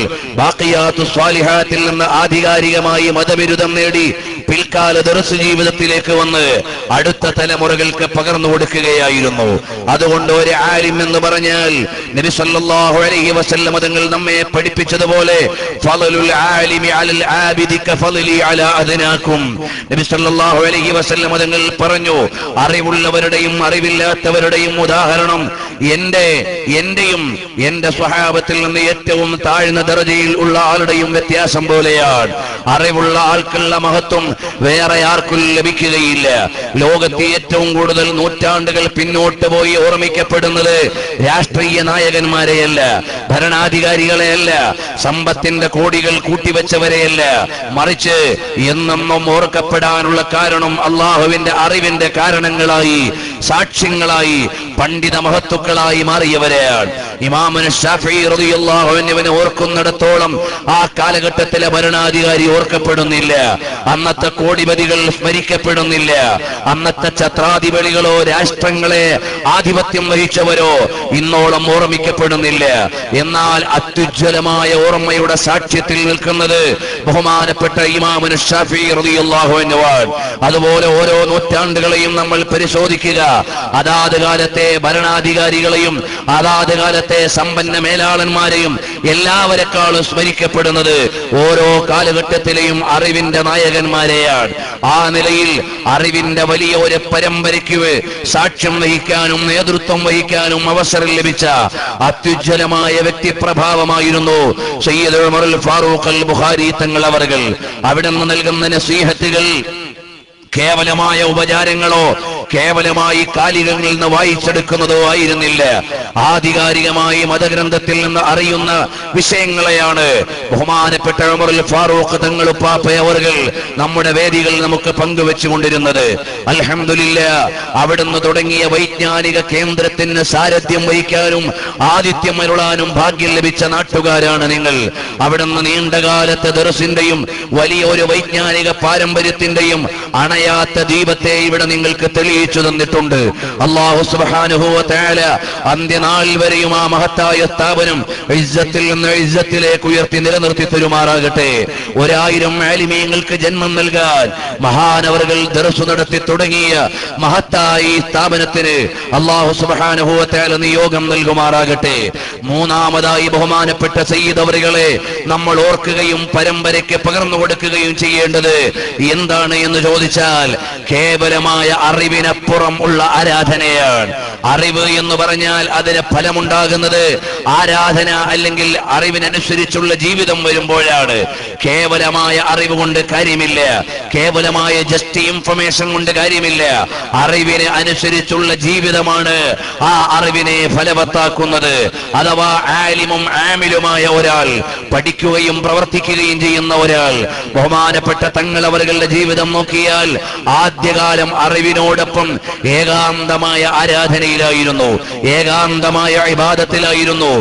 ബാഖിയാത്തു സ്വാലിഹാത്തിൽ നിന്ന് ആധികാരികമായി മതബിരുദം നേടി പിൽക്കാല ദർസ് ജീവിതത്തിലേക്ക് വന്ന് അടുത്ത തലമുറകൾക്ക് പകർന്നു കൊടുക്കുകയായിരുന്നു. അതുകൊണ്ട് ഒരു ആലിം എന്ന് പറഞ്ഞാൽ നബി സല്ലല്ലാഹു അലൈഹി വസല്ലം തങ്ങൾ നമ്മെ പഠിപ്പിച്ചതുപോലെ ഫളലുൽ ആലിമി അലൽ ആബിദി കഫളലി അലാ അദ്നാകും. നബി സല്ലല്ലാഹു അലൈഹി വസല്ലം തങ്ങൾ പറഞ്ഞു, അറിവുള്ളവരുടെയും അറിവില്ലാത്തവരുടെയും ഉദാഹരണം എന്റെയും എന്റെ സ്വഹാബത്തിൽ നിന്ന് ഏറ്റവും താഴ്ന്ന ദർജയിൽ ഉള്ള ആളുടെയും വ്യത്യാസം പോലെയാണ്. അറിവുള്ള ആൾക്കുള്ള മഹത്വം വേറെ ആർക്കും ലഭിക്കുകയില്ല. ലോകത്തെ ഏറ്റവും കൂടുതൽ നൂറ്റാണ്ടുകൾ പിന്നോട്ട് പോയി ഓർമ്മിക്കപ്പെടുന്നത് രാഷ്ട്രീയ നായകന്മാരെയല്ല, ഭരണാധികാരികളെയല്ല, സമ്പത്തിന്റെ കോടികൾ കൂട്ടിവെച്ചവരെയല്ല, മറിച്ച് എന്നെന്നും ഓർക്കപ്പെടാനുള്ള കാരണം അള്ളാഹുവിന്റെ അറിവിന്റെ കാരണങ്ങളായി, സാക്ഷ്യങ്ങളായി, പണ്ഡിത മഹത്തുക്കളായി മാറിയവരെയാണ്. ഇമാമുൻ ശാഫിഈ റളിയല്ലാഹു അൻഹുവിനെ ഓർക്കുന്നിടത്തോളം ആ കാലഘട്ടത്തിലെ ഭരണാധികാരി ഓർക്കപ്പെടുന്നില്ല, അന്നത്തെ കോടിപതികൾ സ്മരിക്കപ്പെടുന്നില്ല, അന്നത്തെ ഛത്രാധിപതികളോ രാഷ്ട്രങ്ങളെ ആധിപത്യം വഹിച്ചവരോ ഇന്നോളം ഓർമ്മിക്കപ്പെടുന്നില്ല. എന്നാൽ അത്യുജ്വലമായ ഓർമ്മയുടെ സാക്ഷ്യത്തിൽ നിൽക്കുന്നത് ബഹുമാനപ്പെട്ട ഇമാമുൻ ശാഫിഈ റളിയല്ലാഹു അൻഹു. അതുപോലെ ഓരോ നൂറ്റാണ്ടുകളെയും നമ്മൾ പരിശോധിക്കുക, അതാത് കാലത്തെ ഭരണാധികാരികളെയും അതാത് കാലത്തെ സമ്പന്ന മേലാളന്മാരെയും എല്ലാവരെക്കാളും സ്മരിക്കപ്പെടുന്നത് ഓരോ കാലഘട്ടത്തിലെയും അറിവിന്റെ നായകന്മാരെയാണ്. ആ നിലയിൽ അറിവിന്റെ വലിയ ഒരു പരമ്പരയ്ക്ക് സാക്ഷ്യം വഹിക്കാനും നേതൃത്വം വഹിക്കാനും അവസരം ലഭിച്ച അത്യുജ്വലമായ വ്യക്തിപ്രഭാവമായിരുന്നു സയ്യിദ് ഉമറുൽ ഫാറൂഖ് അൽ ബുഖാരി തങ്ങൾ അവர்கள். അവിടെ നിന്ന് നൽകുന്ന നസീഹത്തുകൾ കേവലമായ ഉപചാരങ്ങളോ കേവലമായി കാലികളിൽ നിന്ന് വായിച്ചെടുക്കുന്നതോ ആയിരുന്നില്ല. ആധികാരികമായി മതഗ്രന്ഥത്തിൽ നിന്ന് അറിയുന്ന വിഷയങ്ങളെയാണ് ബഹുമാനപ്പെട്ട ഉമറുൽ ഫാറൂഖ് തങ്ങൾ ഉപ്പാപ്പയവർകൾ നമ്മുടെ വേദികൾ നമുക്ക് പങ്കുവെച്ചുകൊണ്ടിരുന്നത്. അൽഹംദുലില്ലാഹ്, അവിടുന്ന് തുടങ്ങിയ വൈജ്ഞാനിക കേന്ദ്രത്തിന് സാരഥ്യം വഹിക്കാനും ആതിഥ്യം അരുളാനും ഭാഗ്യം ലഭിച്ച നാട്ടുകാരാണ് നിങ്ങൾ. അവിടുന്ന് നീണ്ടകാലത്തെ ദർസിന്റെയും വലിയ ഒരു വൈജ്ഞാനിക പാരമ്പര്യത്തിന്റെയും അണയാത്ത ദീപത്തെ ഇവിടെ നിങ്ങൾക്ക് തെളിയിച്ചു തന്നിട്ടുണ്ട്. അല്ലാഹു സുബ്ഹാനഹു വ തആല അന്ത്യനാൾ വരെയും ആ മഹത്തായ സ്ഥാപനം ഇസ്സത്തിൽ നിന്ന് ഇസ്സത്തിലേക്ക് ഉയർത്തി നിലനിർത്തി തരുമാറാകട്ടെ. 1000 ആലിമീങ്ങൾക്ക് ജന്മം നൽകാൻ മഹാനവറുകൾ ദർസ് നടത്തി തുടങ്ങിയ മഹത്തായ ഈ സ്ഥാപനത്തിന് അല്ലാഹു സുബ്ഹാനഹു വ തആല നിയോഗം നൽകുമാറാകട്ടെ. മൂന്നാമതായി ബഹുമാനപ്പെട്ട സയ്യിദ് അവറുകളെ നമ്മൾ ഓർക്കുകയും പരമ്പരയ്ക്ക് പകർന്നു കൊടുക്കുകയും ചെയ്യേണ്ടത് എന്താണ് എന്ന് ചോദിച്ചാൽ കേവലമായ അറിവിനപ്പുറം ഉള്ള ആരാധനയാണ്. അറിവ് എന്ന് പറഞ്ഞാൽ അതിന് ഫലമുണ്ടാകുന്നത് ആരാധന അല്ലെങ്കിൽ അറിവിനനുസരിച്ചുള്ള ജീവിതം വരുമ്പോഴാണ്. കേവലമായ അറിവ് കൊണ്ട് കാര്യമില്ല, കേവലമായ ജസ്റ്റ് ഇൻഫർമേഷൻ കൊണ്ട് കാര്യമില്ല. അറിവിന് അനുസരിച്ചുള്ള ജീവിതമാണ് ആ അറിവിനെ ഫലവത്താക്കുന്നത്. അഥവാ ആലിമും ആമിലുമായ ഒരാൾ, പഠിക്കുകയും പ്രവർത്തിക്കുകയും ചെയ്യുന്ന ഒരാൾ, ബഹുമാനപ്പെട്ട തങ്ങൾ അവരുടെ ജീവിതം നോക്കിയാൽ ആദ്യകാലം അറിവിനോടൊപ്പം ഏകാന്തമായ ആരാധനയിലായിരുന്നു, ഏകാന്തമായ ഇബാദത്തിലായിരുന്നു,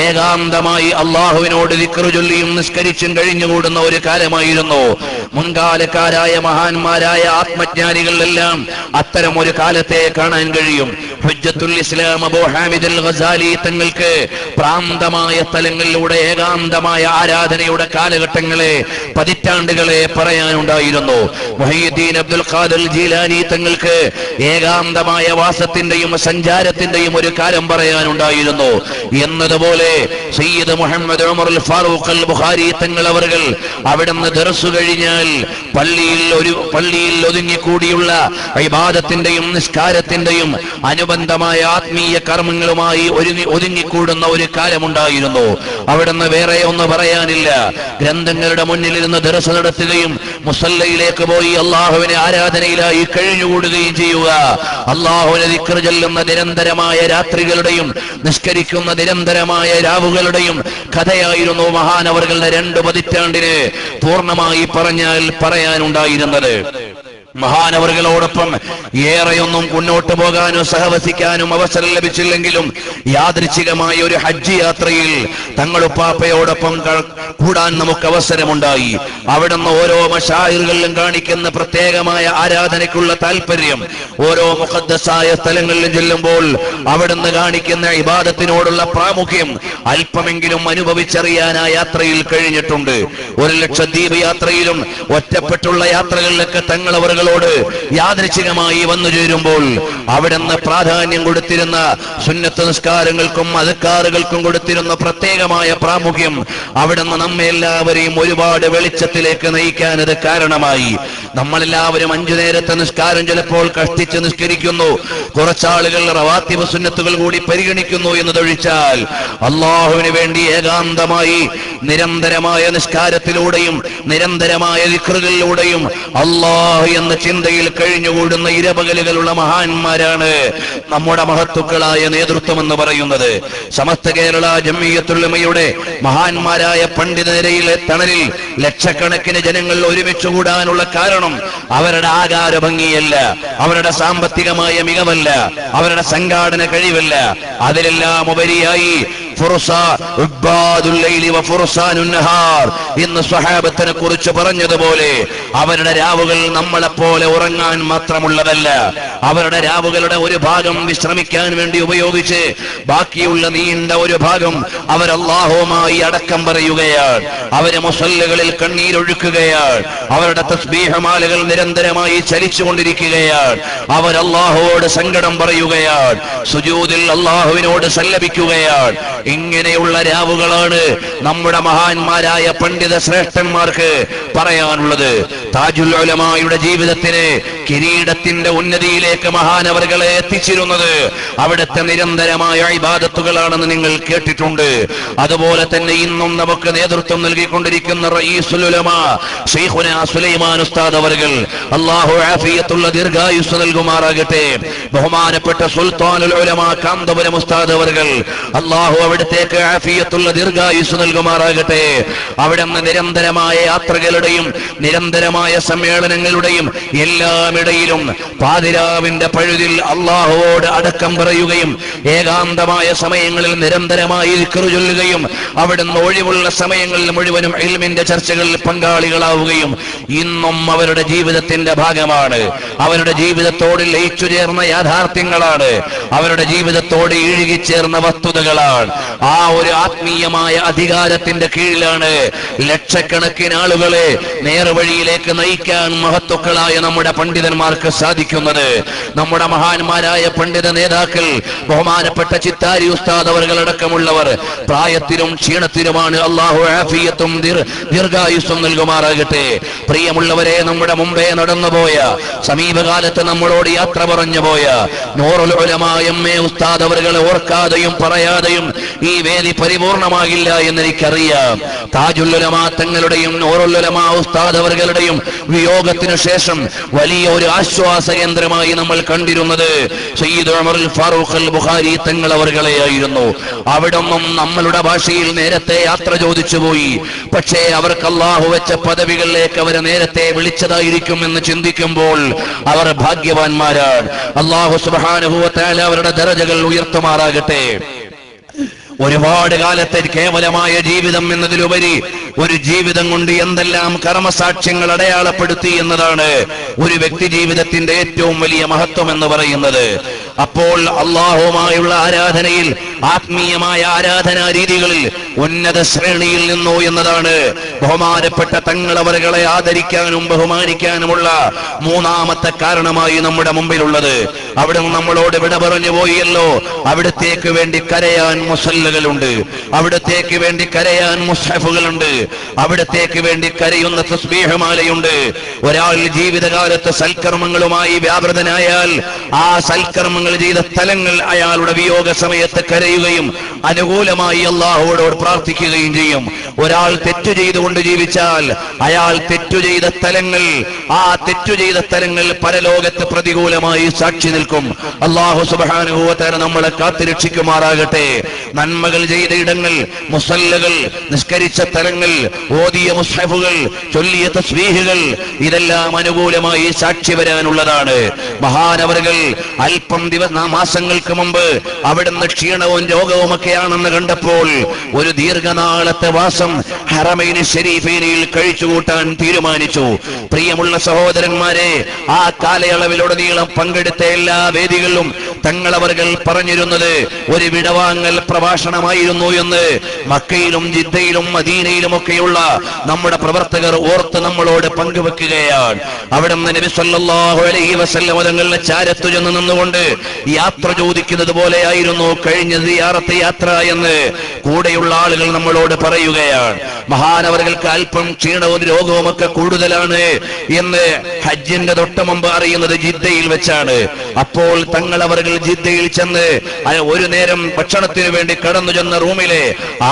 ഏകാന്തമായി അള്ളാഹുവിനോട് ദിക്റ് ചൊല്ലിയും നിസ്കരിച്ചും കഴിഞ്ഞുകൂടുന്ന ഒരു കാലമായിരുന്നു. മുൻകാലക്കാരായ മഹാന്മാരായ ആത്മജ്ഞാനികളെല്ലാം അത്തരം ഒരു കാലത്തെ കാണാൻ കഴിയും. ഹുജ്ജത്തുൽ ഇസ്ലാം അബൂ ഹാമിദ് അൽ ഗസാലി തങ്ങൾക്ക് പ്രാന്തമായ സ്ഥലങ്ങളിലൂടെ ഏകാന്തമായ ആരാധനയുടെ കാലഘട്ടങ്ങളെ, പതിറ്റാണ്ടുകളെ പറയാനുണ്ടായിരുന്നു. മുഹയ്യിദ്ദീൻ അബ്ദുൽ ഖാദിർ ജീലാനി തങ്ങൾക്ക് ഏകാന്തമായ വാസത്തിന്റെയും സഞ്ചാരത്തിന്റെയും ഒരു കാലം പറയാനുണ്ടായിരുന്നു. എന്നതുപോലെ സയ്യിദ് മുഹമ്മദ് ഉമറുൽ ഫാറൂഖ് അൽ ബുഖാരി തങ്ങൾ അവർകൾ അവിടുന്ന് ദർസ് കഴിഞ്ഞാൽ പള്ളിയിൽ ഒതുങ്ങിക്കൂടിയുള്ള ഇബാദത്തിന്റെയും നിസ്കാരത്തിന്റെയും അനുബന്ധമായ ആത്മീയ കർമ്മങ്ങളുമായി ഒതുങ്ങിക്കൂടുന്ന ഒരു കാലമുണ്ടായിരുന്നു. അവിടുന്ന് വേറെ ഒന്നും പറയാനില്ല. ഗ്രന്ഥങ്ങളുടെ മുന്നിലിരുന്ന് ദർസ് നടത്തുകയും മുസല്ലയിലേക്ക് പോയി അള്ളാഹുവിനെ ആരാധനയിലായി കഴിഞ്ഞുകൂടുകയും ചെയ്യുക. അള്ളാഹുവിനെ ദിക്ർ ചൊല്ലുന്ന നിരന്തരമായ രാത്രികളുടെയും നിസ്കരിക്കുന്ന നിരന്തരമായ രാവുകളുടെയും കഥയായിരുന്നു മഹാനവറുകളുടെ 2 പതിറ്റാണ്ടിന് പൂർണ്ണമായി പറഞ്ഞാൽ പറയാനുണ്ടായിരുന്നത്. മഹാനവറുകളോടൊപ്പം ഏറെയൊന്നും മുന്നോട്ട് പോകാനോ സഹവസിക്കാനും അവസരം ലഭിച്ചില്ലെങ്കിലും യാദൃച്ഛികമായ ഒരു ഹജ്ജ് യാത്രയിൽ തങ്ങളുപ്പാപ്പയോടൊപ്പം കൂടാൻ നമുക്ക് അവസരമുണ്ടായി. അവിടുന്ന് ഓരോ മശായിറുകളിലും കാണിക്കുന്ന പ്രത്യേകമായ ആരാധനയ്ക്കുള്ള താല്പര്യം, ഓരോ മുഖദ്ദസായ സ്ഥലങ്ങളിലും ചെല്ലുമ്പോൾ അവിടുന്ന് കാണിക്കുന്ന ഇബാദത്തിനോടുള്ള പ്രാമുഖ്യം അല്പമെങ്കിലും അനുഭവിച്ചറിയാൻ ആ യാത്രയിൽ കഴിഞ്ഞിട്ടുണ്ട്. 1 ലക്ഷദ്വീപ് യാത്രയിലും ഒറ്റപ്പെട്ടുള്ള യാത്രകളിലൊക്കെ തങ്ങളവർ യാദൃച്ഛികമായി വന്നു ചേരുമ്പോൾ അവിടുന്ന് പ്രാധാന്യം കൊടുത്തിരുന്ന സുന്നത്ത് നിസ്കാരങ്ങൾക്കും അദ്കാറുകൾക്കും കൊടുത്തിരുന്ന പ്രത്യേകമായ പ്രാമുഖ്യം അവിടുന്ന് നമ്മെ എല്ലാവരെയും ഒരുപാട് വെളിച്ചത്തിലേക്ക് നയിക്കാൻ അത് കാരണമായി. നമ്മളെല്ലാവരും 5 നേരത്തെ നിസ്കാരം ചിലപ്പോൾ കഷ്ടിച്ച് നിസ്കരിക്കുന്നു, കുറച്ചാളുകൾ റവാത്തിബ് സുന്നത്തുകൾ കൂടി പരിഗണിക്കുന്നു എന്നതൊഴിച്ചാൽ അള്ളാഹുവിന് വേണ്ടി ഏകാന്തമായി നിരന്തരമായ നിസ്കാരത്തിലൂടെയും നിരന്തരമായ ദിക്റുകളിലൂടെയും അള്ളാഹു എന്ന ചിന്തയിൽ കഴിഞ്ഞുകൂടുന്ന ഇരപകലുകളുള്ള മഹാന്മാരാണ് നമ്മുടെ മഹത്തുക്കളായ നേതൃത്വം എന്ന് പറയുന്നത്. സമസ്ത കേരള ജംഇയ്യത്തുൽ ഉലമയുടെ മഹാന്മാരായ പണ്ഡിത നിരയിലെ തണലിൽ ലക്ഷക്കണക്കിന് ജനങ്ങൾ ഒരുമിച്ച് കൂടാനുള്ള കാരണം അവരുടെ ആകാര ഭംഗിയല്ല, അവരുടെ സാമ്പത്തികമായ മികവല്ല, അവരുടെ സംഘാടന കഴിവല്ല. അതിലെല്ലാം ഉപരിയായി ഇന്ന് സ്വഹാബത്തിനെ കുറിച്ച് പറഞ്ഞതുപോലെ അവരുടെ രാവുകൾ നമ്മളെപ്പോലെ ഉറങ്ങാൻ മാത്രമുള്ളതല്ല. അവരുടെ രാവുകളുടെ ഒരു ഭാഗം വിശ്രമിക്കാൻ വേണ്ടി ഉപയോഗിച്ച് ബാക്കിയുള്ള നീണ്ട ഒരു ഭാഗം അവർ അല്ലാഹുവുമായി അടക്കം പറയുകയാണ്. അവര് മുസല്ലകളിൽ കണ്ണീരൊഴുക്കുകയാണ്. അവരുടെ തസ്ബീഹ് മാലകൾ നിരന്തരമായി ചലിച്ചുകൊണ്ടിരിക്കുകയാണ്. അവർ അല്ലാഹുവോട് സങ്കടം പറയുകയാണ്. സുജൂദിൽ അല്ലാഹുവിനോട് സല്ലപിക്കുകയാണ്. ഇങ്ങനെയുള്ള രാവുകളാണ് നമ്മുടെ മഹാന്മാരായ പണ്ഡിത ശ്രേഷ്ഠന്മാർക്ക് പറയാനുള്ളത്. താജുൽ ഉലമായുടെ ജീവിതത്തിന് കിരീടത്തിന്റെ ഉന്നതിയിലേക്ക് മഹാനവറുകളെ എത്തിച്ചിരുന്നത് അവിടുത്തെ നിരന്തരമായ ഇബാദത്തുകളാണെന്ന് നിങ്ങൾ കേട്ടിട്ടുണ്ട്. അതുപോലെ തന്നെ ഇന്നും നമുക്ക് നേതൃത്വം നൽകിക്കൊണ്ടിരിക്കുന്ന റഈസുൽ ഉലമാ ശൈഖുനാ സുലൈമാൻ ഉസ്താദ് അവர்கள் അല്ലാഹു ആഫിയത്തുള്ള ദീർഘായുസ്സ് നൽകുമാറാകട്ടെ. ബഹുമാനപ്പെട്ട സുൽത്താനുൽ ഉലമാ കാന്തപുരം ഉസ്താദ് അവர்கள் അല്ലാഹു അവിടത്തേക്ക് ആഫിയത്തുള്ള ദീർഘായുസ്സ് നൽകുമാറാകട്ടെ. അവിടുന്ന് നിരന്തരമായ യാത്രകളുടെയും നിരന്തരമായ സമ്മേളനങ്ങളുടെയും എല്ലാമിടയിലും പാതിരാവിന്റെ പഴുതിൽ അല്ലാഹുവോട് അടക്കം പറയുകയും ഏകാന്തമായ സമയങ്ങളിൽ നിരന്തരമായി ദിക്ർ ചൊല്ലുകയും അവിടുന്ന് ഒഴിവുള്ള സമയങ്ങളിൽ മുഴുവനും ഇൽമിന്റെ ചർച്ചകളിൽ പങ്കാളികളാവുകയും ഇന്നും അവരുടെ ജീവിതത്തിന്റെ ഭാഗമാണ്. അവരുടെ ജീവിതത്തോട് ലയിച്ചു ചേർന്ന യാഥാർത്ഥ്യങ്ങളാണ്. അവരുടെ ജീവിതത്തോട് ഇഴുകിച്ചേർന്ന വസ്തുതകളാണ്. ആ ഒരു ആത്മീയമായ അധികാരത്തിന്റെ കീഴിലാണ് ലക്ഷക്കണക്കിന് ആളുകളെ നേർവഴിയിലേക്ക് നയിക്കാൻ മഹത്വക്കളായ നമ്മുടെ പണ്ഡിതന്മാർക്ക് സാധിക്കുന്നത്. നമ്മുടെ മഹാന്മാരായ പണ്ഡിത നേതാക്കൾ ബഹുമാനപ്പെട്ട ചിത്താരി ഉസ്താദ് അവർകളടക്കമുള്ളവർ പ്രായത്തിലും ക്ഷീണത്തിലുമാണ്. അല്ലാഹു ആഫിയത്തും ദീർഘായുസ്സും നൽകുമാറാകട്ടെ. പ്രിയമുള്ളവരെ, നമ്മുടെ മുമ്പേ നടന്നുപോയ സമീപകാലത്ത് നമ്മളോട് യാത്ര പറഞ്ഞു പോയ നൂറുൽ ഉലമാ എം.എ. ഉസ്താദ് അവർകളെ ഓർക്കാതെയും പറയാതെയും ഈ വേദി പരിപൂർണമാകില്ല എന്നെനിക്കറിയാം. താജുൽ ഉലമാ തങ്ങളുടെയും നൂറുൽ ഉലമാ ഉസ്താദ് അവർകളുടെയും വിയോഗത്തിനു ശേഷം വലിയ ഒരു ആശ്വാസ കേന്ദ്രമായി നമ്മൾ കണ്ടിരുന്നത് സയ്യിദ് ഉമറുൽ ഫാറൂഖ് അൽ ബുഖാരി തങ്ങൾ അവർകളെയായിരുന്നു. അവിടൊന്നും നമ്മളുടെ ഭാഷയിൽ നേരത്തെ യാത്ര ചോദിച്ചു പോയി. പക്ഷേ അവർക്ക് അല്ലാഹു വെച്ച പദവികളിലേക്ക് അവരെ നേരത്തെ വിളിച്ചതായിരിക്കും എന്ന് ചിന്തിക്കുമ്പോൾ അവർ ഭാഗ്യവാന്മാരാണ്. അല്ലാഹു സുബ്ഹാനഹു വ തആല അവരുടെ ദറജകൾ ഉയർത്തുമാറാകട്ടെ. ഒരുപാട് കാലത്തെ കേവലമായ ജീവിതം എന്നതിലുപരി ഒരു ജീവിതം കൊണ്ട് എന്തെല്ലാം കർമ്മസാക്ഷ്യങ്ങൾ അടയാളപ്പെടുത്തി എന്നതാണ് ഒരു വ്യക്തി ജീവിതത്തിന്റെ ഏറ്റവും വലിയ മഹത്വം എന്ന് പറയുന്നത്. അപ്പോൾ അല്ലാഹുവുമായുള്ള ആരാധനയിൽ, ആത്മീയമായ ആരാധനാ രീതികളിൽ ഉന്നത ശ്രേണിയിൽ നിന്നു എന്നതാണ് ബഹുമാനപ്പെട്ട തങ്ങളവറുകളെ ആദരിക്കാനും ബഹുമാനിക്കാനുമുള്ള മൂന്നാമത്തെ കാരണമായി നമ്മുടെ മുമ്പിലുള്ളത്. അവിടെ നമ്മളോട് വിട പറഞ്ഞു പോയല്ലോ. അവിടത്തേക്ക് വേണ്ടി കരയാൻ മുസല്ലകളുണ്ട്, അവിടത്തേക്ക് വേണ്ടി കരയാൻ മുസ്ഹഫുകളുണ്ട്, അവിടത്തേക്ക് വേണ്ടി കരയുന്ന തസ്ബീഹുമാലയുണ്ട്. ഒരാൾ ജീവിതകാലത്ത് സൽക്കർമ്മങ്ങളുമായി വ്യാപൃതനായാൽ ആ സൽക്കർമ്മങ്ങൾ ചെയ്ത സ്ഥലങ്ങൾ അയാളുടെ വിയോഗ സമയത്ത് കരയുകയും അനുകൂലമായി അല്ലാഹുവോട് പ്രാർത്ഥിക്കുകയും ചെയ്യും. ഒരാൾ തെറ്റു ചെയ്തുകൊണ്ട് ജീവിച്ചാൽ അയാൾ തെറ്റു ചെയ്ത സ്ഥലങ്ങൾ, ആ തെറ്റു ചെയ്ത സ്ഥലങ്ങൾ പരലോകത്ത് പ്രതികൂലമായി സാക്ഷി നിൽക്കും. അല്ലാഹു സുബ്ഹാനഹു വ തആല നമ്മളെ കാത്തുരക്ഷിക്കുമാറാകട്ടെ. നന്മകൾ ചെയ്ത ഇടങ്ങൾ, മുസല്ലകൾ, നിസ്കരിച്ച സ്ഥലങ്ങൾ, ഓതിയ മുസ്ഹഫുകൾ, ചൊല്ലിയ തസ്ബീഹുകൾ, ഇതെല്ലാം അനുകൂലമായി സാക്ഷി വരാനുള്ളതാണ്. മഹാനവറുകൾ അല്പം മാസങ്ങൾക്ക് മുമ്പ് അവിടുന്ന് ക്ഷീണവും രോഗവുമൊക്കെയാണെന്ന് കണ്ടപ്പോൾ ഒരു ദീർഘനാളത്തെ വാസം ഹറമൈനി ശരീഫൈനിൽ കഴിച്ചുകൂട്ടാൻ തീരുമാനിച്ചു. പ്രിയമുള്ള സഹോദരന്മാരെ, ആ കാലയളവിലുടനീളം പങ്കെടുത്ത എല്ലാ വേദികളിലും തങ്ങളവറുകൾ പറഞ്ഞിരുന്നത് ഒരു വിടവാങ്ങൽ പ്രഭാഷണമായിരുന്നു എന്ന് മക്കയിലും ജിദ്ദയിലും മദീനയിലുമൊക്കെയുള്ള നമ്മുടെ പ്രവർത്തകർ ഓർത്ത് നമ്മളോട് പങ്കുവെക്കുകയാണ്. അവിടുന്ന് നബി സല്ലല്ലാഹു അലൈഹി വസല്ലം തങ്ങളുടെ ചാരത്തു ചെന്ന് നിന്നുകൊണ്ട് യാത്ര ചോദിക്കുന്നത് പോലെയായിരുന്നു കഴിഞ്ഞ സിയാറത്ത് യാത്ര എന്ന് കൂടെയുള്ള ആളുകൾ നമ്മളോട് പറയുകയാണ്. മഹാനവറുകൾക്ക് അല്പം ക്ഷീണവും രോഗവും ഒക്കെ കൂടുതലാണ് എന്ന് ഹജ്ജിന്റെ തൊട്ട് മുമ്പ് അറിയുന്നത് ജിദ്ദയിൽ വെച്ചാണ്. അപ്പോൾ തങ്ങളവറുകൾ ജിദ്ദയിൽ ചെന്ന് ഒരു നേരം ഭക്ഷണത്തിന് വേണ്ടി കടന്നു ചെന്ന റൂമിലെ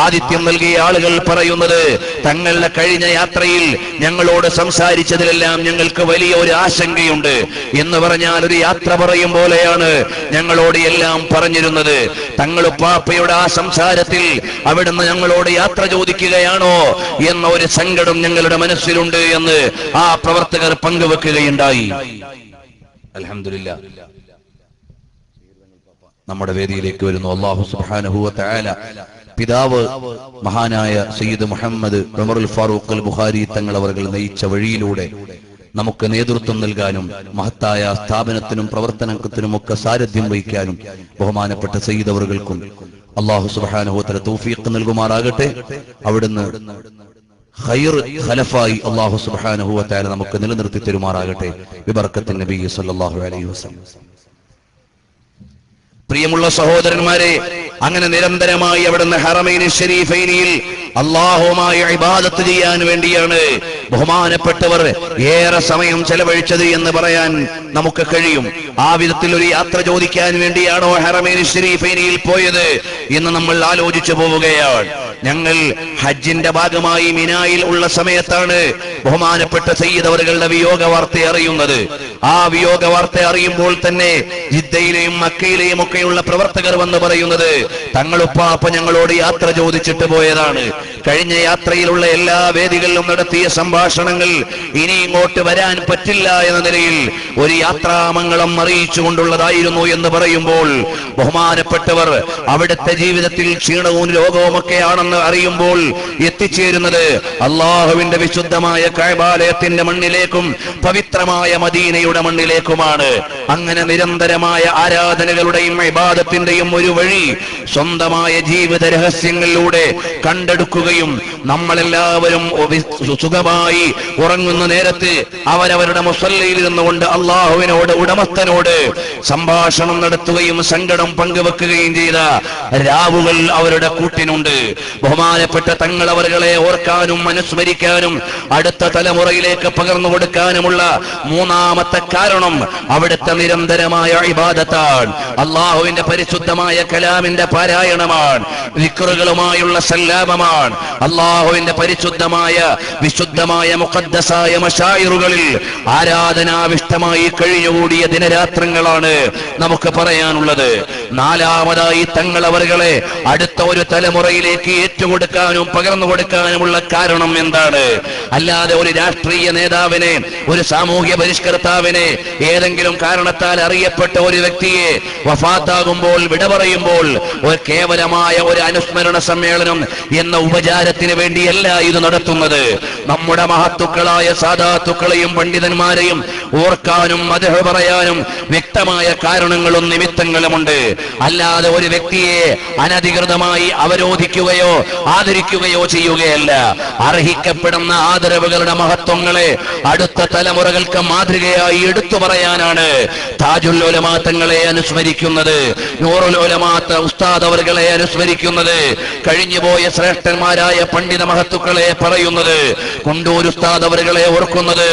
ആതിഥ്യം നൽകിയ ആളുകൾ പറയുന്നത്, തങ്ങളുടെ കഴിഞ്ഞ യാത്രയിൽ ഞങ്ങളോട് സംസാരിച്ചതിലെല്ലാം ഞങ്ങൾക്ക് വലിയ ഒരു ആശങ്കയുണ്ട് എന്ന് പറഞ്ഞാൽ ഒരു യാത്ര പറയും പോലെയാണ് ഞങ്ങളോട് എല്ലാം പറഞ്ഞിരുന്നത്. തങ്ങളുപ്പാപ്പയുടെ ആ സംസാരത്തിൽ അവിടുന്ന് ഞങ്ങളോട് യാത്ര ചോദിക്കുകയാണോ എന്ന ഒരു സങ്കടം ഞങ്ങളുടെ മനസ്സിലുണ്ട് എന്ന് ആ പ്രവർത്തകർ പങ്കുവെക്കുകയുണ്ടായി. അൽഹംദുലില്ലാഹ്, നമ്മുടെ വേദിയിലേക്ക് വരുന്നു. അല്ലാഹു സുബ്ഹാനഹു വ തആല പിതാവ് മഹാനായ സയ്യിദ് മുഹമ്മദ് ഉമറുൽ ഫാറൂഖ് അൽ ബുഖാരി തങ്ങളവറുകൾ നയിച്ച വഴിയിലൂടെ നമുക്ക് നേതൃത്വം നൽകാനും മഹത്തായ സ്ഥാപനത്തിനും പ്രവർത്തനത്തിനും ഒക്കെ സാരഥ്യം വഹിക്കാനും ബഹുമാനപ്പെട്ട സയ്യിദ് അവറുകൾക്കും അല്ലാഹു സുബ്ഹാനഹു വ തആല തൗഫീഖ് നൽകുമാറാകട്ടെ. അവിടുന്ന് ഖൈർ ഖലഫായി അല്ലാഹു സുബ്ഹാനഹു വ തആല നമുക്ക് നിലനിർത്തി തരുമാറാകട്ടെ. ബിബർക്കത്തിൻ നബി സല്ലല്ലാഹു അലൈഹി വസല്ലം. പ്രിയമുള്ള സഹോദരന്മാരെ, അങ്ങനെ നിരന്തരമായി അവിടുന്ന് ഹറമൈൻ ശരീഫൈനിൽ അല്ലാഹുവുമായി ഇബാദത്ത് ചെയ്യാൻ വേണ്ടിയാണ് ബഹുമാനപ്പെട്ടവർ ഏറെ സമയം ചെലവഴിച്ചത് എന്ന് പറയാൻ നമുക്ക് കഴിയും. ആ വിധത്തിൽ ഒരു യാത്ര ചോദിക്കാൻ വേണ്ടിയാണോ ഹറമൈൻ ശരീഫൈനിൽ പോയത് എന്ന് നമ്മൾ ആലോചിച്ചു പോവുകയാണ്. ഞങ്ങൾ ഹജ്ജിന്റെ ഭാഗമായി മിനായിൽ ഉള്ള സമയത്താണ് ബഹുമാനപ്പെട്ട സയ്യിദ് അവറുകളുടെ വിയോഗ വാർത്ത അറിയുന്നത്. ആ വിയോഗ വാർത്ത അറിയുമ്പോൾ തന്നെ ജിദ്ദയിലെയും മക്കയിലെയും ഒക്കെയുള്ള പ്രവർത്തകർ വന്ന് പറയുന്നത്, തങ്ങളുപ്പാപ്പ ഞങ്ങളോട് യാത്ര ചോദിച്ചിട്ട് പോയതാണ്. കഴിഞ്ഞ യാത്രയിലുള്ള എല്ലാ വേദികളിലും നടത്തിയ സംഭാഷണങ്ങൾ ഇനി ഇങ്ങോട്ട് വരാൻ പറ്റില്ല എന്ന നിലയിൽ ഒരു യാത്രാമംഗളം അറിയിച്ചുകൊണ്ടുള്ളതായിരുന്നു എന്ന് പറയുമ്പോൾ ബഹുമാനപ്പെട്ടവർ അവിടുത്തെ ജീവിതത്തിൽ ക്ഷീണവും രോഗവും ഒക്കെയാണെന്ന് അറിയുമ്പോൾ എത്തിച്ചേരുന്നത് അള്ളാഹുവിന്റെ വിശുദ്ധമായ കഅബാലയത്തിന്റെ മണ്ണിലേക്കും പവിത്രമായ മദീനയുടെ മണ്ണിലേക്കുമാണ്. അങ്ങനെ നിരന്തരമായ ആരാധനകളുടെയും ഇബാദത്തിന്റെയും ഒരു വഴി സ്വന്തമായ ജീവിത രഹസ്യങ്ങളിലൂടെ കണ്ടെടുക്കുകയും നമ്മളെല്ലാവരും സുഖമായി ഉറങ്ങുന്ന നേരത്ത് അവരവരുടെ മുസല്ലയിൽ ഇരുന്നുകൊണ്ട് അള്ളാഹുവിനോട്, ഉടമസ്ഥനോട് സംഭാഷണം നടത്തുകയും സങ്കടം പങ്കുവെക്കുകയും ചെയ്ത രാവുകൾ അവരുടെ കൂട്ടിനുണ്ട്. ബഹുമാനപ്പെട്ട തങ്ങൾ അവരുകളെ ഓർക്കാനും അനുസ്മരിക്കാനും അടുത്ത തലമുറയിലേക്ക് പകർന്നു കൊടുക്കാനുമുള്ള മൂന്നാമത്തെ കാരണം അവിടുത്തെ നിരന്തരമായ ഇബാദത്താണ്. അള്ളാഹുവിന്റെ പരിശുദ്ധമായ കലാമിന്റെ പാരായണമാണ്, ദിക്റുകളുമായുള്ള സല്ലാപമാണ്. അള്ളാഹുവിന്റെ പരിശുദ്ധമായ വിശുദ്ധമായ മുഖദ്ദസായ മശായിറുകളിൽ ആരാധനാവിഷ്ടമായി കഴിഞ്ഞുകൂടിയ ദിനരാത്രങ്ങളാണ് നമുക്ക് പറയാനുള്ളത്. നാലാമതായി തങ്ങൾ അവരുകളെ അടുത്ത ഒരു തലമുറയിലേക്ക് ഏറ്റുകൊടുക്കാനും പകർന്നു കൊടുക്കാനുമുള്ള കാരണം എന്താണ്? അല്ലാതെ ഒരു രാഷ്ട്രീയ നേതാവിനെ, ഒരു സാമൂഹ്യ പരിഷ്കർത്താവിനെ, ഏതെങ്കിലും കാരണത്താൽ അറിയപ്പെട്ട ഒരു വ്യക്തിയെ വഫാത്താകുമ്പോൾ, വിട പറയുമ്പോൾ ഒരു കേവലമായ ഒരു അനുസ്മരണ സമ്മേളനം എന്ന ഉപചാരത്തിന് വേണ്ടിയല്ല ഇത് നടത്തുന്നത്. നമ്മുടെ മഹത്തുക്കളായ സാദാത്തുക്കളെയും പണ്ഡിതന്മാരെയും ഓർക്കാനും മദ്ഹ് പറയാനും വ്യക്തമായ കാരണങ്ങളും നിമിത്തങ്ങളുമുണ്ട്. അല്ലാതെ ഒരു വ്യക്തിയെ അനധികൃതമായി അവരോധിക്കുകയോ ആദരിക്കുകയോ ചെയ്യുകയല്ല. അർഹിക്കപ്പെടുന്ന ആദരവുകളുടെ മഹത്വങ്ങളെ അടുത്ത തലമുറകൾക്ക് മാതൃകയായി എടുത്തു പറയാനാണ് താജുൽ ഉലമാ തങ്ങളെ അനുസ്മരിക്കുന്നത്, നൂറുൽ ഉലമാ ഉസ്താദ് അവറുകളെ അനുസ്മരിക്കുന്നത്, കഴിഞ്ഞുപോയ ശ്രേഷ്ഠന്മാരായ പണ്ഡിത മഹത്തുക്കളെ പറയുന്നത്, കൊണ്ടൂർ ഉസ്താദ് അവറുകളെ ഓർക്കുന്നത്,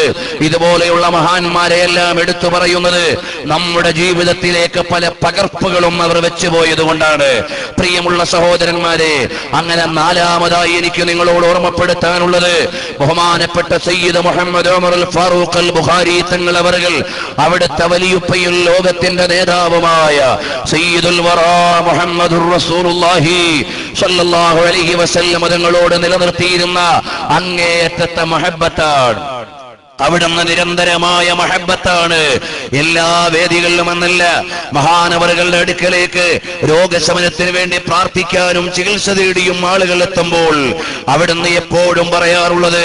ഇതുപോലെയുള്ള മഹാന്മാരെ എല്ലാം എടുത്തു പറയുന്നത്. നമ്മുടെ ജീവിതത്തിലേക്ക് പല പകർപ്പുകളും അവർ വെച്ചുപോയത് കൊണ്ടാണ്. പ്രിയമുള്ള സഹോദരന്മാരെ, അങ്ങനെ നാലാമതായി എനിക്ക് നിങ്ങളോട് ഓർമ്മപ്പെടുത്താനുള്ളത് ബഹുമാനപ്പെട്ട സയ്യിദ് മുഹമ്മദ് ഉമർ അൽ ഫാറൂഖ് അൽ ബുഖാരി തങ്ങൾ അവറുകൾ, അവിടുത്തെ വലിയുപ്പയിൽ ലോകത്തിന്റെ നേതാവുമായ സയ്യിദുൽ വറാ മുഹമ്മദുർ റസൂലുള്ളാഹി സ്വല്ലല്ലാഹു അലൈഹി വസല്ലം തങ്ങളോട് നിലനിർത്തിയിരുന്ന അങ്ങേയറ്റത്തെ മഹബ്ബത്താണ്. അവിടുന്ന് നിരന്തരമായ മഹബ്ബത്താണ്. എല്ലാ വേദികളിലും എന്നല്ല, മഹാനവറുകളുടെ അടുക്കലേക്ക് രോഗശമനത്തിന് വേണ്ടി പ്രാർത്ഥിക്കാനും ചികിത്സ തേടിയും ആളുകൾ എത്തുമ്പോൾ അവിടുന്ന് എപ്പോഴും പറയാറുള്ളത്,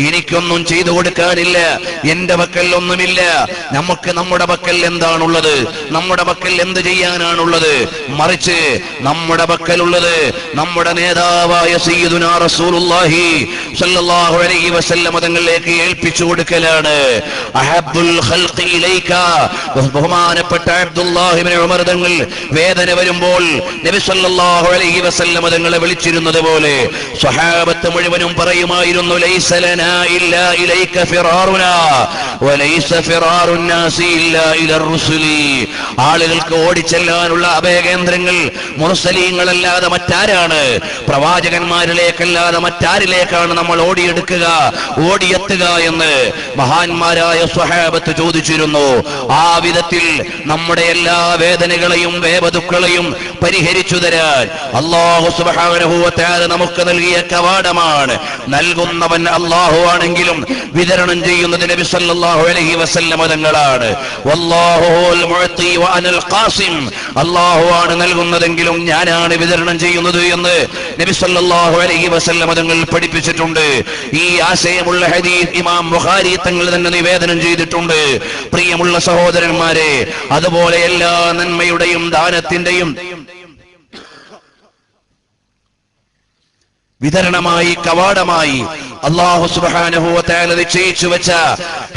എനിക്കൊന്നും ചെയ്തു കൊടുക്കാനില്ല, എന്റെ പക്കൽ ഒന്നുമില്ല. നമുക്ക് നമ്മുടെ പക്കൽ എന്താണുള്ളത്? നമ്മുടെ പക്കൽ എന്ത് ചെയ്യാനാണുള്ളത്? മറിച്ച് നമ്മുടെ പക്കലുള്ളത് നമ്മുടെ നേതാവായ സയ്യിദുനാ റസൂലുള്ളാഹി സ്വല്ലല്ലാഹു അലൈഹി വസല്ലം തങ്ങളിലേക്ക് ഏൽപ്പിച്ചു കൊടുക്കുക. ബഹുമാനപ്പെട്ട അബ്ദുല്ലാഹി ഇബ്നു ഉമർ തങ്ങൾ വേദന വരുമ്പോൾ നബി സല്ലല്ലാഹു അലൈഹി വസല്ലം തങ്ങളെ വിളിച്ചിരുന്നത് പോലെ സ്വഹാബത്ത് മുഴുവനും പറയുമായിരുന്നു, ലൈസ ലനാ ഇല്ലാ ഇലൈക ഫിറാറുനാ വലൈസ ഫിറാറുൻ നാസി ഇല്ലാ ഇലർ റുസുലി. ആളുകൾക്ക് ഓടിച്ചെല്ലാനുള്ള അഭയകേന്ദ്രങ്ങൾ മുർസലീങ്ങളല്ലാതെ മറ്റാരാണ്? പ്രവാചകന്മാരിലേക്കല്ലാതെ മറ്റാരിലേക്കാണ് നമ്മൾ ഓടിയെത്തുക എന്ന് മഹാന്മാരായ സ്വഹാബത്ത് ചോദിച്ചിരുന്നു. ആ വിധത്തിൽ നമ്മുടെ എല്ലാ വേദനകളെയും വേദദുഃഖങ്ങളെയും പരിഹരിച്ചു തരാൻ അല്ലാഹു സുബ്ഹാനഹു വ തആല നമുക്ക് നൽകിയ കവാടമാണ്. നൽകുന്നവൻ അല്ലാഹു ആണെങ്കിലും വിതരണം ചെയ്യുന്നത് നബി സല്ലല്ലാഹു അലൈഹി വസല്ലം തങ്ങളാണ്. വല്ലാഹുൽ മുഅതി വ അനൽ ഖാസിം. അല്ലാഹു ആണ് നൽകുന്നതെങ്കിലും ഞാനാണ് വിതരണം ചെയ്യുന്നത് എന്ന് നബി സല്ലല്ലാഹു അലൈഹി വസല്ലം തങ്ങൾ പഠിപ്പിച്ചിട്ടുണ്ട്. ഈ ആശയമുള്ള ഹദീസ് ഇമാം ബുഖാരി തങ്ങൾ തന്നെ നിവേദനം ചെയ്തിട്ടുണ്ട്. പ്രിയമുള്ള സഹോദരന്മാരെ, അതുപോലെ എല്ലാ നന്മയുടെയും ദാനത്തിന്റെയും വിതരണമായി, കവാടമായി അല്ലാഹു സുബ്ഹാനഹു വ തആല നിശ്ചയിച്ചു വെച്ച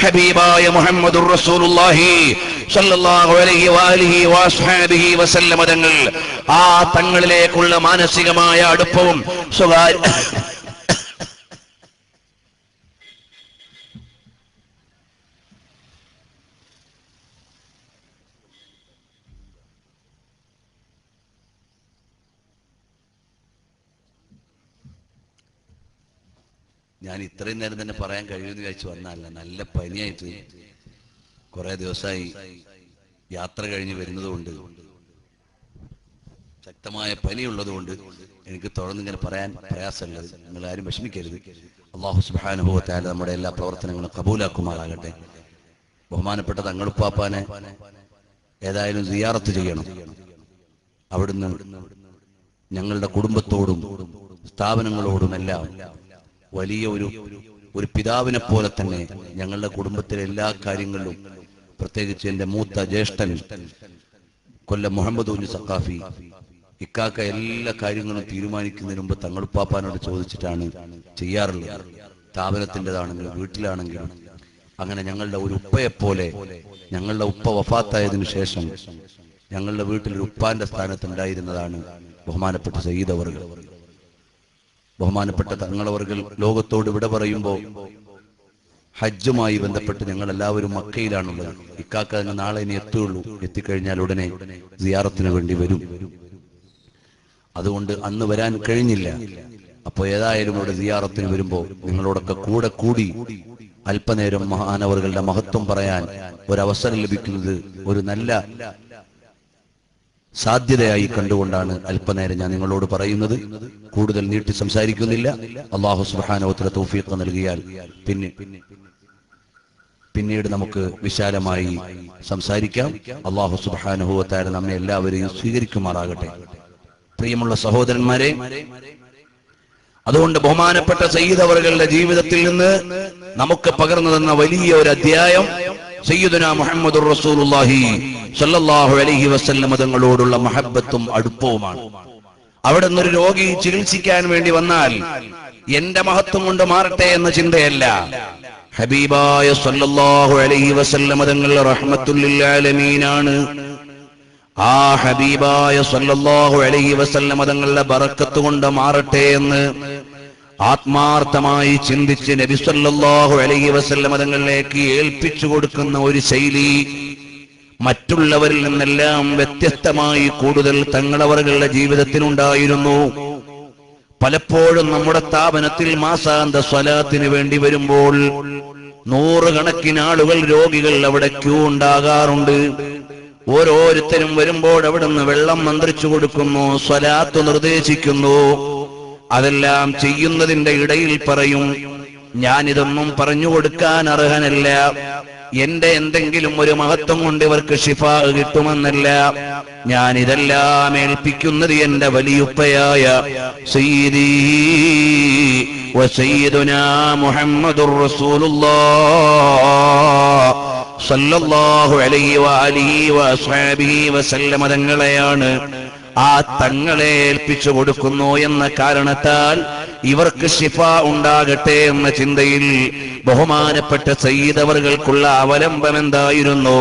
ഹബീബായ മുഹമ്മദുർ റസൂലുള്ളാഹി സ്വല്ലല്ലാഹു അലൈഹി വആലിഹി വഅസ്ഹാബിഹി വസല്ലമ തങ്ങൾ, ആ തങ്ങളിലേക്കുള്ള മാനസികമായ അടുപ്പവും ഞാൻ ഇത്രയും നേരം തന്നെ പറയാൻ കഴിയുമെന്ന് വിചാരിച്ചു വന്നല്ല. നല്ല പനിയായിട്ട് കുറെ ദിവസമായി യാത്ര കഴിഞ്ഞ് വരുന്നതുകൊണ്ട്, ശക്തമായ പനിയുള്ളതുകൊണ്ട് എനിക്ക് തുടർന്നിങ്ങനെ പറയാൻ പ്രയാസമുള്ളത്. നിങ്ങൾ ആരും വിഷമിക്കരുത്. അല്ലാഹു സുബ്ഹാനഹു വ തആല നമ്മുടെ എല്ലാ പ്രവർത്തനങ്ങളും കബൂലാക്കുമാറാകട്ടെ. ബഹുമാനപ്പെട്ട തങ്ങളുപ്പാപ്പാനെ ഏതായാലും സിയാറത്ത് ചെയ്യണം. അവിടുന്ന് ഞങ്ങളുടെ കുടുംബത്തോടും സ്ഥാപനങ്ങളോടുമെല്ലാം വലിയ ഒരു പിതാവിനെ പോലെ തന്നെ ഞങ്ങളുടെ കുടുംബത്തിലെ എല്ലാ കാര്യങ്ങളിലും, പ്രത്യേകിച്ച് എന്റെ മൂത്ത ജ്യേഷ്ഠൻ കൊല്ലം മുഹമ്മദ് കുഞ്ഞ് സഖാഫി ഇക്കാക്ക എല്ലാ കാര്യങ്ങളും തീരുമാനിക്കുന്നതിന് മുമ്പ് തങ്ങളുപ്പാപ്പാനോട് ചോദിച്ചിട്ടാണ് ചെയ്യാറുള്ളത്. സ്ഥാപനത്തിൻ്റെതാണെങ്കിലും വീട്ടിലാണെങ്കിലും. അങ്ങനെ ഞങ്ങളുടെ ഒരു ഉപ്പയെപ്പോലെ, ഞങ്ങളുടെ ഉപ്പ വഫാത്തായതിനു ശേഷം ഞങ്ങളുടെ വീട്ടിലൊരു ഉപ്പാന്റെ സ്ഥാനത്തുണ്ടായിരുന്നതാണ് ബഹുമാനപ്പെട്ട സയ്യിദ് അവർകൾ. ബഹുമാനപ്പെട്ട തങ്ങളവർകൾ ലോകത്തോട് വിട പറയുമ്പോൾ ഹജ്ജുമായി ബന്ധപ്പെട്ട് ഞങ്ങൾ എല്ലാവരും മക്കയിലാണുള്ളത്. ഇക്കാക്ക തന്നെ നാളെ ഇനി എത്തുകയുള്ളൂ. എത്തിക്കഴിഞ്ഞാൽ ഉടനെ സിയാറത്തിന് വേണ്ടി വരും. അതുകൊണ്ട് അന്ന് വരാൻ കഴിഞ്ഞില്ല. അപ്പോൾ ഏതായാലും ഇവിടെ സിയാറത്തിന് വരുമ്പോൾ നിങ്ങളോടൊക്കെ കൂടെ കൂടി അല്പനേരം മഹാനവറുകളുടെ മഹത്വം പറയാൻ ഒരവസരം ലഭിക്കുന്നത് ഒരു നല്ല സാധ്യതയായി കണ്ടുകൊണ്ടാണ് അല്പനേരം ഞാൻ നിങ്ങളോട് പറയുന്നത്. കൂടുതൽ നീട്ടി സംസാരിക്കുന്നില്ല. അല്ലാഹു സുബ്ഹാനഹു വ തആല തൗഫീഖ് നൽകിയാൽ പിന്നീട് നമുക്ക് വിശാലമായി സംസാരിക്കാം. അല്ലാഹു സുബ്ഹാനഹു വ തആല നമ്മെ എല്ലാവരെയും സ്വീകരിക്കുമാറാകട്ടെ. പ്രിയമുള്ള സഹോദരന്മാരെ, അതുകൊണ്ട് ബഹുമാനപ്പെട്ട സയ്യിദ് അവറുകളുടെ ജീവിതത്തിൽ നിന്ന് നമുക്ക് പകർന്നു തന്ന വലിയ ഒരു അധ്യായം സയ്യിദുനാ മുഹമ്മദുർ റസൂലുള്ളാഹി സ്വല്ലല്ലാഹു അലൈഹി വസല്ലം തങ്ങളോടുള്ള മഹബ്ബത്തും അടുപ്പവുമാണ്. അവിടെ നിന്നൊരു രോഗി ചികിത്സിക്കാൻ വേണ്ടി വന്നാൽ എന്റെ മഹത്വം കൊണ്ട് മാറട്ടെ എന്ന ചിന്തയല്ല. ഹബീബായ സ്വല്ലല്ലാഹു അലൈഹി വസല്ലം തങ്ങൾ റഹ്മത്തുൽ ലിൽ ആലമീനാണ്. ആ ഹബീബായ സ്വല്ലല്ലാഹു അലൈഹി വസല്ലം തങ്ങളുടെ ബറക്കത്ത് കൊണ്ട് മാറട്ടെ എന്ന് ആത്മാർത്ഥമായി ചിന്തിച്ച് നബി സല്ലല്ലാഹു അലൈഹി വസല്ലം തങ്ങളിലേക്ക് ഏൽപ്പിച്ചു കൊടുക്കുന്ന ഒരു ശൈലി മറ്റുള്ളവരിൽ നിന്നെല്ലാം വ്യത്യസ്തമായി കൂടുതൽ തങ്ങളവറുകളുടെ ജീവിതത്തിലുണ്ടായിരുന്നു. പലപ്പോഴും നമ്മുടെ സ്ഥാപനത്തിൽ മാസാന്ത സ്വലാത്തിന് വേണ്ടി വരുമ്പോൾ നൂറുകണക്കിന് ആളുകൾ, രോഗികൾ അവിടെ ക്യൂ ഉണ്ടാകാറുണ്ട്. ഓരോരുത്തരും വരുമ്പോൾ അവിടുന്ന് വെള്ളം മന്ത്രിച്ചു കൊടുക്കുന്നു, സ്വലാത്ത് നിർദ്ദേശിക്കുന്നു. അതെല്ലാം ചെയ്യുന്നതിന്റെ ഇടയിൽ പറയും, ഞാനിതൊന്നും പറഞ്ഞു കൊടുക്കാൻ അർഹനല്ല, എന്റെ എന്തെങ്കിലും ഒരു മഹത്വം കൊണ്ട് ഇവർക്ക് ശിഫാ കിട്ടുമെന്നല്ല, ഞാൻ ഇതെല്ലാം ഏൽപ്പിക്കുന്നത് എന്റെ വലിയുപ്പയായ സയ്യിദീ വ സയ്യിദുനാ മുഹമ്മദുർ റസൂലുള്ളാഹ് സല്ലല്ലാഹു അലൈഹി വആലിഹി വഅസ്ഹാബിഹി വസല്ലമ തങ്ങളെയാണ്. ആ തങ്ങളെ ഏൽപ്പിച്ചു കൊടുക്കുന്നു എന്ന കാരണത്താൽ ഇവർക്ക് ശിഫ ഉണ്ടാകട്ടെ എന്ന ചിന്തയിൽ ബഹുമാനപ്പെട്ട സയ്യിദ് അവർകൾക്കുള്ള അവലംബം എന്തായിരുന്നു?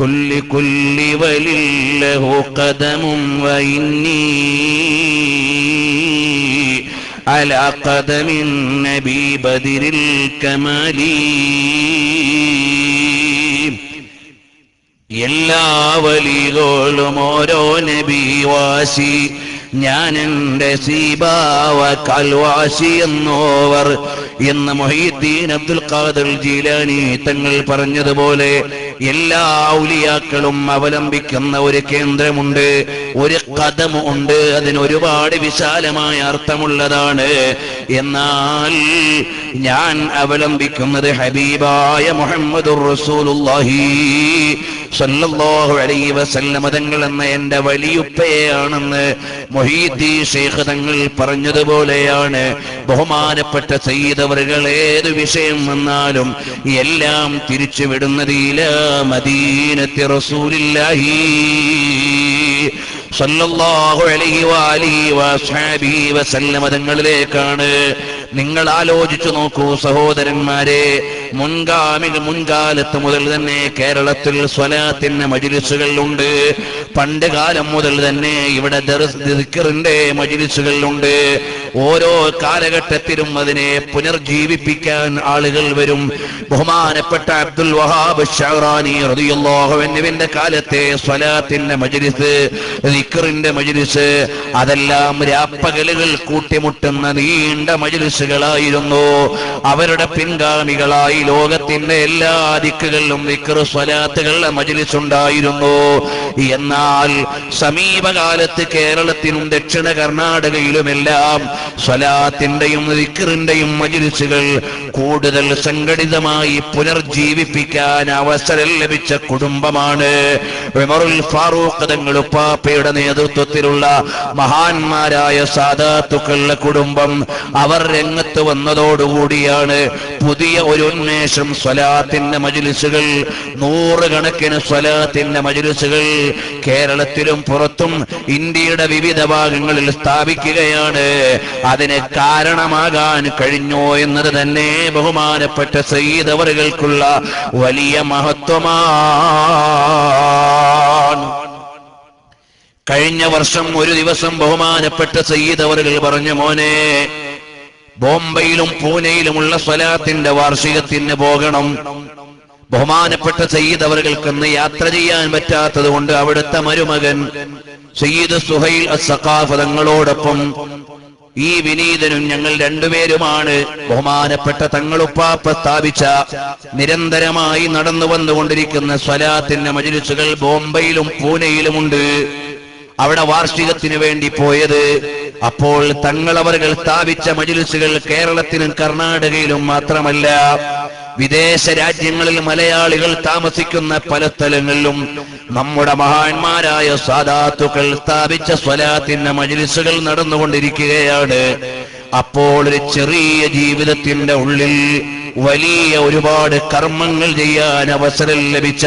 കുല്ലി കുല്ലി വലില്ലഹു ഖദമും വഇന്നീ അലാ ഖദമിൻ നബി ബദിരിൽ കമാലി. എല്ലാ വലികളും ഓരോ നബി വാശി, ഞാൻ എന്റെ സീബാവ കാൽവാശി എന്നോവർ എന്ന് മുഹീദ്ദീൻ അബ്ദുൽ ഖാദിർ ജീലാനി തങ്ങൾ പറഞ്ഞതുപോലെ എല്ലാ ഔലിയാക്കളും അവലംബിക്കുന്ന ഒരു കേന്ദ്രമുണ്ട്, ഒരു ഖദമുണ്ട്. അതിന് ഒരുപാട് വിശാലമായ അർത്ഥമുള്ളതാണ്. എന്നാൽ ഞാൻ അവലംബിക്കുന്നത് ഹബീബായ മുഹമ്മദുർ റസൂലുള്ളാഹി സല്ലല്ലാഹു അലൈഹി വസല്ലം തങ്ങൾ എന്ന എന്റെ വലിയുപ്പയാണെന്ന് മുഹീദ്ദീൻ ശൈഖ് തങ്ങൾ പറഞ്ഞതുപോലെയാണ് ബഹുമാനപ്പെട്ട സയ്യിദ് അവർകൾ ഏത് വിഷയം വന്നാലും എല്ലാം തിരിച്ചുവിടുന്നത് ഇലാ മദീനത്തി റസൂലില്ലാഹി സല്ലല്ലാഹു അലൈഹി വഅലിഹി വസ്ഹബിഹി വസല്ലമ തങ്ങളിലേക്കാണ്. നിങ്ങൾ ആലോചിച്ചു നോക്കൂ സഹോദരന്മാരെ, മുൻകാലത്ത് മുതൽ തന്നെ കേരളത്തിൽ സ്വലാത്തിന്റെ മജ്‌ലിസുകൾ ഉണ്ട്. പണ്ട് കാലം മുതൽ തന്നെ ഇവിടെ ദിക്റിന്റെ മജ്‌ലിസുകൾ ഉണ്ട്. ഓരോ കാലഘട്ടത്തിലും അതിനെ പുനർജീവിപ്പിക്കാൻ ആളുകൾ വരും. ബഹുമാനപ്പെട്ട അബ്ദുൽ വഹാബ് ശഅറാനി റളിയല്ലാഹു അൻഹുവിന്റെ കാലത്തെ സ്വലാത്തിന്റെ മജ്‌ലിസ്, ദിക്റിന്റെ മജ്‌ലിസ്, അതെല്ലാം രാപ്പകലുകൾ കൂട്ടിമുട്ടുന്ന നീണ്ട മജ്‌ലിസുകളായിരുന്നു. അവരുടെ പിൻഗാമികളായി ലോകത്തിന്റെ എല്ലാ ദിക്കുകളിലും ദിക്ർ സ്വലാത്തുകളുടെ മജ്‌ലിസ് ഉണ്ടായിരുന്നു. എന്നാൽ സമീപകാലത്ത് കേരളത്തിലും ദക്ഷിണ കർണാടകയിലുമെല്ലാം സ്വലാത്തിന്റെയും ദിക്റിന്റെയും മജ്‌ലിസുകൾ കൂടുതൽ സംഘടിതമായി പുനർജീവിപ്പിക്കാൻ അവസരം ലഭിച്ച കുടുംബമാണ് ഉമറുൽ ഫാറൂഖ് തങ്ങൾ ഉപ്പാപ്പയുടെ നേതൃത്വത്തിലുള്ള മഹാന്മാരായ സാദാത്തുക്കളുടെ കുടുംബം. അവർ രംഗത്ത് വന്നതോടുകൂടിയാണ് പുതിയ ഒരു ഉന്മേഷം. സ്വലാത്തിന്റെ മജ്‌ലിസുകൾ, നൂറുകണക്കിന് സ്വലാത്തിന്റെ മജ്‌ലിസുകൾ കേരളത്തിലും പുറത്തും ഇന്ത്യയുടെ വിവിധ ഭാഗങ്ങളിൽ സ്ഥാപിക്കുകയാണ്. അതിന് കാരണമാകാൻ കഴിഞ്ഞോ എന്നത് തന്നെ ബഹുമാനപ്പെട്ട സയ്യിദ് അവറുകൾക്കുള്ള വലിയ മഹത്വമാണ്. കഴിഞ്ഞ വർഷം ഒരു ദിവസം ബഹുമാനപ്പെട്ട സയ്യിദ് അവറുകൾ പറഞ്ഞു, മോനെ, ബോംബെയിലും പൂനെയിലുമുള്ള സ്വലാത്തിന്റെ വാർഷികത്തിന് പോകണം. ബഹുമാനപ്പെട്ട സയ്യിദ് അവറുകൾക്കൊന്ന് യാത്ര ചെയ്യാൻ പറ്റാത്തത് കൊണ്ട് അവിടുത്തെ മരുമകൻ സയ്യിദ് സുഹൈൽ അസ്സഖാഫ് തങ്ങളോടൊപ്പം ഈ വിനീതനും ഞങ്ങൾ രണ്ടുപേരുമാണ് ബഹുമാനപ്പെട്ട തങ്ങളുപ്പാപ്പ സ്ഥാപിച്ച നിരന്തരമായി നടന്നു വന്നുകൊണ്ടിരിക്കുന്ന സ്വലാത്തിന്റെ മജ്‌ലിസുകൾ ബോംബെയിലും പൂനെയിലുമുണ്ട്. അവിടെ വാർഷികത്തിന് വേണ്ടി പോയത്. അപ്പോൾ തങ്ങളവറുകൾ സ്ഥാപിച്ച മജ്‌ലിസുകൾ കേരളത്തിലും കർണാടകയിലും മാത്രമല്ല, വിദേശ രാജ്യങ്ങളിൽ മലയാളികൾ താമസിക്കുന്ന പല സ്ഥലങ്ങളിലും നമ്മുടെ മഹാന്മാരായ സാദാത്തുക്കൾ സ്ഥാപിച്ച സ്വലാത്തിന്റെ മജ്‌ലിസുകൾ നടന്നുകൊണ്ടിരിക്കുകയാണ്. അപ്പോൾ ഒരു ചെറിയ ജീവിതത്തിന്റെ ഉള്ളിൽ വലിയ ഒരുപാട് കർമ്മങ്ങൾ ചെയ്യാൻ അവസരം ലഭിച്ച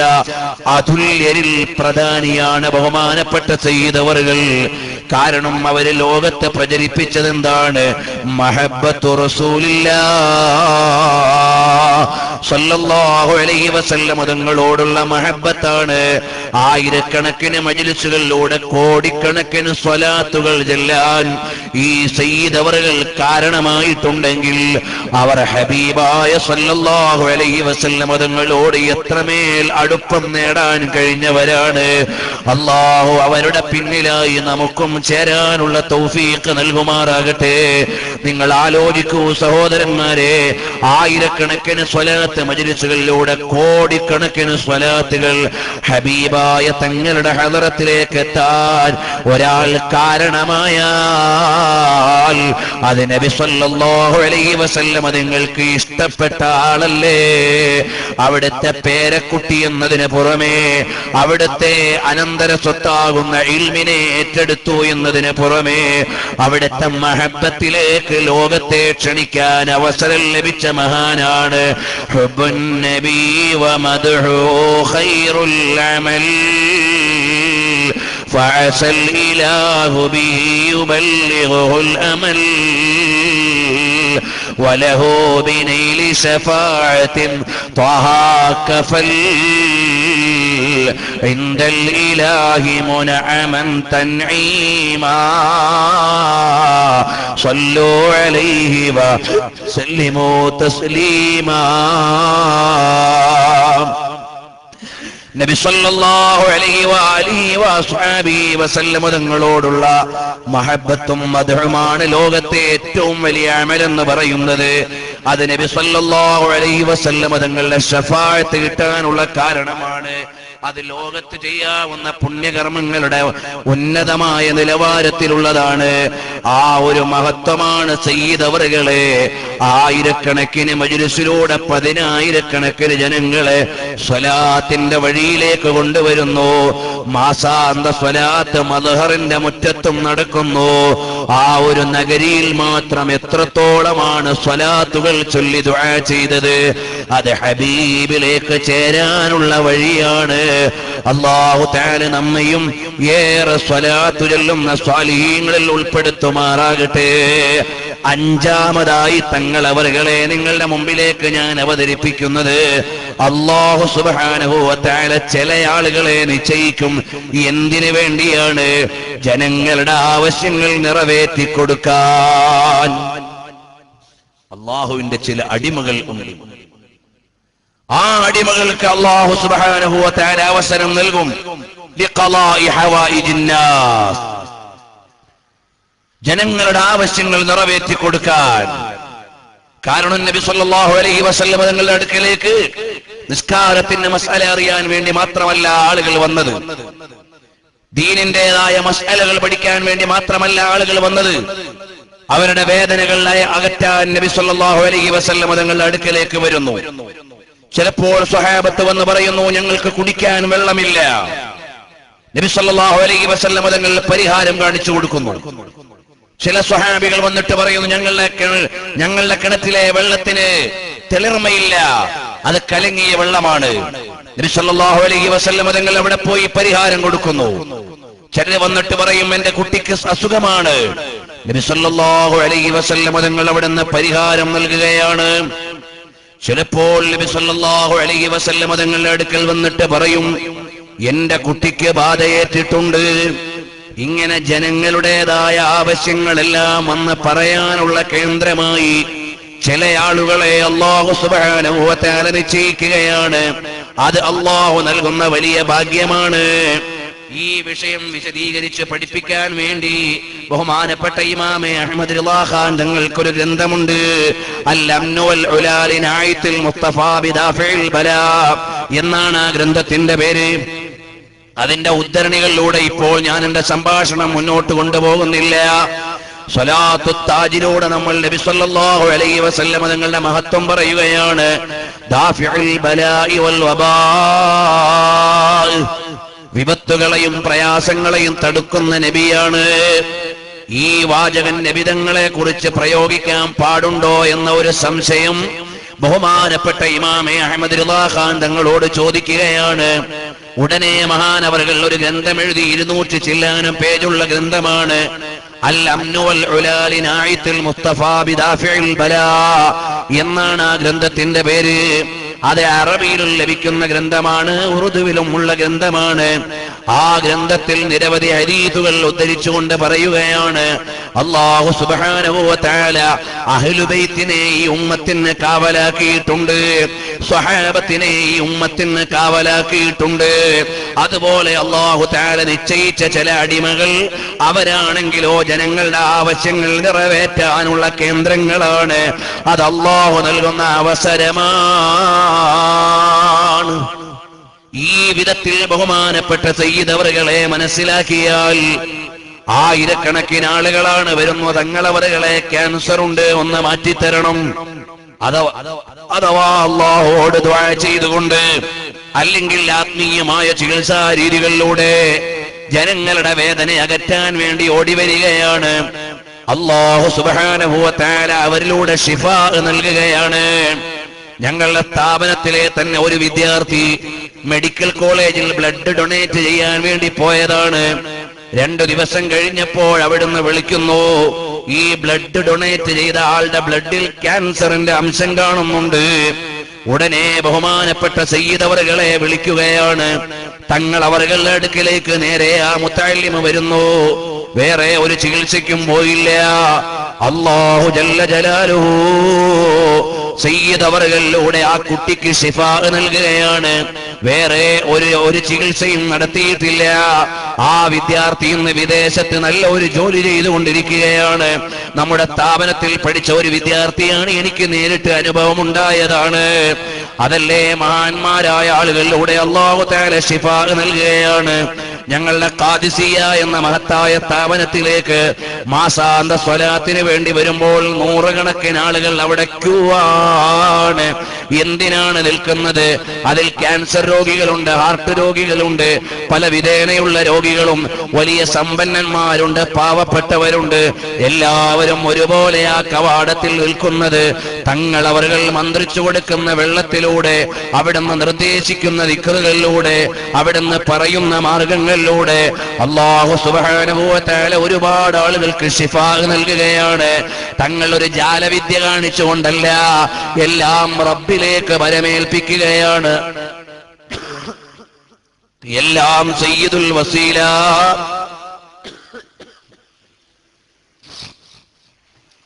അതുല്യരിൽ പ്രധാനിയാണ് ബഹുമാനപ്പെട്ട സയ്യിദ് അവറുകൾ. കാരണം അവര് ലോകത്തെ പ്രചരിപ്പിച്ചത് എന്താണ്? മഹബ്ബത്തു റസൂലില്ലാഹ് സല്ലല്ലാഹു അലൈഹി വസല്ലം തങ്ങളോടുള്ള മഹബ്ബത്താണ്. ആയിരക്കണക്കിന് മജ്‌ലിസുകളിലൂടെ കോടിക്കണക്കിന് സ്വലാത്തുകൾ ചൊല്ലാൻ ഈ സയ്യിദ് അവറുകൾ കാരണമായിട്ടുണ്ടെങ്കിൽ അവർ ഹബീബായ സല്ലല്ലാഹു അലൈഹി വസല്ലം തങ്ങളോട് എത്രമേൽ അടുപ്പം നേടാൻ കഴിഞ്ഞവരാണ്. അല്ലാഹു അവരുടെ പിന്നിലായി നമുക്കും ചേരാനുള്ള തൗഫീഖ് നൽകുമാറാകട്ടെ. നിങ്ങൾ ആലോചിക്കൂ സഹോദരന്മാരെ, ആയിരക്കണക്കിന് സ്വലാത്ത് മജ്‌ലിസുകളിലൂടെ കോടിക്കണക്കിന് സ്വലാത്തുകൾ ഹബീബായ തങ്ങളുടെ ഹദറത്തിലേക്ക് എത്താൻ ഒരാൾ കാരണമായാൽ അത് നബി സല്ലല്ലാഹു അലൈഹി വസല്ലം നിങ്ങൾക്ക് ഇഷ്ടപ്പെട്ട ആളല്ലേ? അവിടുത്തെ പേരക്കുട്ടി എന്നതിന് പുറമെ അവിടുത്തെ അനന്തര സ്വത്താകുന്ന ഇൽമിനെ ഏറ്റെടുത്തു എന്നതിന് പുറമെ അവിടുത്തെ മഹബ്ബത്തിലേക്ക് ലോകത്തെ ക്ഷണിക്കാൻ അവസരം ലഭിച്ച മഹാനാണ്. ഹുബ്ബുൻ നബി വമദ്ഹു ഖൈറുൽ അമൽ ഫഅസൽ ഇലാഹു ബിഹി യുബല്ലിഗുൽ അമൽ وله بنيل شفاعة طه كفل عند الإله منعما تنعيما صلوا عليه وسلموا تسليما. നബി സല്ലല്ലാഹു അലൈഹി വഅലിഹി വസ്ഹബിഹി വസല്ലം തങ്ങളോടുള്ള മഹബ്ബത്തും മദ്ഹുമാണ് ലോകത്തെ ഏറ്റവും വലിയ അമൽ എന്ന് പറയുന്നത്. അത് നബി സല്ലല്ലാഹു അലൈഹി വസല്ലം തങ്ങളുടെ ശഫാഅത്ത് കിട്ടാനുള്ള കാരണമാണ്. അത് ലോകത്ത് ചെയ്യാവുന്ന പുണ്യകർമ്മങ്ങളുടെ ഉന്നതമായ നിലവാരത്തിലുള്ളതാണ്. ആ ഒരു മഹത്വമാണ് സയ്യിദ് അവറുകളെ ആയിരക്കണക്കിന് മജ്‌ലിസിലൂടെ പതിനായിരക്കണക്കിന് ജനങ്ങളെ സ്വലാത്തിന്റെ വഴിയിലേക്ക് കൊണ്ടുവരുന്നു. മാസാന്ത സ്വലാത്ത് മദ്ഹറിന്റെ മുറ്റത്തും നടക്കുന്നു. ആ ഒരു നഗരിയിൽ മാത്രം എത്രത്തോളമാണ് സ്വലാത്തുകൾ ചൊല്ലി ദുആ ചെയ്തത്. അത് ഹബീബിലേക്ക് ചേരാനുള്ള വഴിയാണ്. അല്ലാഹു തആല നമ്മയും ഏറെ സ്വലാത്ത് ചൊല്ലുന്ന സ്വാലിഹീങ്ങളിൽ ഉൾപ്പെടുത്തുമാറാകട്ടെ. അഞ്ചാമതായി തങ്ങൾ അവരുകളെ നിങ്ങളുടെ മുമ്പിലേക്ക് ഞാൻ അവതരിപ്പിക്കുന്നത്, അല്ലാഹു സുബ്ഹാനഹു വ തആല ചില ആളുകളെ നിശ്ചയിക്കും. എന്തിനു വേണ്ടിയാണ്? ജനങ്ങളുടെ ആവശ്യങ്ങൾ നിറവേറ്റി കൊടുക്കാൻ. അല്ലാഹുവിന്റെ ചില അടിമകൾ ഉണ്ട്. ആ അടിമകൾക്ക് അല്ലാഹു സുബ്ഹാനഹു വ തആല അവസരം നൽകും. ലിഖളാഇ ഹവായിജിൻ നാസ്, ജനങ്ങളുടെ ആവശ്യങ്ങൾ നിറവേറ്റി കൊടുക്കാൻ. കാരണം നബി സല്ലല്ലാഹു അലൈഹി വസല്ലം തങ്ങളുടെ അടുക്കലേക്ക് നിസ്കാരത്തിന്റെ മസ്അല അറിയാൻ വേണ്ടി മാത്രമല്ല ആളുകൾ വന്നത്, ദീനിന്റേതായ മസ്അലകൾ പഠിക്കാൻ വേണ്ടി മാത്രമല്ല ആളുകൾ വന്നത്, അവരുടെ വേദനകളെ അകറ്റാൻ നബി സല്ലല്ലാഹു അലൈഹി വസല്ലം തങ്ങളുടെ അടുക്കലേക്ക് വരുന്നു. ചിലപ്പോൾ സ്വഹാബത്ത് വന്ന് പറയുന്നു, ഞങ്ങൾക്ക് കുടിക്കാൻ വെള്ളമില്ല. നബി സല്ലല്ലാഹു അലൈഹി വസല്ലം തങ്ങൾ പരിഹാരം കാണിച്ചു കൊടുക്കുന്നു. ചില സ്വഹാബികൾ വന്നിട്ട് പറയുന്നു, ഞങ്ങളുടെ കിണറ്റിലെ വെള്ളത്തിന് തെളിർമയില്ല, അത് കലങ്ങിയ വെള്ളമാണ്. നബി സല്ലല്ലാഹു അലൈഹി വസല്ലം തങ്ങൾ അവിടെ പോയി പരിഹാരം കൊടുക്കുന്നു. ചിലർ വന്നിട്ട് പറയും, എന്റെ കുട്ടിക്ക് അസുഖമാണ്. നബി സല്ലല്ലാഹു അലൈഹി വസല്ലം തങ്ങൾ അവിടെ നിന്ന് പരിഹാരം നൽകുകയാണ്. ചിലപ്പോൾ നബി സല്ലല്ലാഹു അലൈഹി വസല്ലം തങ്ങളുടെ അടുക്കൽ വന്നിട്ട് പറയും, എന്റെ കുട്ടിക്ക് ബാധയേറ്റിട്ടുണ്ട്. ഇങ്ങനെ ജനങ്ങളുടേതായ ആവശ്യങ്ങളെല്ലാം വന്ന് പറയാനുള്ള കേന്ദ്രമായി ചില ആളുകളെ അല്ലാഹു സുബ്ഹാനഹു വ തആല നിശ്ചയിക്കുകയാണ്. അത് അല്ലാഹു നൽകുന്ന വലിയ ഭാഗ്യമാണ്. ഈ വിഷയം വിശദീകരിച്ച് പഠിപ്പിക്കാൻ വേണ്ടി ബഹുമാനപ്പെട്ട ഇമാമെ അഹ്മദ് റിളാ ഖാൻ തങ്ങൾക്കൊരു ഗ്രന്ഥമുണ്ട്, അൽ അംനു വൽ ഉലാ ലിനായിത്തുൽ മുസ്തഫാ ബിദാഫിൽ ബലാ എന്നാണ് ആ ഗ്രന്ഥത്തിന്റെ പേര്. അതിന്റെ ഉദ്ധരണികളിലൂടെ ഇപ്പോൾ ഞാൻ എന്റെ സംഭാഷണം മുന്നോട്ട് കൊണ്ടുപോകുന്നില്ല. സ്വലാത്തു താജിലൂടെ നമ്മൾ നബി സല്ലല്ലാഹു അലൈഹി വസല്ലം തങ്ങളുടെ മഹത്വം പറയുകയാണ്. ദാഫിഉൽ ബലാഇ വൽ വബാ, വിപത്തുകളെയും പ്രയാസങ്ങളെയും തടുക്കുന്ന നബിയാണ്. ഈ വാചകൻ നബിതങ്ങളെ കുറിച്ച് പ്രയോഗിക്കാൻ പാടുണ്ടോ എന്ന ഒരു സംശയം ബഹുമാനപ്പെട്ട ഇമാമെ അഹ്മദ് റിളാ ഖാൻ തങ്ങളോട് ചോദിക്കുകയാണ്. ഉടനെ മഹാനവറുകൾ ഒരു ഗ്രന്ഥം എഴുതി, 200 ചില്ലാനം പേജുള്ള ഗ്രന്ഥമാണ്. അൽ അംനു വൽ ഉലാ ലിനായിത്തുൽ മുസ്തഫാ ബിദാഫിൽ ബലാ എന്നാണ് ആ ഗ്രന്ഥത്തിന്റെ പേര്. അത് അറബിയിലും ലഭിക്കുന്ന ഗ്രന്ഥമാണ്, ഉറുദുവിലും ഉള്ള ഗ്രന്ഥമാണ്. ആ ഗ്രന്ഥത്തിൽ നിരവധി ഹദീസുകൾ ഉദ്ധരിച്ചുകൊണ്ട് പറയുകയാണ്, അല്ലാഹു സുബ്ഹാനഹു വ തആല അഹ്ലു ബൈത്തിനെ ഈ ഉമ്മത്തിന് കാവലാക്കിയിട്ടുണ്ട്, സ്വഹാബത്തിനെ ഈ ഉമ്മത്തിന് കാവലാക്കിയിട്ടുണ്ട്. അതുപോലെ അല്ലാഹു തആല നിശ്ചയിച്ച ചില അടിമകൾ, അവരാണെങ്കിലോ ജനങ്ങളുടെ ആവശ്യങ്ങൾ നിറവേറ്റാനുള്ള കേന്ദ്രങ്ങളാണ്. അത് അല്ലാഹു നൽകുന്ന അവസരമാണ്. ഈ വിധത്തിൽ ബഹുമാനപ്പെട്ട സയ്യിദ് അവറുകളെ മനസ്സിലാക്കിയാൽ, ആയിരക്കണക്കിന് ആളുകളാണ് വരുന്നത്, തങ്ങളവറുകളെ ക്യാൻസർ ഉണ്ട്, ഒന്ന് മാറ്റിത്തരണം, അഥവാ അല്ലാഹുവോട് ദുആ ചെയ്തുകൊണ്ട്, അല്ലെങ്കിൽ ആത്മീയമായ ചികിത്സാ രീതികളിലൂടെ ജനങ്ങളുടെ വേദന അകറ്റാൻ വേണ്ടി ഓടി വരികയാണ്. അല്ലാഹു സുബ്ഹാനഹു വ തആല അവരിലൂടെ ശിഫാ നൽകുകയാണ്. ഞങ്ങളുടെ സ്ഥാപനത്തിലെ തന്നെ ഒരു വിദ്യാർത്ഥി മെഡിക്കൽ കോളേജിൽ ബ്ലഡ് ഡൊണേറ്റ് ചെയ്യാൻ വേണ്ടി പോയതാണ്. 2 ദിവസം കഴിഞ്ഞപ്പോൾ അവിടുന്ന് വിളിക്കുന്നു, ഈ ബ്ലഡ് ഡൊണേറ്റ് ചെയ്ത ആളുടെ ബ്ലഡിൽ ക്യാൻസറിന്റെ അംശം കാണുന്നുണ്ട്. ഉടനെ ബഹുമാനപ്പെട്ട സയ്യിദ് അവറുകളെ വിളിക്കുകയാണ്. തങ്ങൾ അവറുകളുടെ അടുക്കിലേക്ക് നേരെ ആ മുത്തഅല്ലിം വരുന്നു. വേറെ ഒരു ചികിത്സയ്ക്കും പോയില്ല. അല്ലാഹു ജല്ല ജലാലുഹു സയ്യിദ് അവറുകളിലൂടെ ആ കുട്ടിക്ക് ശിഫാ നൽകുകയാണ്. വേറെ ഒരു ചികിത്സയും നടത്തിയിട്ടില്ല. ആ വിദ്യാർത്ഥി ഇന്ന് വിദേശത്ത് നല്ല ഒരു ജോലി ചെയ്തുകൊണ്ടിരിക്കുകയാണ്. നമ്മുടെ സ്ഥാപനത്തിൽ പഠിച്ച ഒരു വിദ്യാർത്ഥിയാണ്, എനിക്ക് നേരിട്ട് അനുഭവം ഉണ്ടായതാണ്. അതല്ലേ മഹാന്മാരായ ആളുകളിലൂടെ അല്ലാഹു തആല ശിഫാ നൽകുകയാണ്. ഞങ്ങളുടെ ഖാദിസിയ എന്ന മഹത്തായ സ്ഥാപനത്തിലേക്ക് മാസാന്ത സ്വലാത്തിന് വേണ്ടി വരുമ്പോൾ നൂറുകണക്കിന് ആളുകൾ അവിടെ ക്യൂ ആണ്. എന്തിനാണ് നിൽക്കുന്നത്? അതിൽ ക്യാൻസർ രോഗികളുണ്ട്, ഹാർട്ട് രോഗികളുണ്ട്, പല വിധേനയുള്ള രോഗികളും, വലിയ സമ്പന്നന്മാരുണ്ട്, പാവപ്പെട്ടവരുണ്ട്. എല്ലാവരും ഒരുപോലെ ആ കവാടത്തിൽ നിൽക്കുന്നത് തങ്ങൾ അവர்கள் മന്ത്രിച്ചു കൊടുക്കുന്ന വെള്ളത്തിലൂടെ, അവിടുന്ന് നിർദ്ദേശിക്കുന്ന ദിക്റുകളിലൂടെ, അവിടുന്ന് പറയുന്ന മാർഗങ്ങളിലൂടെ അല്ലാഹു സുബ്ഹാനഹു വ തആല ഒരുപാട് ആളുകൾക്ക് ശിഫാ നൽകുകയാണ്. തങ്ങൾ ഒരു ജാലവിദ്യ കാണിച്ചുകൊണ്ടല്ല, എല്ലാം റബ്ബിലേക്ക് വരമേൽപ്പിക്കുകയാണ്. എല്ലാം സയ്യിദുൽ വസീല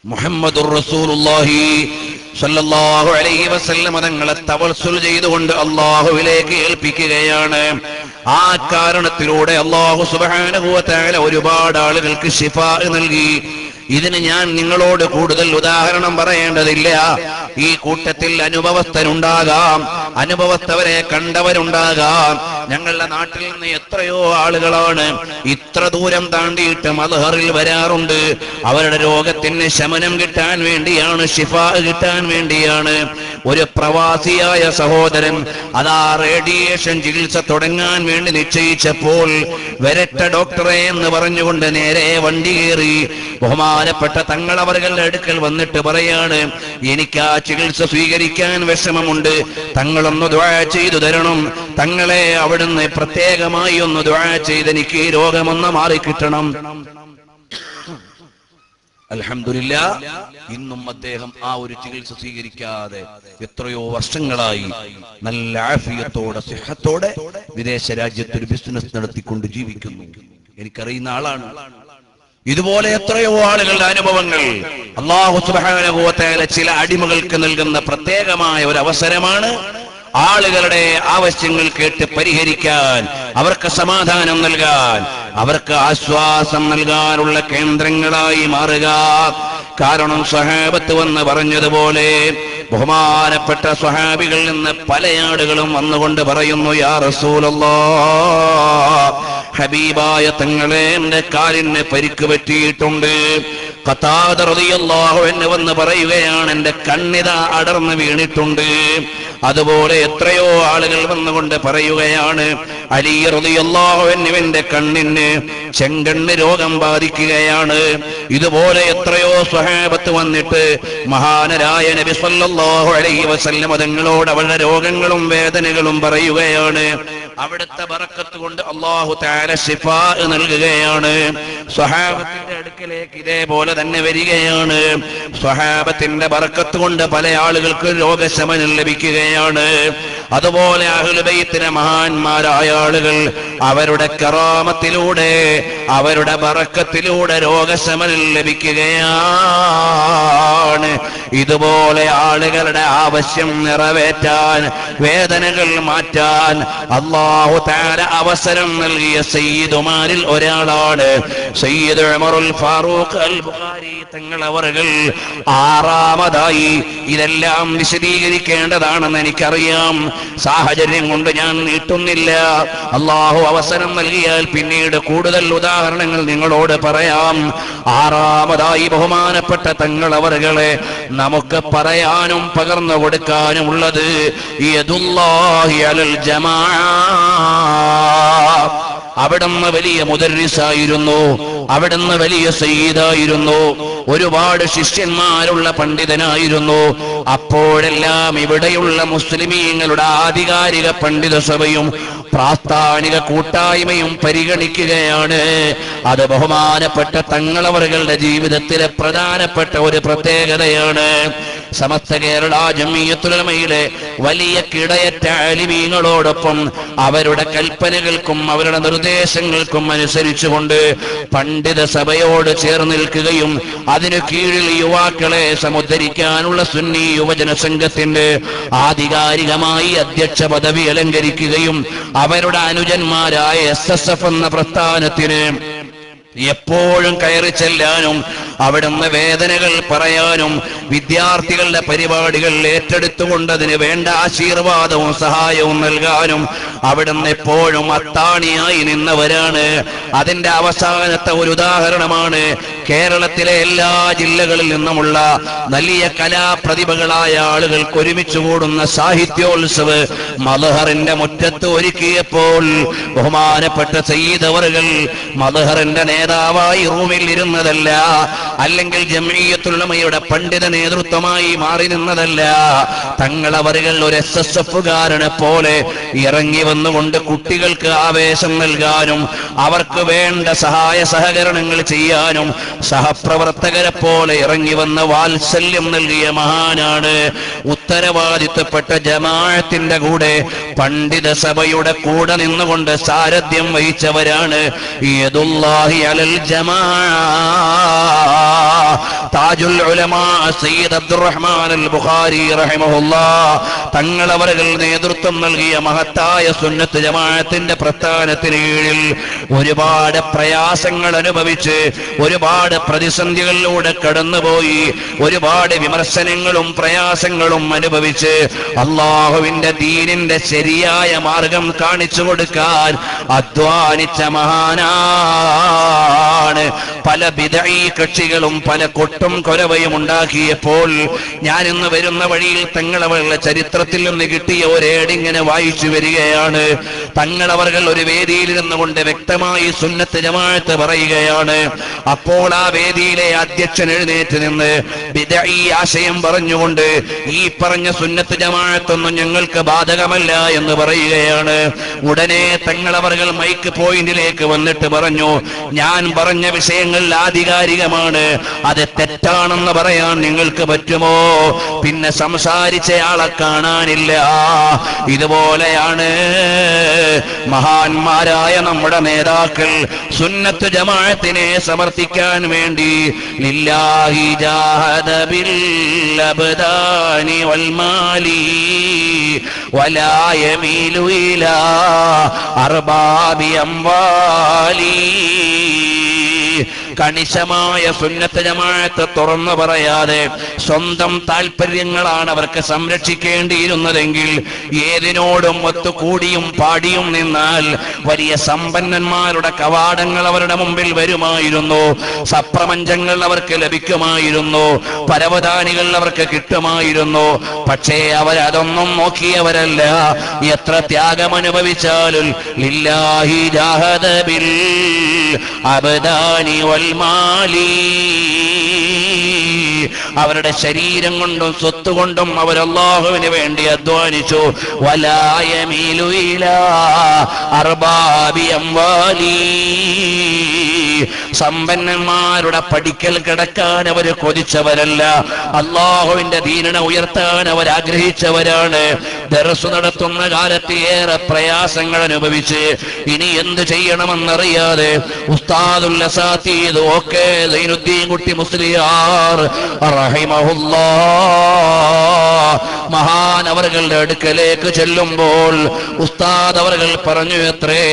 മുഹമ്മദുർ റസൂലുള്ളാഹി സല്ലല്ലാഹു അലൈഹി വസല്ലം തങ്ങളെ തവസ്സുൽ ചെയ്തുകൊണ്ട് അല്ലാഹുവിലേക്ക് ഏൽപ്പിക്കുകയാണ്. ആ കാരണത്തിലൂടെ അല്ലാഹു സുബ്ഹാനഹു വ തആല ഒരുപാട് ആളുകൾക്ക് ശിഫാ നൽകി. ഇതിന് ഞാൻ നിങ്ങളോട് കൂടുതൽ ഉദാഹരണം പറയേണ്ടതില്ല. ഈ കൂട്ടത്തിൽ അനുഭവസ്ഥരുണ്ടാകാം, അനുഭവസ്ഥവരെ കണ്ടവരുണ്ടാകാം. ഞങ്ങളുടെ നാട്ടിൽ നിന്ന് എത്രയോ ആളുകളാണ് ഇത്ര ദൂരം താണ്ടിയിട്ട് മദ്ഹറിൽ വരാറുണ്ട്. അവരുടെ രോഗത്തിന് ശമനം കിട്ടാൻ വേണ്ടിയാണ്, ശിഫാ കിട്ടാൻ വേണ്ടിയാണ്. ഒരു പ്രവാസിയായ സഹോദരൻ അതാ റേഡിയേഷൻ ചികിത്സ തുടങ്ങാൻ വേണ്ടി നിശ്ചയിച്ചപ്പോൾ വരട്ട ഡോക്ടറെ എന്ന് പറഞ്ഞുകൊണ്ട് നേരെ വണ്ടി കയറി ബഹുമാനപ്പെട്ട തങ്ങൾ അവരുടെ അടുക്കൽ വന്നിട്ട് പറയാണ്, എനിക്ക് ആ ചികിത്സ സ്വീകരിക്കാൻ വിഷമമുണ്ട്, തങ്ങളൊന്ന് ദുആ ചെയ്തു തരണം, തങ്ങളെ അവിടുന്ന് പ്രത്യേകമായി ഒന്ന് ദുആ ചെയ്ത് എനിക്ക് ഈ രോഗമൊന്ന് മാറിക്കിട്ടണം. അൽഹംദുലില്ലാഹ്, ഇന്നും അദ്ദേഹം ആ ഒരു ചികിത്സ സ്വീകരിക്കാതെ എത്രയോ വർഷങ്ങളായി നല്ല ആഫിയത്തോടെ സിഹത്തോടെ വിദേശ രാജ്യത്തൊരു ബിസിനസ് നടത്തിക്കൊണ്ട് ജീവിക്കുന്നു. എനിക്കറിയുന്ന ആളാണ്. ഇതുപോലെ എത്രയോ ആളുകളുടെ അനുഭവങ്ങൾ അല്ലാഹു സുബ്ഹാനഹു വ തആല ചില അടിമകൾക്ക് നൽകുന്ന പ്രത്യേകമായ ഒരു അവസരമാണ്. ആളുകളുടെ ആവശ്യങ്ങൾ കേട്ട് പരിഹരിക്കാൻ, അവർക്ക് സമാധാനം നൽകാൻ, അവർക്ക് ആശ്വാസം നൽകാനുള്ള കേന്ദ്രങ്ങളായി മാറുക. കാരണം സ്വഹാബത്ത് വന്ന് പറഞ്ഞതുപോലെ ബഹുമാനപ്പെട്ട സ്വഹാബികളിൽ നിന്ന് പല ആളുകളും വന്നുകൊണ്ട് പറയുന്നു, യാ റസൂലല്ലാഹ്, ഹബീബായ തങ്ങളെ, എന്റെ കാലിന് പരിക്ക് പറ്റിയിട്ടുണ്ട്. ഖതാദ റളിയല്ലാഹു അൻഹു വന്ന് പറയുകയാണ്, എന്റെ കണ്ണിത അടർന്ന് വീണിട്ടുണ്ട്. അതുപോലെ എത്രയോ ആളുകൾ വന്നുകൊണ്ട് പറയുകയാണ്, അലി റളിയല്ലാഹു അൻഹുവിന്റെ കണ്ണിന് ചെങ്കണ്ണ് രോഗം ബാധിക്കുകയാണ്. ഇതുപോലെ എത്രയോ സ്വഹാബത്ത് വന്നിട്ട് മഹാനരായ നബി സല്ലല്ലാഹു അലൈഹി വസല്ലം തങ്ങളോട് അവരുടെ രോഗങ്ങളും വേദനകളും പറയുകയാണ്. അവിടുത്തെ ബറക്കത്ത് കൊണ്ട് അല്ലാഹു തആല ശിഫാ നൽകുകയാണ്. സ്വഹാബത്തിന്റെ അടുക്കലേക്ക് ഇതേപോലെ തന്നെ വരികയാണ്. സ്വഹാബത്തിന്റെ ബറക്കത്ത് കൊണ്ട് പല ആളുകൾക്ക് രോഗശമനം ലഭിക്കുകയാണ്. അതുപോലെ അഹ്ലുൽ ബൈത്തിലെ മഹാന്മാരായ ആളുകൾ അവരുടെ കറാമത്തിലൂടെ, അവരുടെ ബറക്കത്തിലൂടെ രോഗശമനം ലഭിക്കുകയാണ്. ഇതുപോലെ ആളുകളുടെ ആവശ്യം നിറവേറ്റാൻ, വേദനകൾ മാറ്റാൻ അല്ലാഹു തആല അവസരം നൽകിയ സയ്യിദുമാരിൽ ഒരാളാണ് സയ്യിദ് ഉമറുൽ ഫാറൂഖ് അൽ ബുഖാരി തങ്ങൾ അവர்கள். ആറാമതായി, ഇതെല്ലാം വിശദീകരിക്കേണ്ടതാണെന്ന് എനിക്കറിയാം, സാഹചര്യം കൊണ്ട് ഞാൻ നീട്ടുന്നില്ല. അല്ലാഹു അവസരം നൽകിയാൽ പിന്നീട് കൂടുതൽ ഉദാഹരണങ്ങൾ നിങ്ങളോട് പറയാം. ആറാമതായി ബഹുമാനപ്പെട്ട തങ്ങൾ അവരുടെ നമുക്ക് പറയാനും പകർന്നു കൊടുക്കാനും ഉള്ളത് യദുല്ലാഹി അലൽ ജമാഅ. അവിടുന്ന് വലിയ മുദർരിസായിരുന്നു, അവിടുന്ന് വലിയ സയ്യിദായിരുന്നു, ഒരുപാട് ശിഷ്യന്മാരുള്ള പണ്ഡിതനായിരുന്നു. അപ്പോഴെല്ലാം ഇവിടെയുള്ള മുസ്ലിമീങ്ങളുടെ ആധികാരിക പണ്ഡിത സഭയും പ്രാസ്ഥാനിക കൂട്ടായ്മയും പരിഗണിക്കുകയാണ്. അത് ബഹുമാനപ്പെട്ട തങ്ങളവരുടെ ജീവിതത്തിലെ പ്രധാനപ്പെട്ട ഒരു പ്രത്യേകതയാണ്. സമസ്ത കേരള ജംഇയ്യത്തുൽ ഉലമയിലെ വലിയ കിടയറ്റ ആലിമീങ്ങളോടൊപ്പം അവരുടെ കൽപ്പനകൾക്കും അവരുടെ നിർദ്ദേശങ്ങൾക്കും അനുസരിച്ചുകൊണ്ട് പണ്ഡിത സഭയോട് ചേർന്ന് നിൽക്കുകയും അതിനു കീഴിൽ യുവാക്കളെ സമുദ്ധരിക്കാനുള്ള സുന്നി യുവജന സംഘത്തിന്റെ ആധികാരികമായി അധ്യക്ഷ പദവി അലങ്കരിക്കുകയും അവരുടെ അനുജന്മാരായ SSF എന്ന പ്രസ്ഥാനത്തിന് എപ്പോഴും കയറി ചെല്ലാനും അവിടുന്ന് വേദനകൾ പറയാനും വിദ്യാർത്ഥികളുടെ പരിപാടികൾ ഏറ്റെടുത്തുകൊണ്ട് അതിന് വേണ്ട ആശീർവാദവും സഹായവും നൽകാനും അവിടുന്ന് എപ്പോഴും അത്താണിയായി നിന്നവരാണ്. അതിന്റെ അവസാനത്തെ ഒരു ഉദാഹരണമാണ് കേരളത്തിലെ എല്ലാ ജില്ലകളിൽ നിന്നുമുള്ള വലിയ കലാപ്രതിഭകളായ ആളുകൾക്ക് ഒരുമിച്ച് കൂടുന്ന സാഹിത്യോത്സവ് മദ്ഹറിന്റെ മുറ്റത്ത് ഒരുക്കിയപ്പോൾ ബഹുമാനപ്പെട്ട സയ്യിദ് അവറുകൾ മദ്ഹറിന്റെ നേതാവായി റൂമിൽ ഇരുന്നതല്ല, അല്ലെങ്കിൽ ജംഇയ്യത്തുൽ ഉലമയുടെ പണ്ഡിത നേതൃത്വമായി മാറി നിന്നതല്ല. തങ്ങളവറുകൾ ഒരു SSF-കാരനെ പോലെ ഇറങ്ങി വന്നുകൊണ്ട് കുട്ടികൾക്ക് ആവേശം നൽകാനും അവർക്ക് വേണ്ട സഹായ സഹകരണങ്ങൾ ചെയ്യാനും സഹപ്രവർത്തകരെ പോലെ ഇറങ്ങി വന്ന് വാത്സല്യം നൽകിയ മഹാനാണ്. ഉത്തരവാദിത്വപ്പെട്ട ജമാഅത്തിന്റെ കൂടെ പണ്ഡിത സഭയുടെ കൂടെ നിന്നുകൊണ്ട് സാരഥ്യം വഹിച്ചവരാണ്. യദുല്ലാഹി അലൽ ജമാഅ താജുൽ ഉലമാ സയ്യിദ് അബ്ദുറഹ്മാൻ അൽ ബുഖാരി റഹിമഹുല്ലാഹ് തങ്ങളവറുകൾ നേതൃത്വം നൽകിയ മഹത്തായ സുന്നത്ത് ജമാഅത്തിന്റെ പ്രസ്ഥാനത്തിന് കീഴിൽ ഒരുപാട് പ്രയാസങ്ങൾ അനുഭവിച്ച് ഒരുപാട് പ്രതിസന്ധികളിലൂടെ കടന്നുപോയി ഒരുപാട് വിമർശനങ്ങളും പ്രയാസങ്ങളും അനുഭവിച്ച് അല്ലാഹുവിന്റെ ദീനിന്റെ ശരിയായ മാർഗം കാണിച്ചു കൊടുക്കാൻ അധ്വാനിച്ച മഹാനാണ്. പല ബിദ്ഈ കക്ഷികളും പല കൊട്ടും കൊരവയും ഉണ്ടാക്കിയപ്പോൾ ഞാൻ ഇന്ന് വരുന്ന വഴിയിൽ തങ്ങളവരുടെ ചരിത്രത്തിൽ നിന്ന് കിട്ടിയ ഒരേടിങ്ങനെ വായിച്ചു വരികയാണ്. തങ്ങളവர்கள் ഒരു വേദിയിൽ നിന്നുകൊണ്ട് വ്യക്തമായി സുന്നത്ത് ജമാഅത്ത് പറയുകയാണ്. അപ്പോൾ ആ വേദിയിലെ അധ്യക്ഷൻ എഴുന്നേറ്റ് നിന്ന് ബിദ്ഈ ആശയം പറഞ്ഞുകൊണ്ട് ഈ പറഞ്ഞ സുന്നത്ത് ജമാഅത്തൊന്നും ഞങ്ങൾക്ക് ബാധകമല്ല എന്ന് പറയുകയാണ്. ഉടനെ തങ്ങളവர்கள் മൈക്ക് പോയിന്റിലേക്ക് വന്നിട്ട് പറഞ്ഞു, ഞാൻ പറഞ്ഞ വിഷയങ്ങൾ ആധികാരികമാണ്, അത് തെറ്റാണെന്ന് പറയാൻ നിങ്ങൾക്ക് പറ്റുമോ? പിന്നെ സംസാരിച്ചയാളെ കാണാനില്ല. ഇതുപോലെയാണ് മഹാന്മാരായ നമ്മുടെ നേതാക്കൾ സുന്നത്ത് ജമാഅത്തിനെ സമർത്ഥിക്കാൻ വേണ്ടി ലില്ലാഹി ജാഹദ ബിൽ അബ്ദാനി വൽ മാലി വലാ യമീലു ഇലാ അർബാബി അംവാലി. കണിശമായ സുന്നത്ത് ജമാഅത്ത് തുറന്നു പറയാതെ സ്വന്തം താല്പര്യങ്ങളാണ് അവർക്ക് സംരക്ഷിക്കേണ്ടിയിരുന്നതെങ്കിൽ ഏതിനോടും ഒത്തുകൂടിയും പാടിയും നിന്നാൽ വലിയ സമ്പന്നന്മാരുടെ കവാടങ്ങൾ അവരുടെ മുമ്പിൽ വരുമായിരുന്നു, സപ്രപഞ്ചങ്ങൾ അവർക്ക് ലഭിക്കുമായിരുന്നു, പരവതാനികൾ അവർക്ക് കിട്ടുമായിരുന്നു. പക്ഷേ അവരതൊന്നും നോക്കിയവരല്ല. എത്ര ത്യാഗം അനുഭവിച്ചാലും ലില്ലാഹി ജാഹദ ബിൽ അബ്ദാനി വൽ മാലി, അവരുടെ ശരീരം കൊണ്ടും സ്വത്തുകൊണ്ടും അവർ അല്ലാഹുവിന് വേണ്ടി അധ്വാനിച്ചു. വലാ യമീലു ഇലാ അർബാബി അംവാലി, സമ്പന്നന്മാരുടെ പടിക്കൽ കിടക്കാൻ അവർ കൊതിച്ചവരല്ല, അല്ലാഹുവിന്റെ ദീനിനെ ഉയർത്താൻ അവർ ആഗ്രഹിച്ചവരാണ്. ദർസ് നടത്തുന്ന കാലത്ത് ഏറെ പ്രയാസങ്ങൾ അനുഭവിച്ച് ഇനി എന്ത് ചെയ്യണമെന്നറിയാതെ ഉസ്താദുൽ അസാതീദ് ഒക്കെ സൈനുദ്ദീൻ കുട്ടി മുസ്ലിയാർ റഹിമഹുല്ലാഹ് മഹാൻ അവരുടെ അടുക്കലേക്ക് ചെല്ലുമ്പോൾ ഉസ്താദ് അവர்கள் പറഞ്ഞു, എത്രേ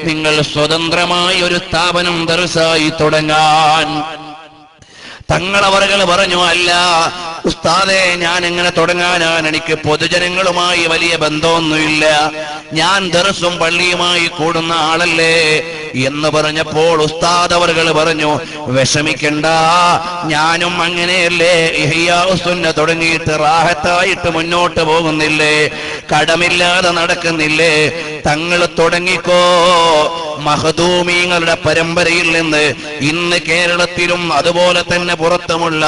നിങ്ങൾ സ്വതന്ത്രമായി ഒരു സ്ഥാപനം ദർസായി തുടങ്ങാൻ. തങ്ങളവറുകൾ പറഞ്ഞു, അല്ല ഉസ്താദേ, ഞാൻ എങ്ങനെ തുടങ്ങാനാണ്? എനിക്ക് പൊതുജനങ്ങളുമായി വലിയ ബന്ധമൊന്നുമില്ല, ഞാൻ ദർസും പള്ളിയുമായി കൂടുന്ന ആളല്ലേ എന്ന് പറഞ്ഞപ്പോൾ ഉസ്താദ് അവറുകൾ പറഞ്ഞു, വിഷമിക്കണ്ട, ഞാനും അങ്ങനെയല്ലേ, ഇഹ്യാ സുന്ന തുടങ്ങിയിട്ട് റാഹത്തായിട്ട് മുന്നോട്ട് പോകുന്നില്ലേ, കടമില്ലാതെ നടക്കുന്നില്ലേ, തങ്ങൾ തുടങ്ങിക്കോ. മഖ്ദൂമീങ്ങളുടെ പരമ്പരയിൽ നിന്ന് ഇന്ന് കേരളത്തിലും അതുപോലെ തന്നെ പുറത്തുമുള്ള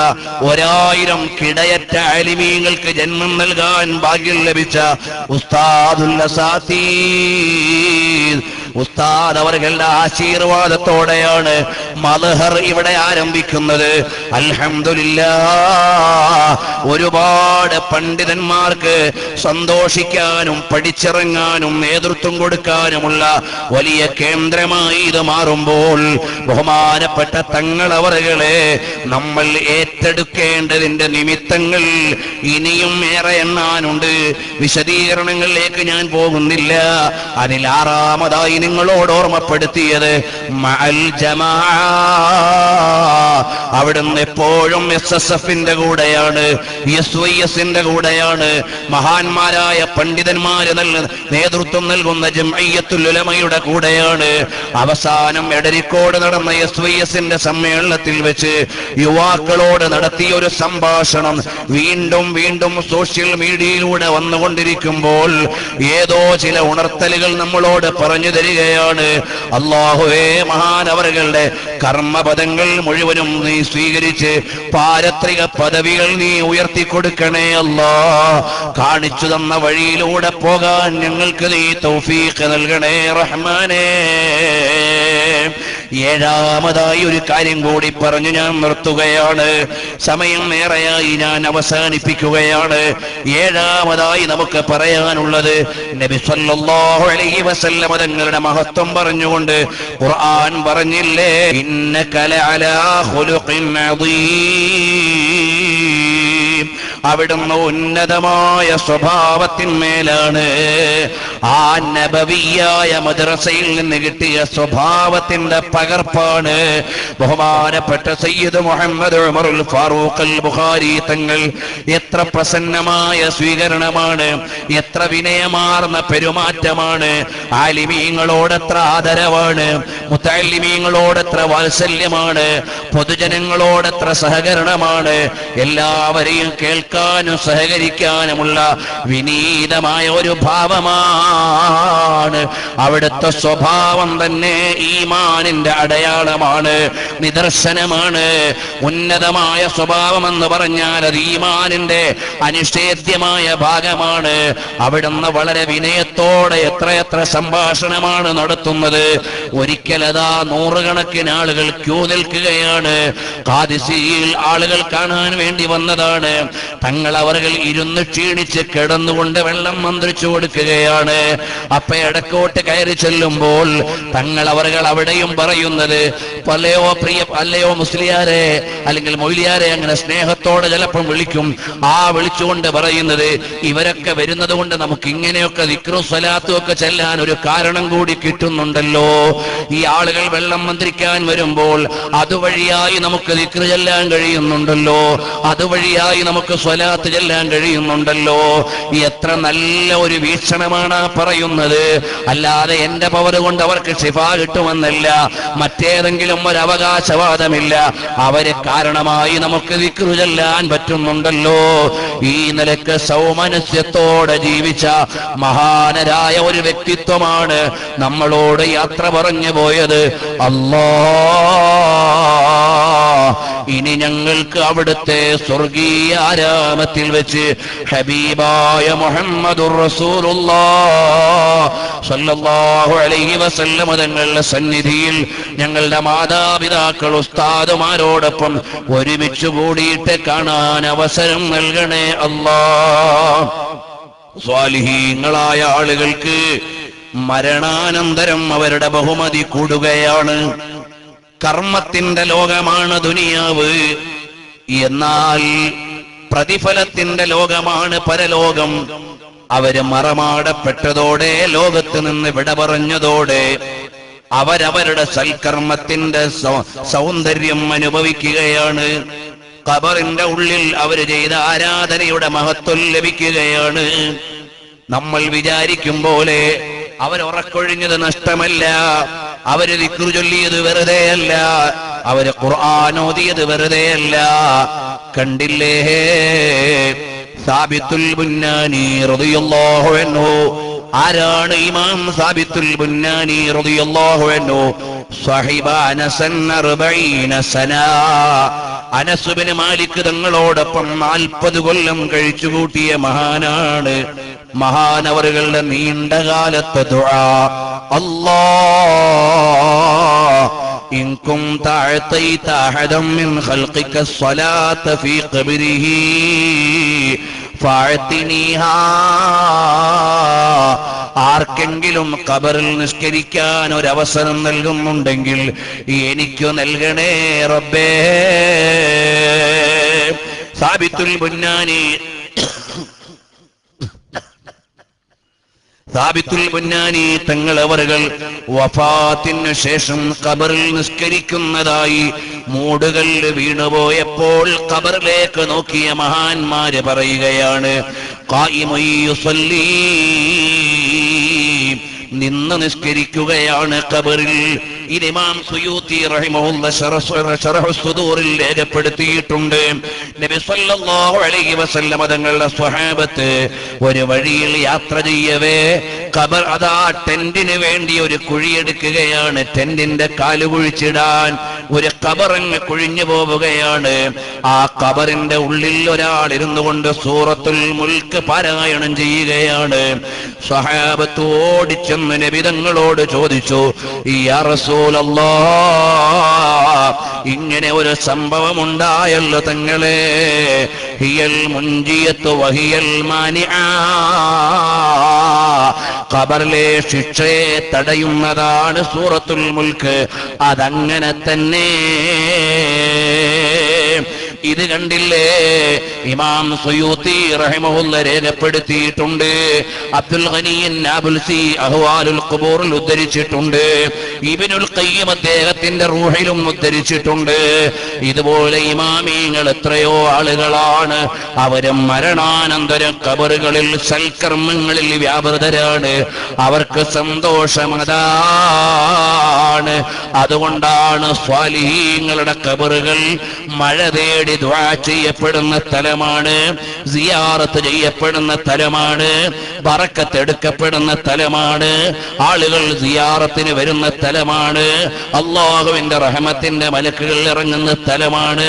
1000 കിടയറ്റ ആലിമീങ്ങൾക്ക് ജന്മം നൽകാൻ ഭാഗ്യം ലഭിച്ച ഉസ്താദുൽ അസാതീദ് ഉസ്താദ് അവരുടെ ആശീർവാദത്തോടെയാണ് മദ്ഹർ ഇവിടെ ആരംഭിക്കുന്നത്. അൽഹംദുലില്ലാഹ്, ഒരുപാട് പണ്ഡിതന്മാർക്ക് സന്തോഷിക്കാനും പഠിച്ചിറങ്ങാനും നേതൃത്വം കൊടുക്കാനുമുള്ള വലിയ കേന്ദ്രമായി ഇത് മാറുമ്പോൾ ബഹുമാനപ്പെട്ട തങ്ങളവറുകളെ നമ്മൾ ഏറ്റെടുക്കേണ്ടതിന്റെ നിമിത്തങ്ങൾ ഇനിയും ഏറെ എണ്ണാനുണ്ട്. വിശദീകരണങ്ങളിലേക്ക് ഞാൻ പോകുന്നില്ല. അതിൽ 6ാമതായി നിങ്ങളോട് ഓർമ്മപ്പെടുത്തിയത് മഅൽ ജമാഅ. അവിടുന്ന് എപ്പോഴും SSFന്റെ കൂടെയാണ്, SYSന്റെ കൂടെയാണ്, മഹാന്മാരായ പണ്ഡിതന്മാര് നേതൃത്വം നൽകുന്ന ജംഇയ്യത്തുൽ ഉലമയുടെ കൂടെയാണ്. അവസാനം എടരിക്കോട് നടന്ന SYSന്റെ സമ്മേളനത്തിൽ വെച്ച് യുവാക്കളോട് നടത്തിയ ഒരു സംഭാഷണം വീണ്ടും വീണ്ടും സോഷ്യൽ മീഡിയയിലൂടെ വന്നുകൊണ്ടിരിക്കുമ്പോൾ ഏതോ ചില ഉണർത്തലുകൾ നമ്മളോട് പറഞ്ഞു തരികയാണ്. അല്ലാഹുവേ, മഹാനവറുകളുടെ കർമ്മപദങ്ങൾ മുഴുവനും നീ സ്വീകരിച്ച് പാരത്രിക പദവികൾ നീ ഉയർത്തിക്കൊടുക്കണേ അല്ലാ. കാണിച്ചു തന്ന വഴിയിലൂടെ പോകാൻ ഞങ്ങൾക്ക് നീ തൗഫീഖ് നൽകണേ റഹ്മാനേ. ഏഴാമതായി ഒരു കാര്യം കൂടി പറഞ്ഞു ഞാൻ നിർത്തുകയാണ്. സമയം ഏറെയായി, ഞാൻ അവസാനിപ്പിക്കുകയാണ്. ഏഴാമതായി നമുക്ക് പറയാനുള്ളത്, നബി സല്ലല്ലാഹു അലൈഹി വസല്ലം തങ്ങളുടെ മഹത്വം പറഞ്ഞുകൊണ്ട് ഖുർആൻ പറഞ്ഞില്ലേ, ഇന്നക ലഅലാ ഖുലുഖിൻ അദീം. അവിടുന്ന് ഉന്നതമായ സ്വഭാവത്തിന്മേലാണ്. ആ നബവിയായ മദ്രസയിൽ നിന്ന് കിട്ടിയ സ്വഭാവത്തിന്റെ പകർപ്പാണ് ബഹുമാനപ്പെട്ട സയ്യിദ് മുഹമ്മദ് ഉമറുൽ ഫാറൂഖ് അൽ ബുഖാരി തങ്ങൾ. എത്ര പ്രസന്നമായ സ്വീകരണമാണ്, എത്ര വിനയമാർന്ന പെരുമാറ്റമാണ്. ആലിമീങ്ങളോട് എത്ര ആദരവാണ്, മുത്തഅല്ലിമീങ്ങളോട് എത്ര വാത്സല്യമാണ്, പൊതുജനങ്ങളോട് എത്ര സഹകരണമാണ്. എല്ലാവരെയും കേൾക്കാനും സഹകരിക്കാനുമുള്ള വിനീതമായ ഒരു ഭാവമാണ്. അവിടുത്തെ സ്വഭാവം തന്നെ ഈമാനിന്റെ അടയാളമാണ്, നിദർശനമാണ്. ഉന്നതമായ സ്വഭാവം എന്ന് പറഞ്ഞാൽ അത് ഈമാനിന്റെ അനിഷേധ്യമായ ഭാഗമാണ്. അവിടുന്ന് വളരെ വിനയത്തോടെ എത്രയെത്ര സംഭാഷണമാണ് നടത്തുന്നത്. ഒരിക്കലതാ നൂറുകണക്കിന് ആളുകൾ ക്യൂ നിൽക്കുകയാണ്. ഖാദിസിയിൽ ആളുകൾ കാണാൻ വേണ്ടി വന്നതാണ്. തങ്ങൾ അവர்கள் ഇരുന്ന് ക്ഷീണിച്ച് കിടന്നുകൊണ്ട് വെള്ളം മന്ത്രിച്ചു കൊടുക്കുകയാണ്. അപ്പ ഇടക്കോട്ട് കയറി ചെല്ലുമ്പോൾ തങ്ങൾ അവர்கள் അവിടെയും പറയുന്നത്, അല്ലയോ മുസ്ലിയാരെ അല്ലെങ്കിൽ മൗലിയാരെ, അങ്ങനെ സ്നേഹത്തോടെ ചിലപ്പം വിളിക്കും. ആ വിളിച്ചുകൊണ്ട് പറയുന്നത്, ഇവരൊക്കെ വരുന്നത് കൊണ്ട് നമുക്ക് ഇങ്ങനെയൊക്കെ ദിക്റും സ്വലാത്തും ഒക്കെ ചെല്ലാൻ ഒരു കാരണം കൂടി കിട്ടുന്നുണ്ടല്ലോ. ഈ ആളുകൾ വെള്ളം മന്ത്രിക്കാൻ വരുമ്പോൾ അതുവഴിയായി നമുക്ക് ദിക്റ് ചെല്ലാൻ കഴിയുന്നുണ്ടല്ലോ, അതുവഴിയായി നമുക്ക് സ്വലാത്ത് ചെല്ലാൻ കഴിയുന്നുണ്ടല്ലോ. എത്ര നല്ല ഒരു വീക്ഷണമാണ് പറയുന്നത്. അല്ലാതെ എന്റെ പവർ കൊണ്ട് അവർക്ക് ശിഫാ കിട്ടുമെന്നല്ല, മറ്റേതെങ്കിലും ഒരു അവകാശവാദമില്ല. അവര് കാരണമായി നമുക്ക് ദിക്റ് ചെല്ലാൻ പറ്റുന്നുണ്ടല്ലോ. ഈ നിലക്ക് സൗമനസ്യത്തോടെ ജീവിച്ച മഹാനരായ ഒരു വ്യക്തിത്വമാണ് നമ്മളോട് യാത്ര പറഞ്ഞു പോയത്. ഇനി ഞങ്ങൾക്ക് അവിടുത്തെ സ്വർഗീയ ആരാമത്തിൽ വെച്ച് ഹബീബായ മുഹമ്മദുർ റസൂലുള്ളാഹ് സ്വല്ലല്ലാഹു അലൈഹി വസല്ലം തങ്ങളുടെ സന്നിധിയിൽ ഞങ്ങളുടെ മാതാപിതാക്കൾ ഉസ്താദുമാരോടൊപ്പം ഒരുമിച്ച് കൂടിയിട്ട് കാണാൻ അവസരം നൽകണേ അല്ലാഹ്. സ്വാലിഹീങ്ങളായ ആളുകൾക്ക് മരണാനന്തരം അവരുടെ ബഹുമതി കൂടുകയാണ്. കർമ്മത്തിന്റെ ലോകമാണ് ദുനിയാവ്, എന്നാൽ പ്രതിഫലത്തിന്റെ ലോകമാണ് പരലോകം. അവര് മറമാടപ്പെട്ടതോടെ, ലോകത്ത് നിന്ന് വിട പറഞ്ഞതോടെ അവരവരുടെ സൽക്കർമ്മത്തിന്റെ സൗന്ദര്യം അനുഭവിക്കുകയാണ്. ഖബറിന്റെ ഉള്ളിൽ അവര് ചെയ്ത ആരാധനയുടെ മഹത്വം ലഭിക്കുകയാണ്. നമ്മൾ വിചാരിക്കും പോലെ അവരുറക്കൊഴിഞ്ഞത് നഷ്ടമല്ല, അവര് ദിക്റ് ചൊല്ലിയത് വെറുതെയല്ല, അവര് ഖുർആൻ ഓതിയത് വെറുതെയല്ല. കണ്ടില്ലേ സാബിത്തുൽ ബുന്നാനി റളിയല്ലാഹു അൻഹു. ആരാണ് ഇമാം സാബിത്തുൽ ബുന്നാനി റളിയല്ലാഹു അൻഹു? സ്വഹിബ അനസൻ 40 സന. അനസ് ഇബ്നു മാലിക് തങ്ങളോടൊപ്പം 40 കൊല്ലം കഴിച്ചുകൂട്ടിയ മഹാനാണ്. മഹാനവറുകളുടെ നീണ്ടകാലത്തെ ദുആ, അല്ലാഹ് ഇൻ കുൻത അഅതൈത അഹദൻ മിൻ ഖൽഖിക الصلاة في قبره ഫഅതിനിഹാ. ആർക്കെങ്കിലും ഖബറിൽ നിസ്കരിക്കാൻ ഒരവസരം നൽകുന്നുണ്ടെങ്കിൽ എനിക്ക് നൽകണേ റബ്ബേ. സാബിത്തുൽ ബുന്നാനി സാബിത്തുൽ ബുന്നാനി തങ്ങൾ അവர்கள் വഫാത്തിനു ശേഷം ഖബറിൽ നിസ്കരിക്കുന്നതായി മൂടുകൾ വീണുപോയപ്പോൾ ഖബറിലേക്ക് നോക്കിയ മഹാന്മാര് പറയുകയാണ്, ഖായിമുൻ യുസല്ലി, നിന്ന് നിസ്കരിക്കുകയാണ് ഖബറിൽ. ഇത് ഇമാം സുയൂത്തി റഹിമഹുല്ലാഹ് ശറഹ് സുദൂറിൽ രേഖപ്പെടുത്തിയിട്ടുണ്ട്. നബി സല്ലല്ലാഹു അലൈഹി വസല്ലം തങ്ങളുടെ സ്വഹാബത്ത് ഒരു വഴിയിൽ യാത്ര ചെയ്യവേ ഖബർ അതാ ടെന്റിന് വേണ്ടി ഒരു കുഴിയെടുക്കുകയാണ്. ടെന്റിന്റെ കാല് കുഴിച്ചിടാൻ ഒരു ഖബറങ്ങ് കുഴിഞ്ഞു പോവുകയാണ്. ആ ഖബറിന്റെ ഉള്ളിൽ ഒരാൾ ഇരുന്നു കൊണ്ട് സൂറത്തുൽ മുൽക്ക് പാരായണം ചെയ്യുകയാണ്. സ്വഹാബത്ത് ഓടിച്ചെന്ന് നബി തങ്ങളോട് ചോദിച്ചു, യാ റസൂലല്ലാഹ്, ഇങ്ങനെ ഒരു സംഭവം ഉണ്ടായല്ലോ തങ്ങളെ. ഹിയൽ മുൻജിയത്തു വഹിയൽ മാനിഅ, ഖബറിലെ ശിക്ഷയെ തടയുന്നതാണ് സൂറത്തുൽ മുൽക്ക്. അതങ്ങനെ തന്നെ. ഇത് കണ്ടില്ലേ, ഇമാം സുയൂത്തി റഹിമഹുല്ലാഹ് രേഖപ്പെടുത്തിയിട്ടുണ്ട്. അബ്ദുൽ ഗനി നാബുൽസി അഹ്വാലുൽ ഖുബൂറിൽ ഉദ്ധരിച്ചിട്ടുണ്ട്. ഇബ്നുൽ ഖയ്യിം അദ്ദേഹത്തിന്റെ റൂഹിലും ഉദ്ധരിച്ചിട്ടുണ്ട്. ഇതുപോലെ ഇമാമീങ്ങൾ എത്രയോ ആളുകളാണ്, അവരും മരണാനന്തരം ഖബറുകളിൽ സൽക്കർമ്മങ്ങളിൽ വ്യാപൃതരാണ്. അവർക്ക് സന്തോഷമതാണ്. അതുകൊണ്ടാണ് സ്വാലിഹീങ്ങളുടെ ഖബറുകൾ മഴ തേടി ദുആ ചെയ്യപ്പെടുന്ന സ്ഥലമാണ്, സിയാറത്ത് ചെയ്യപ്പെടുന്ന സ്ഥലമാണ്, ബറക്കത്ത് എടുക്കപ്പെടുന്ന സ്ഥലമാണ്, ആളുകൾ സിയാറത്തിന് വരുന്ന സ്ഥലമാണ്, അല്ലാഹുവിന്റെ റഹ്മത്തിന്റെ മലക്കുകൾ ഇറങ്ങുന്ന സ്ഥലമാണ്.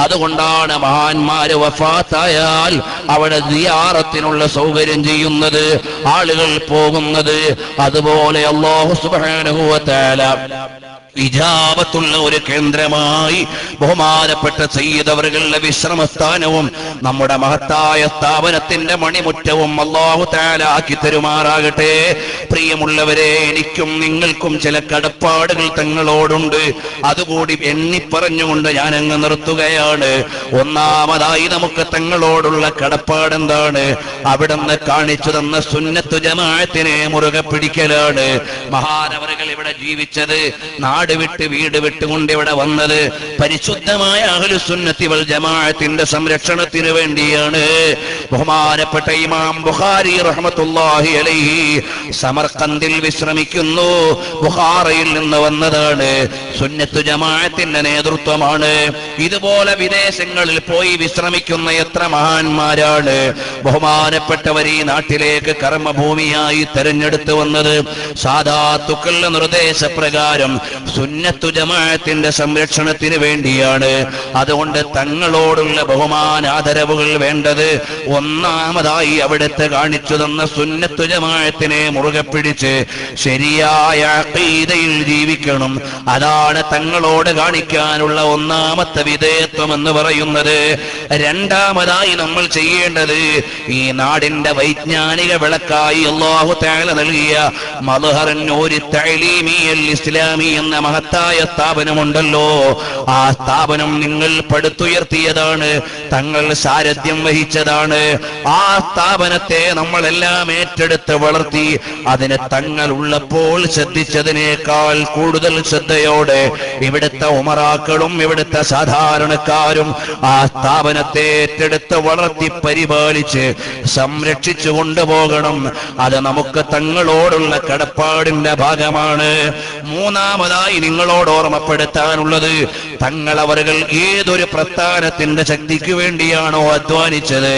അതുകൊണ്ടാണ് മഹാന്മാര് വഫാത്തായാൽ അവിടെ സിയാറത്തിനുള്ള സൗകര്യം ചെയ്യുന്നത്, ആളുകൾ പോകുന്നത്. അതുപോലെ അല്ലാഹു സുബ്ഹാനഹു വ തആല ഇജാബത്തുള്ള ഒരു കേന്ദ്രമായി ബഹുമാനപ്പെട്ട സയ്യിദ് അവറുകളുടെ വിശ്രമസ്ഥാനവും നമ്മുടെ മഹത്തായ സ്ഥാപനത്തിന്റെ മണിമുറ്റവും അല്ലാഹു തആല ആക്കി തരുമാറാകട്ടെ. പ്രിയമുള്ളവരെ, എനിക്കും നിങ്ങൾക്കും ചില കടപ്പാടുകൾ തങ്ങളോടുണ്ട്. അതുകൂടി എണ്ണിപ്പറഞ്ഞുകൊണ്ട് ഞാൻ അങ്ങ് നിർത്തുകയാണ്. ഒന്നാമതായി നമുക്ക് തങ്ങളോടുള്ള കടപ്പാടെന്താണ്? അവിടുന്ന് കാണിച്ചു തന്ന സുന്നത്തു ജമാഅത്തിനെ മുറുകെ പിടിക്കലാണ്. മഹാനവറുകൾ ഇവിടെ ജീവിച്ചത്, നാട് വിട്ട് വീട് വിട്ടുകൊണ്ട് ഇവിടെ വന്നത് പരിശുദ്ധമായ അഹ്ലുസ് സുന്നത്തി വൽ ജമാഅത്തിന്റെ സംരക്ഷണത്തിന് വേണ്ടിയാണ്. ബഹുമാനപ്പെട്ട ഇമാം ബുഖാരി റഹ്മത്തുള്ളാഹി അലൈഹി സമർഖന്ദിൽ വിശ്രമിക്കുന്നു. ബുഖാറയിൽ നിന്ന് വന്നതാണ്. സുന്നത്തു ജമാഅത്തിന്റെ നേതൃത്വമാണ്. ഇതുപോലെ വിദേശങ്ങളിൽ പോയി വിശ്രമിക്കുന്ന എത്ര മഹാന്മാരാണ് ബഹുമാനപ്പെട്ടവർ ഈ നാട്ടിലേക്ക് കർമ്മഭൂമിയായി തെരഞ്ഞെടുത്തു വന്നത്. സാദാത്തുക്കളുടെ നിർദ്ദേശപ്രകാരം സുന്നത്തു ജമാഅത്തിന്റെ സംരക്ഷണത്തിന് വേണ്ടിയാണ്. അതുകൊണ്ട് തങ്ങളോടുള്ള ബഹുമാനാദരവുകൾ വേണ്ടത് ഒന്നാമതായി അവിടുത്തെ കാണിച്ചു തന്ന സുന്നത്തു ജമാഅത്തിനെ മുറുകെ പിടിച്ച് ശരിയായ അഖീദയിൽ ജീവിക്കണം. അതാണ് തങ്ങളോട് കാണിക്കാനുള്ള ഒന്നാമത്തെ വിധേയത്വം എന്ന് പറയുന്നത്. രണ്ടാമതായി നമ്മൾ ചെയ്യേണ്ടത്, ഈ നാടിന്റെ വൈജ്ഞാനിക വിളക്കായി അല്ലാഹു തആല നൽകിയ മദ്ഹറുൻ നൂരി തഅലീമിയൽ ഇസ്ലാമി എന്ന മഹത്തായ സ്ഥാപനമുണ്ടല്ലോ, ആ സ്ഥാപനം നിങ്ങൾ പടുത്തുയർത്തിയതാണ്, തങ്ങൾ സാരഥ്യം വഹിച്ചതാണ്. ആ സ്ഥാപനത്തെ നമ്മളെല്ലാം ഏറ്റെടുത്ത് വളർത്തി അതിനെ തങ്ങൾ ഉള്ളപ്പോൾ ശ്രദ്ധിച്ചതിനേക്കാൾ കൂടുതൽ ശ്രദ്ധയോടെ ഇവിടുത്തെ ഉമറാക്കളും ഇവിടുത്തെ സാധാരണക്കാരും ആ സ്ഥാപനത്തെ ഏറ്റെടുത്ത് വളർത്തി പരിപാലിച്ച് സംരക്ഷിച്ചു കൊണ്ടുപോകണം. അത് നമുക്ക് തങ്ങളോടുള്ള കടപ്പാടിന്റെ ഭാഗമാണ്. മൂന്നാമതായി നിങ്ങളോട് ഓർമ്മപ്പെടുത്താനുള്ളത്, തങ്ങളവറുകൾ ഏതൊരു പ്രസ്ഥാനത്തിന്റെ ശക്തിക്ക് വേണ്ടിയാണോ അധ്വാനിച്ചത്,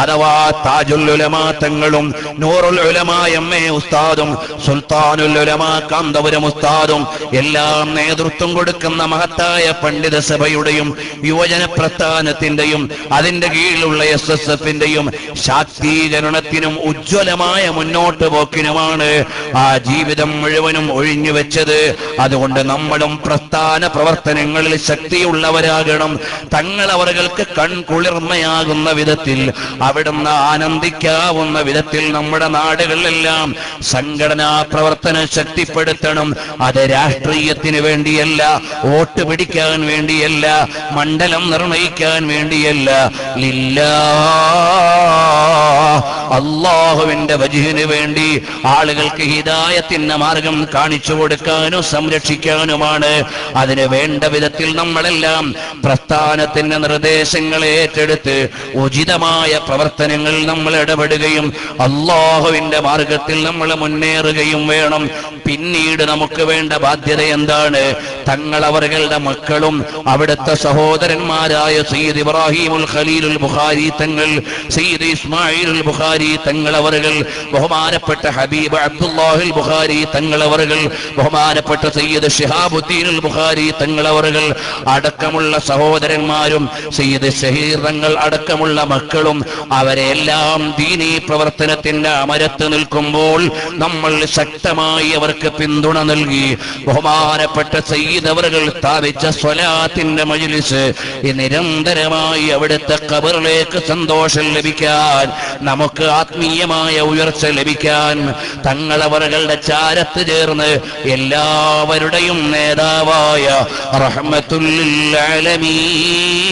അഥവാ താജുൽ ഉലമാ തങ്ങളും നൂറുൽ ഉലമാ എം.എ. ഉസ്താദും സുൽത്താനുൽ ഉലമാ കാന്തപുരം ഉസ്താദും എല്ലാം നേതൃത്വം കൊടുക്കുന്ന മഹത്തായ പണ്ഡിത സഭയുടെയും യുവജന പ്രസ്ഥാനത്തിന്റെയും അതിന്റെ കീഴിലുള്ള SSF-ന്റെയും ശാക്തീകരണത്തിനും ഉജ്ജ്വലമായ മുന്നോട്ട് പോക്കിനുമാണ് ആ ജീവിതം മുഴുവനും ഒഴിഞ്ഞു വെച്ചത്. അതുകൊണ്ട് നമ്മളും പ്രസ്ഥാന പ്രവർത്തനങ്ങളിൽ ശക്തിയുള്ളവരാകണം. തങ്ങളവറുകൾക്ക് കൺകുളിർമയാകുന്ന വിധത്തിൽ, അവിടുന്ന് ആനന്ദിക്കാവുന്ന വിധത്തിൽ നമ്മുടെ നാടുകളിലെല്ലാം സംഘടനാ പ്രവർത്തനം ശക്തിപ്പെടുത്തണം. അത് രാഷ്ട്രീയത്തിന് വേണ്ടിയല്ല, വോട്ട് പിടിക്കാൻ വേണ്ടിയല്ല, മണ്ഡലം നിർണയിക്കാൻ വേണ്ടിയല്ല. ലില്ലാഹ് അല്ലാഹുവിന്റെ വജ്ഹിന് വേണ്ടി ആളുകൾക്ക് ഹിദായത്തിന്റെ മാർഗം കാണിച്ചു കൊടുക്കാനും സംരക്ഷിക്കാനുമാണ്. അതിന് വേണ്ട വിധത്തിൽ നമ്മളെല്ലാം പ്രസ്ഥാനത്തിന്റെ നിർദ്ദേശങ്ങളെ ഏറ്റെടുത്ത് ഉചിതമായ പ്രവർത്തനങ്ങൾ നമ്മൾ ഇടപെടുകയും അല്ലാഹുവിന്റെ മാർഗത്തിൽ നമ്മൾ മുന്നേറുകയും വേണം. പിന്നീട് നമുക്ക് വേണ്ട ബാധ്യത എന്താണ്? തങ്ങളവരുടെ മക്കളും അവിടുത്തെ സഹോദരന്മാരായ സയ്യിദ് ഇബ്രാഹിമുൽ ഖലീലുൽ ബുഖാരി തങ്ങൾ, സയ്യിദ് ഇസ്മായിലുൽ ബുഖാരി തങ്ങളവர்கள், ബഹുമാനപ്പെട്ട ഹബീബ് അബ്ദുല്ലാഹിൽ ബുഖാരി തങ്ങളവர்கள், ബഹുമാനപ്പെട്ട സയ്യിദ് ശിഹാബുദ്ദീനുൽ ബുഖാരി തങ്ങളവர்கள் അടക്കമുള്ള സഹോദരന്മാരും സയ്യിദ് ഷഹീർ തങ്ങൾ അടക്കമുള്ള മക്കളും അവരെല്ലാം ദീനീ പ്രവർത്തനത്തിന്റെ അമരത്ത് നിൽക്കുമ്പോൾ നമ്മൾ ശക്തമായി അവർക്ക് പിന്തുണ നൽകി. ബഹുമാനപ്പെട്ട സയ്യിദ് അവர்கள் സ്ഥാപിച്ച സ്വലാത്തിന്റെ മജ്ലിസ് നിരന്തരമായി അവിടുത്തെ ഖബറിലേക്ക് സന്തോഷം ലഭിക്കാൻ, നമുക്ക് ആത്മീയമായ ഉയർച്ച ലഭിക്കാൻ തങ്ങളവരുടെ ചാരത്ത് ചേർന്ന് എല്ലാവരുടെയും നേതാവായ റഹ്മത്തുൽ ലിൽ ആലമീൻ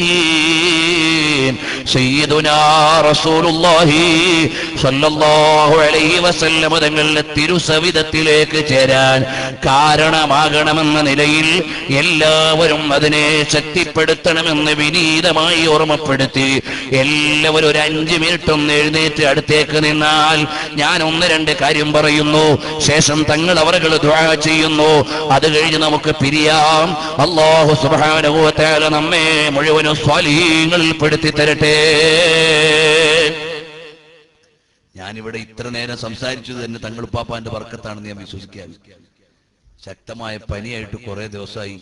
സയ്യിദുനാ റസൂലുള്ളാഹി സ്വല്ലല്ലാഹു അലൈഹി വസല്ലം തങ്ങളുടെ തിരുസവിധത്തിലേക്ക് ചേരാൻ കാരണമാകണമെന്ന നിലയിൽ എല്ലാവരും അതിനെ ശക്തിപ്പെടുത്തണമെന്ന് വിനീതമായി ഓർമ്മപ്പെടുത്തി. എല്ലാവരും ഒരു 5 മിനിറ്റ് ഒന്ന് എഴുന്നേറ്റ് അടുത്തേക്ക് നിന്നാൽ ഞാൻ 1-2 കാര്യം പറയുന്നു, ശേഷം തങ്ങൾ അവர்கள் ദുആ ചെയ്യുന്നു. അത് കഴിഞ്ഞ് നമുക്ക് പിരിയാം. അല്ലാഹു സുബ്ഹാനഹു വ തആല നമ്മെ മുഴുവനും സ്വാലിഹീങ്ങളിൽ പെടുത്തി തരട്ടെ. ഞാനിവിടെ ഇത്ര നേരം സംസാരിച്ചത് തന്നെ തങ്ങളുപ്പാപ്പാന്റെ ബർക്കത്താണെന്ന് ഞാൻ വിശ്വസിക്കാൻ. ശക്തമായ പനിയായിട്ട് കുറെ ദിവസമായി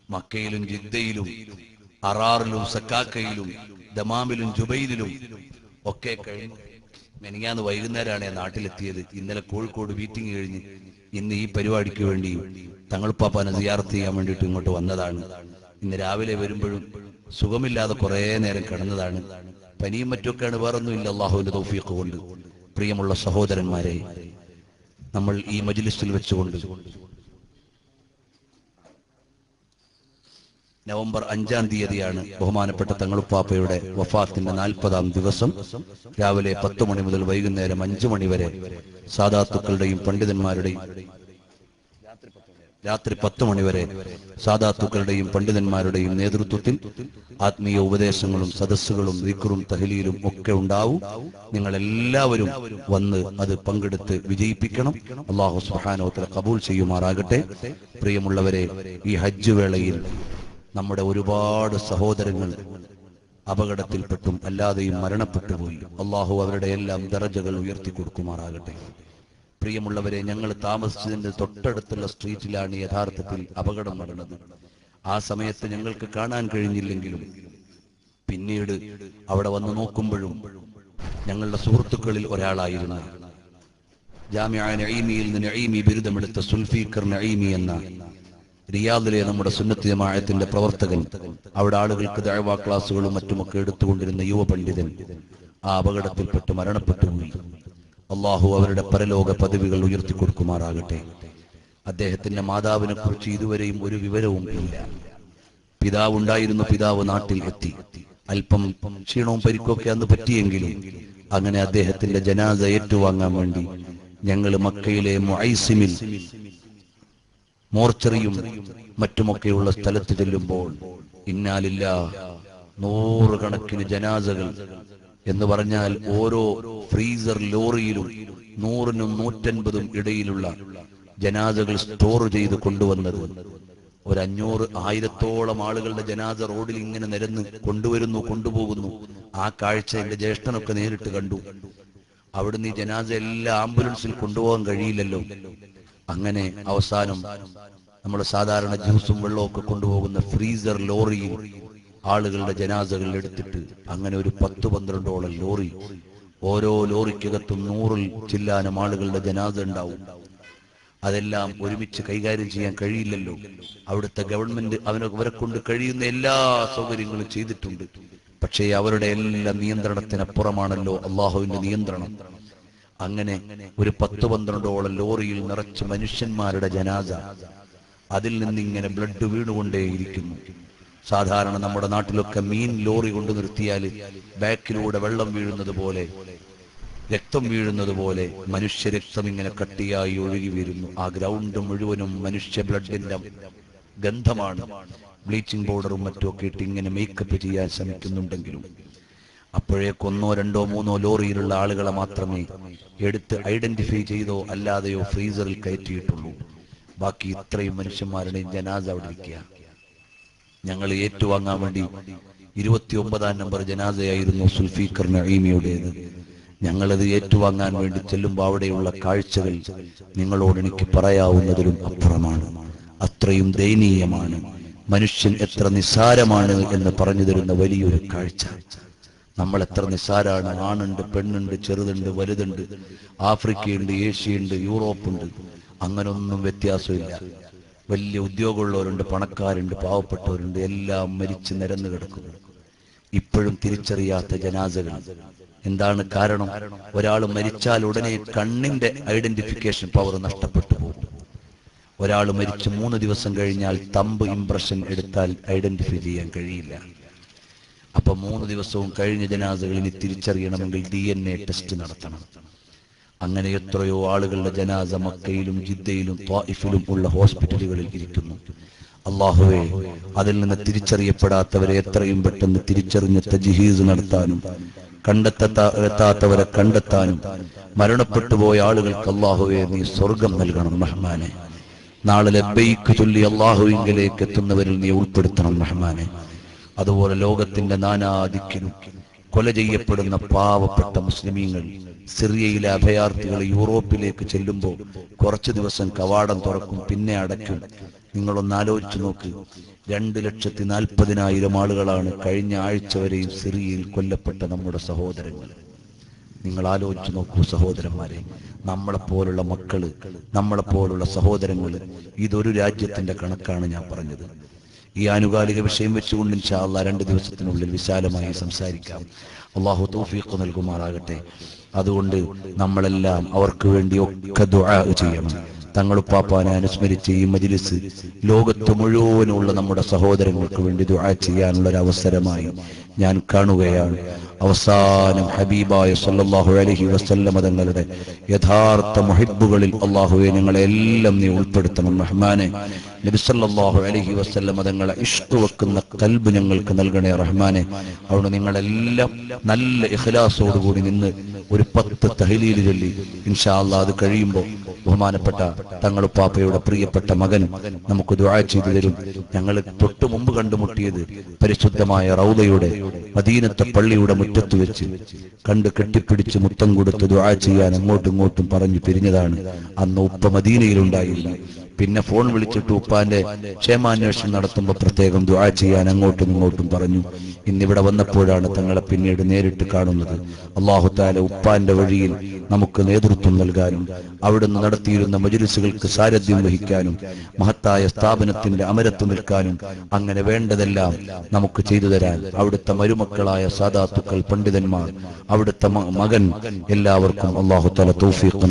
മക്കയിലും ജിദ്ദയിലും അറാറിലും സക്കാക്കയിലും ദമാമിലും ജുബൈലിലും ഒക്കെ കഴിഞ്ഞു. മെനിങ്ങാന്ന് വൈകുന്നേരമാണ് ഞാൻ നാട്ടിലെത്തിയത്. ഇന്നലെ കോഴിക്കോട് മീറ്റിംഗ് കഴിഞ്ഞ് ഇന്ന് ഈ പരിപാടിക്ക് വേണ്ടി തങ്ങളുപ്പാപ്പാനെ സിയാറത്ത് ചെയ്യാൻ വേണ്ടിയിട്ട് ഇങ്ങോട്ട് വന്നതാണ്. ഇന്ന് രാവിലെ വരുമ്പോഴും സുഖമില്ലാതെ കുറെ നേരം കിടന്നതാണ്. പനിയും മറ്റൊക്കെയാണ്, വേറൊന്നുമില്ല. അള്ളാഹുവിന്റെ തൗഫീഖ് കൊണ്ട് പ്രിയമുള്ള സഹോദരന്മാരെ, നമ്മൾ ഈ മജ്ലിസിൽ വെച്ചുകൊണ്ട് നവംബർ 5-ാം തീയതിയാണ് ബഹുമാനപ്പെട്ട തങ്ങളുപ്പാപ്പയുടെ വഫാത്തിന്റെ 40-ാം ദിവസം. രാവിലെ 10 മണി മുതൽ വൈകുന്നേരം 5 മണി വരെ സാദാത്തുക്കളുടെയും പണ്ഡിതന്മാരുടെയും, രാത്രി 10 മണി വരെ സാദാത്തുക്കളുടെയും പണ്ഡിതന്മാരുടെയും നേതൃത്വത്തിൽ ആത്മീയ ഉപദേശങ്ങളും സദസ്സുകളും ദിക്റും തഹ്ലീലും ഒക്കെ ഉണ്ടാവും. നിങ്ങൾ എല്ലാവരും വന്ന് അത് പങ്കെടുത്ത് വിജയിപ്പിക്കണം. അല്ലാഹു സുബ്ഹാനഹു വ തആല ഖബൂൽ ചെയ്യുമാറാകട്ടെ. പ്രിയമുള്ളവരെ, ഈ ഹജ്ജ് വേളയിൽ നമ്മുടെ ഒരുപാട് സഹോദരങ്ങൾ അപകടത്തിൽപ്പെട്ടും അല്ലാതെയും മരണപ്പെട്ടുപോയി. അല്ലാഹു അവരുടെ എല്ലാം ദറജകൾ ഉയർത്തി കൊടുക്കുമാറാകട്ടെ. പ്രിയമുള്ളവരെ, ഞങ്ങൾ താമസിച്ചതിന്റെ തൊട്ടടുത്തുള്ള സ്ട്രീറ്റിലാണ് യഥാർത്ഥത്തിൽ അപകടം നടന്നത്. ആ സമയത്ത് ഞങ്ങൾക്ക് കാണാൻ കഴിഞ്ഞില്ലെങ്കിലും പിന്നീട് അവിടെ വന്ന് നോക്കുമ്പോഴും ഞങ്ങളുടെ സുഹൃത്തുക്കളിൽ ഒരാളായിരുന്ന ജാമിഅ നഈമിയിൽ നിന്ന് നഈമി ബിരുദമെടുത്ത സുൽഫീഖർ നഈമി എന്ന റിയാദിലെ നമ്മുടെ സുന്നത്ത് ജമാഅത്തിന്റെ പ്രവർത്തകൻ, അവിടെ ആളുകൾക്ക് ദഅവ ക്ലാസുകളും മറ്റുമൊക്കെ എടുത്തുകൊണ്ടിരുന്ന യുവ പണ്ഡിതൻ ആ അപകടത്തിൽപ്പെട്ട് മരണപ്പെട്ടുപോയി. അള്ളാഹു അവരുടെ പരലോക പദവികൾ ഉയർത്തി കൊടുക്കുമാറാകട്ടെ. അദ്ദേഹത്തിന്റെ മാതാവിനെ കുറിച്ച് ഇതുവരെയും ഒരു വിവരവും ഇല്ല. പിതാവ് ഉണ്ടായിരുന്നു, പിതാവ് നാട്ടിൽ എത്തി. അല്പം ക്ഷീണവും പരിക്കൊക്കെ അന്ന് പറ്റിയെങ്കിലും അങ്ങനെ അദ്ദേഹത്തിന്റെ ജനാസ ഏറ്റുവാങ്ങാൻ വേണ്ടി ഞങ്ങൾ മക്കയിലെ മുഐസിമിൽ മോർച്ചറിയും മറ്റുമൊക്കെയുള്ള സ്ഥലത്ത് ചെല്ലുമ്പോൾ ഇന്നാലില്ലാഹ് 100 കണക്കിന് ജനാസകൾ എന്ന് പറഞ്ഞാൽ ഓരോ ഫ്രീസർ ലോറിയിലും 100-നും 150-ഉം ഇടയിലുള്ള ജനാസകൾ സ്റ്റോർ ചെയ്ത് കൊണ്ടുവന്നത്. ഒരു 500-1000-ഓളം ആളുകളുടെ ജനാസ റോഡിൽ ഇങ്ങനെ നിരന്ന് കൊണ്ടുവരുന്നു, കൊണ്ടുപോകുന്നു. ആ കാഴ്ച എന്റെ ജ്യേഷ്ഠനൊക്കെ നേരിട്ട് കണ്ടു. അവിടുന്ന് ഈ ജനാസ എല്ലാ ആംബുലൻസിൽ കൊണ്ടുപോകാൻ കഴിയില്ലല്ലോ. അങ്ങനെ അവസാനം നമ്മൾ സാധാരണ ജ്യൂസും വെള്ളവും ഒക്കെ കൊണ്ടുപോകുന്ന ഫ്രീസർ ലോറിയിൽ ആളുകളുടെ ജനാസകൾ എടുത്തിട്ട് അങ്ങനെ ഒരു 10-12ഓളം ലോറി, ഓരോ ലോറിക്കകത്തും 100-ൽ ചില്ലാനം ആളുകളുടെ ജനാസ ഉണ്ടാവും. അതെല്ലാം ഒരുമിച്ച് കൈകാര്യം ചെയ്യാൻ കഴിയില്ലല്ലോ. അവിടുത്തെ ഗവൺമെന്റ് അവരെ കൊണ്ട് കഴിയുന്ന എല്ലാ സൗകര്യങ്ങളും ചെയ്തിട്ടുണ്ട്. പക്ഷേ അവരുടെ എല്ലാ നിയന്ത്രണത്തിനപ്പുറമാണല്ലോ അള്ളാഹുവിന്റെ നിയന്ത്രണം. അങ്ങനെ ഒരു 10-12ഓളം ലോറിയിൽ നിറച്ച് മനുഷ്യന്മാരുടെ ജനാസ, അതിൽ നിന്നിങ്ങനെ ബ്ലഡ് വീണുകൊണ്ടേയിരിക്കുന്നു. സാധാരണ നമ്മുടെ നാട്ടിലൊക്കെ മീൻ ലോറി കൊണ്ട് നിർത്തിയാൽ ബാക്കിലൂടെ വെള്ളം വീഴുന്നത് പോലെ രക്തം വീഴുന്നത് പോലെ മനുഷ്യരക്തം ഇങ്ങനെ കട്ടിയായി ഒഴുകി വരുന്നു. ആ ഗ്രൗണ്ട് മുഴുവനും മനുഷ്യ ബ്ലഡിന്റെ ഗന്ധമാണ്. ബ്ലീച്ചിങ് പൗഡറും മറ്റുമൊക്കെ ഇട്ട് ഇങ്ങനെ മേക്കപ്പ് ചെയ്യാൻ ശ്രമിക്കുന്നുണ്ടെങ്കിലും അപ്പോഴേക്ക് 1, 2, 3 ലോറിയിലുള്ള ആളുകളെ മാത്രമേ എടുത്ത് ഐഡന്റിഫൈ ചെയ്തോ അല്ലാതെയോ ഫ്രീസറിൽ കയറ്റിയിട്ടുള്ളൂ. ബാക്കി ഇത്രയും മനുഷ്യന്മാരുടെയും ജനാസ അവിടെ ഇരിക്കുക. ഞങ്ങൾ ഏറ്റുവാങ്ങാൻ വേണ്ടി 29ാം നമ്പർ ജനാസയായിരുന്നു സുൽഫീഖർ നഈമിയുടേത്. ഞങ്ങളത് ഏറ്റുവാങ്ങാൻ വേണ്ടി ചെല്ലുമ്പോൾ അവിടെയുള്ള കാഴ്ചകൾ നിങ്ങളോട് എനിക്ക് പറയാവുന്നതിലും അപ്പുറമാണ്. അത്രയും ദയനീയമാണ്. മനുഷ്യൻ എത്ര നിസ്സാരമാണ് എന്ന് പറഞ്ഞു തരുന്ന വലിയൊരു കാഴ്ച. നമ്മൾ എത്ര നിസ്സാരാണ്. ആണുണ്ട്, പെണ്ണുണ്ട്, ചെറുതുണ്ട്, വലുതുണ്ട്, ആഫ്രിക്കയുണ്ട്, ഏഷ്യയുണ്ട്, യൂറോപ്പുണ്ട്, അങ്ങനൊന്നും വ്യത്യാസമില്ല. വലിയ ഉദ്യോഗമുള്ളവരുണ്ട്, പണക്കാരുണ്ട്, പാവപ്പെട്ടവരുണ്ട്, എല്ലാം മരിച്ച് നിരന്നു കിടക്കുന്നു. ഇപ്പോഴും തിരിച്ചറിയാത്ത ജനാസകൾ. എന്താണ് കാരണം? ഒരാൾ മരിച്ചാൽ ഉടനെ കണ്ണിന്റെ ഐഡന്റിഫിക്കേഷൻ പവർ നഷ്ടപ്പെട്ടു പോകും. ഒരാൾ മരിച്ച് 3 ദിവസം കഴിഞ്ഞാൽ തമ്പ് ഇംപ്രഷൻ എടുത്താൽ ഐഡന്റിഫൈ ചെയ്യാൻ കഴിയില്ല. അപ്പൊ 3 ദിവസവും കഴിഞ്ഞ ജനാസകൾ ഇനി തിരിച്ചറിയണമെങ്കിൽ DNA ടെസ്റ്റ് നടത്തണം. അങ്ങനെ എത്രയോ ആളുകളുടെ ജനാസ മക്കയിലും ജിദ്ദയിലും ത്വായിഫിലും ഉള്ള ഹോസ്പിറ്റലുകളിൽ ഇരിക്കുന്നു. അല്ലാഹുവേ, അതിൽ നിന്ന് തിരിച്ചറിയപ്പെടാത്തവരെ എത്രയും പെട്ടെന്ന് തിരിച്ചറിഞ്ഞ് തജ്ഹീസ് നടത്താനും കണ്ടെത്താത്തവരെ കണ്ടെത്താനും മരണപ്പെട്ടു പോയ ആളുകൾക്ക് അല്ലാഹുവേ നീ സ്വർഗം നൽകണം റഹ്മാനെ. നാളെ ലബ്ബൈക്ക് ചൊല്ലി അല്ലാഹുവിങ്കലേക്ക് എത്തുന്നവരിൽ നീ ഉൾപ്പെടുത്തണം റഹ്മാനെ. അതുപോലെ ലോകത്തിന്റെ നാനാദിക്കിലും കൊല ചെയ്യപ്പെടുന്ന പാവപ്പെട്ട മുസ്ലിമീങ്ങൾ, സിറിയയിലെ അഭയാർത്ഥികൾ യൂറോപ്പിലേക്ക് ചെല്ലുമ്പോൾ കുറച്ചു ദിവസം കവാടം തുറക്കും, പിന്നെ അടയ്ക്കും. നിങ്ങളൊന്ന് ആലോചിച്ചു നോക്ക്. 2,40,000 ആളുകളാണ് കഴിഞ്ഞ ആഴ്ച വരെയും സിറിയയിൽ കൊല്ലപ്പെട്ട നമ്മുടെ സഹോദരങ്ങൾ. നിങ്ങൾ ആലോചിച്ചു നോക്കൂ സഹോദരന്മാരെ. നമ്മളെപ്പോലുള്ള മക്കള്, നമ്മളെപ്പോലുള്ള സഹോദരങ്ങൾ. ഇതൊരു രാജ്യത്തിന്റെ കണക്കാണ് ഞാൻ പറഞ്ഞത്. ഈ ആനുകാലിക വിഷയം വെച്ചുകൊണ്ട് ഇൻഷാ അല്ലാഹ് 2 ദിവസത്തിനുള്ളിൽ വിശാലമായി സംസാരിക്കാം. അല്ലാഹു തൗഫീഖ് നൽകുമാറാകട്ടെ. അതുകൊണ്ട് നമ്മളെല്ലാം അവർക്ക് വേണ്ടി ഒക്കെ ദുആ ചെയ്യണം. തങ്ങളുപ്പാപ്പാനെ അനുസ്മരിച്ച് ഈ മജ്ലിസ് ലോകത്ത് മുഴുവനുള്ള നമ്മുടെ സഹോദരങ്ങൾക്ക് വേണ്ടി ദുആ ചെയ്യാനുള്ള ഒരു അവസരമായി ഞാൻ കാണുകയാണ്. അവസാനം ഹബീബായ സല്ലല്ലാഹു അലൈഹി വസല്ലം തങ്ങളുടെ യഥാർത്ഥ മുഹിബ്ബുകളിൽ അല്ലാഹുവേ ഞങ്ങളെല്ലാം നീ ഉൾപ്പെടുത്തണം റഹ്മാനെ. നബി സല്ലല്ലാഹു അലൈഹി വസല്ലം തങ്ങളെ ഇഷ്ക് വെക്കുന്ന ഖൽബ് ഞങ്ങൾക്ക് നൽകണേ റഹ്മാനെ. അതുകൊണ്ട് നിങ്ങളെല്ലാം നല്ല ഇഖ്ലാസോടുകൂടി നിന്ന് ഒരു 10 തഹ്ലീൽ ചൊല്ലി ഇൻഷാ അല്ലാഹ് അത് കഴിയുമ്പോൾ ബഹുമാനപ്പെട്ട തങ്ങളുപ്പാപ്പയുടെ പ്രിയപ്പെട്ട മകൻ നമുക്ക് ദുആ ചെയ്തു തരും. ഞങ്ങൾ തൊട്ടു മുമ്പ് കണ്ടുമുട്ടിയത് പരിശുദ്ധമായ റൗദയുടെ മദീനത്തെ പള്ളിയുടെ മുറ്റത്ത് വെച്ച് കണ്ട് കെട്ടിപ്പിടിച്ച് മുത്തം കൊടുത്ത് ദുആ ചെയ്യാൻ അങ്ങോട്ടും ഇങ്ങോട്ടും പറഞ്ഞു പിരിഞ്ഞതാണ്. അന്ന് ഉപ്പ മദീനയിലുണ്ടായിരുന്നു. പിന്നെ ഫോൺ വിളിച്ചിട്ട് ഉപ്പാന്റെ ക്ഷേമാന്വേഷണം നടത്തുമ്പോൾ പ്രത്യേകം ദുആ ചെയ്യാൻ അങ്ങോട്ടും ഇങ്ങോട്ടും പറഞ്ഞു. ഇന്നിവിടെ വന്നപ്പോഴാണ് തങ്ങളെ പിന്നീട് നേരിട്ട് കാണുന്നത്. അല്ലാഹു തആല ഉപ്പാന്റെ വഴിയിൽ നമുക്ക് നേതൃത്വം നൽകാനും അവിടുന്ന് നടത്തിയിരുന്ന മജ്ലിസുകൾക്ക് സാരഥ്യം വഹിക്കാനും മഹത്തായ സ്ഥാപനത്തിന്റെ അമരത്ത് നിൽക്കാനും അങ്ങനെ വേണ്ടതെല്ലാം നമുക്ക് ചെയ്തു തരാൻ അവിടുത്തെ മരുമക്കളായ സാദാത്തുക്കൾ, പണ്ഡിതന്മാർ, അവിടുത്തെ മകൻ, എല്ലാവർക്കും അല്ലാഹു തആല തൗഫീഖ്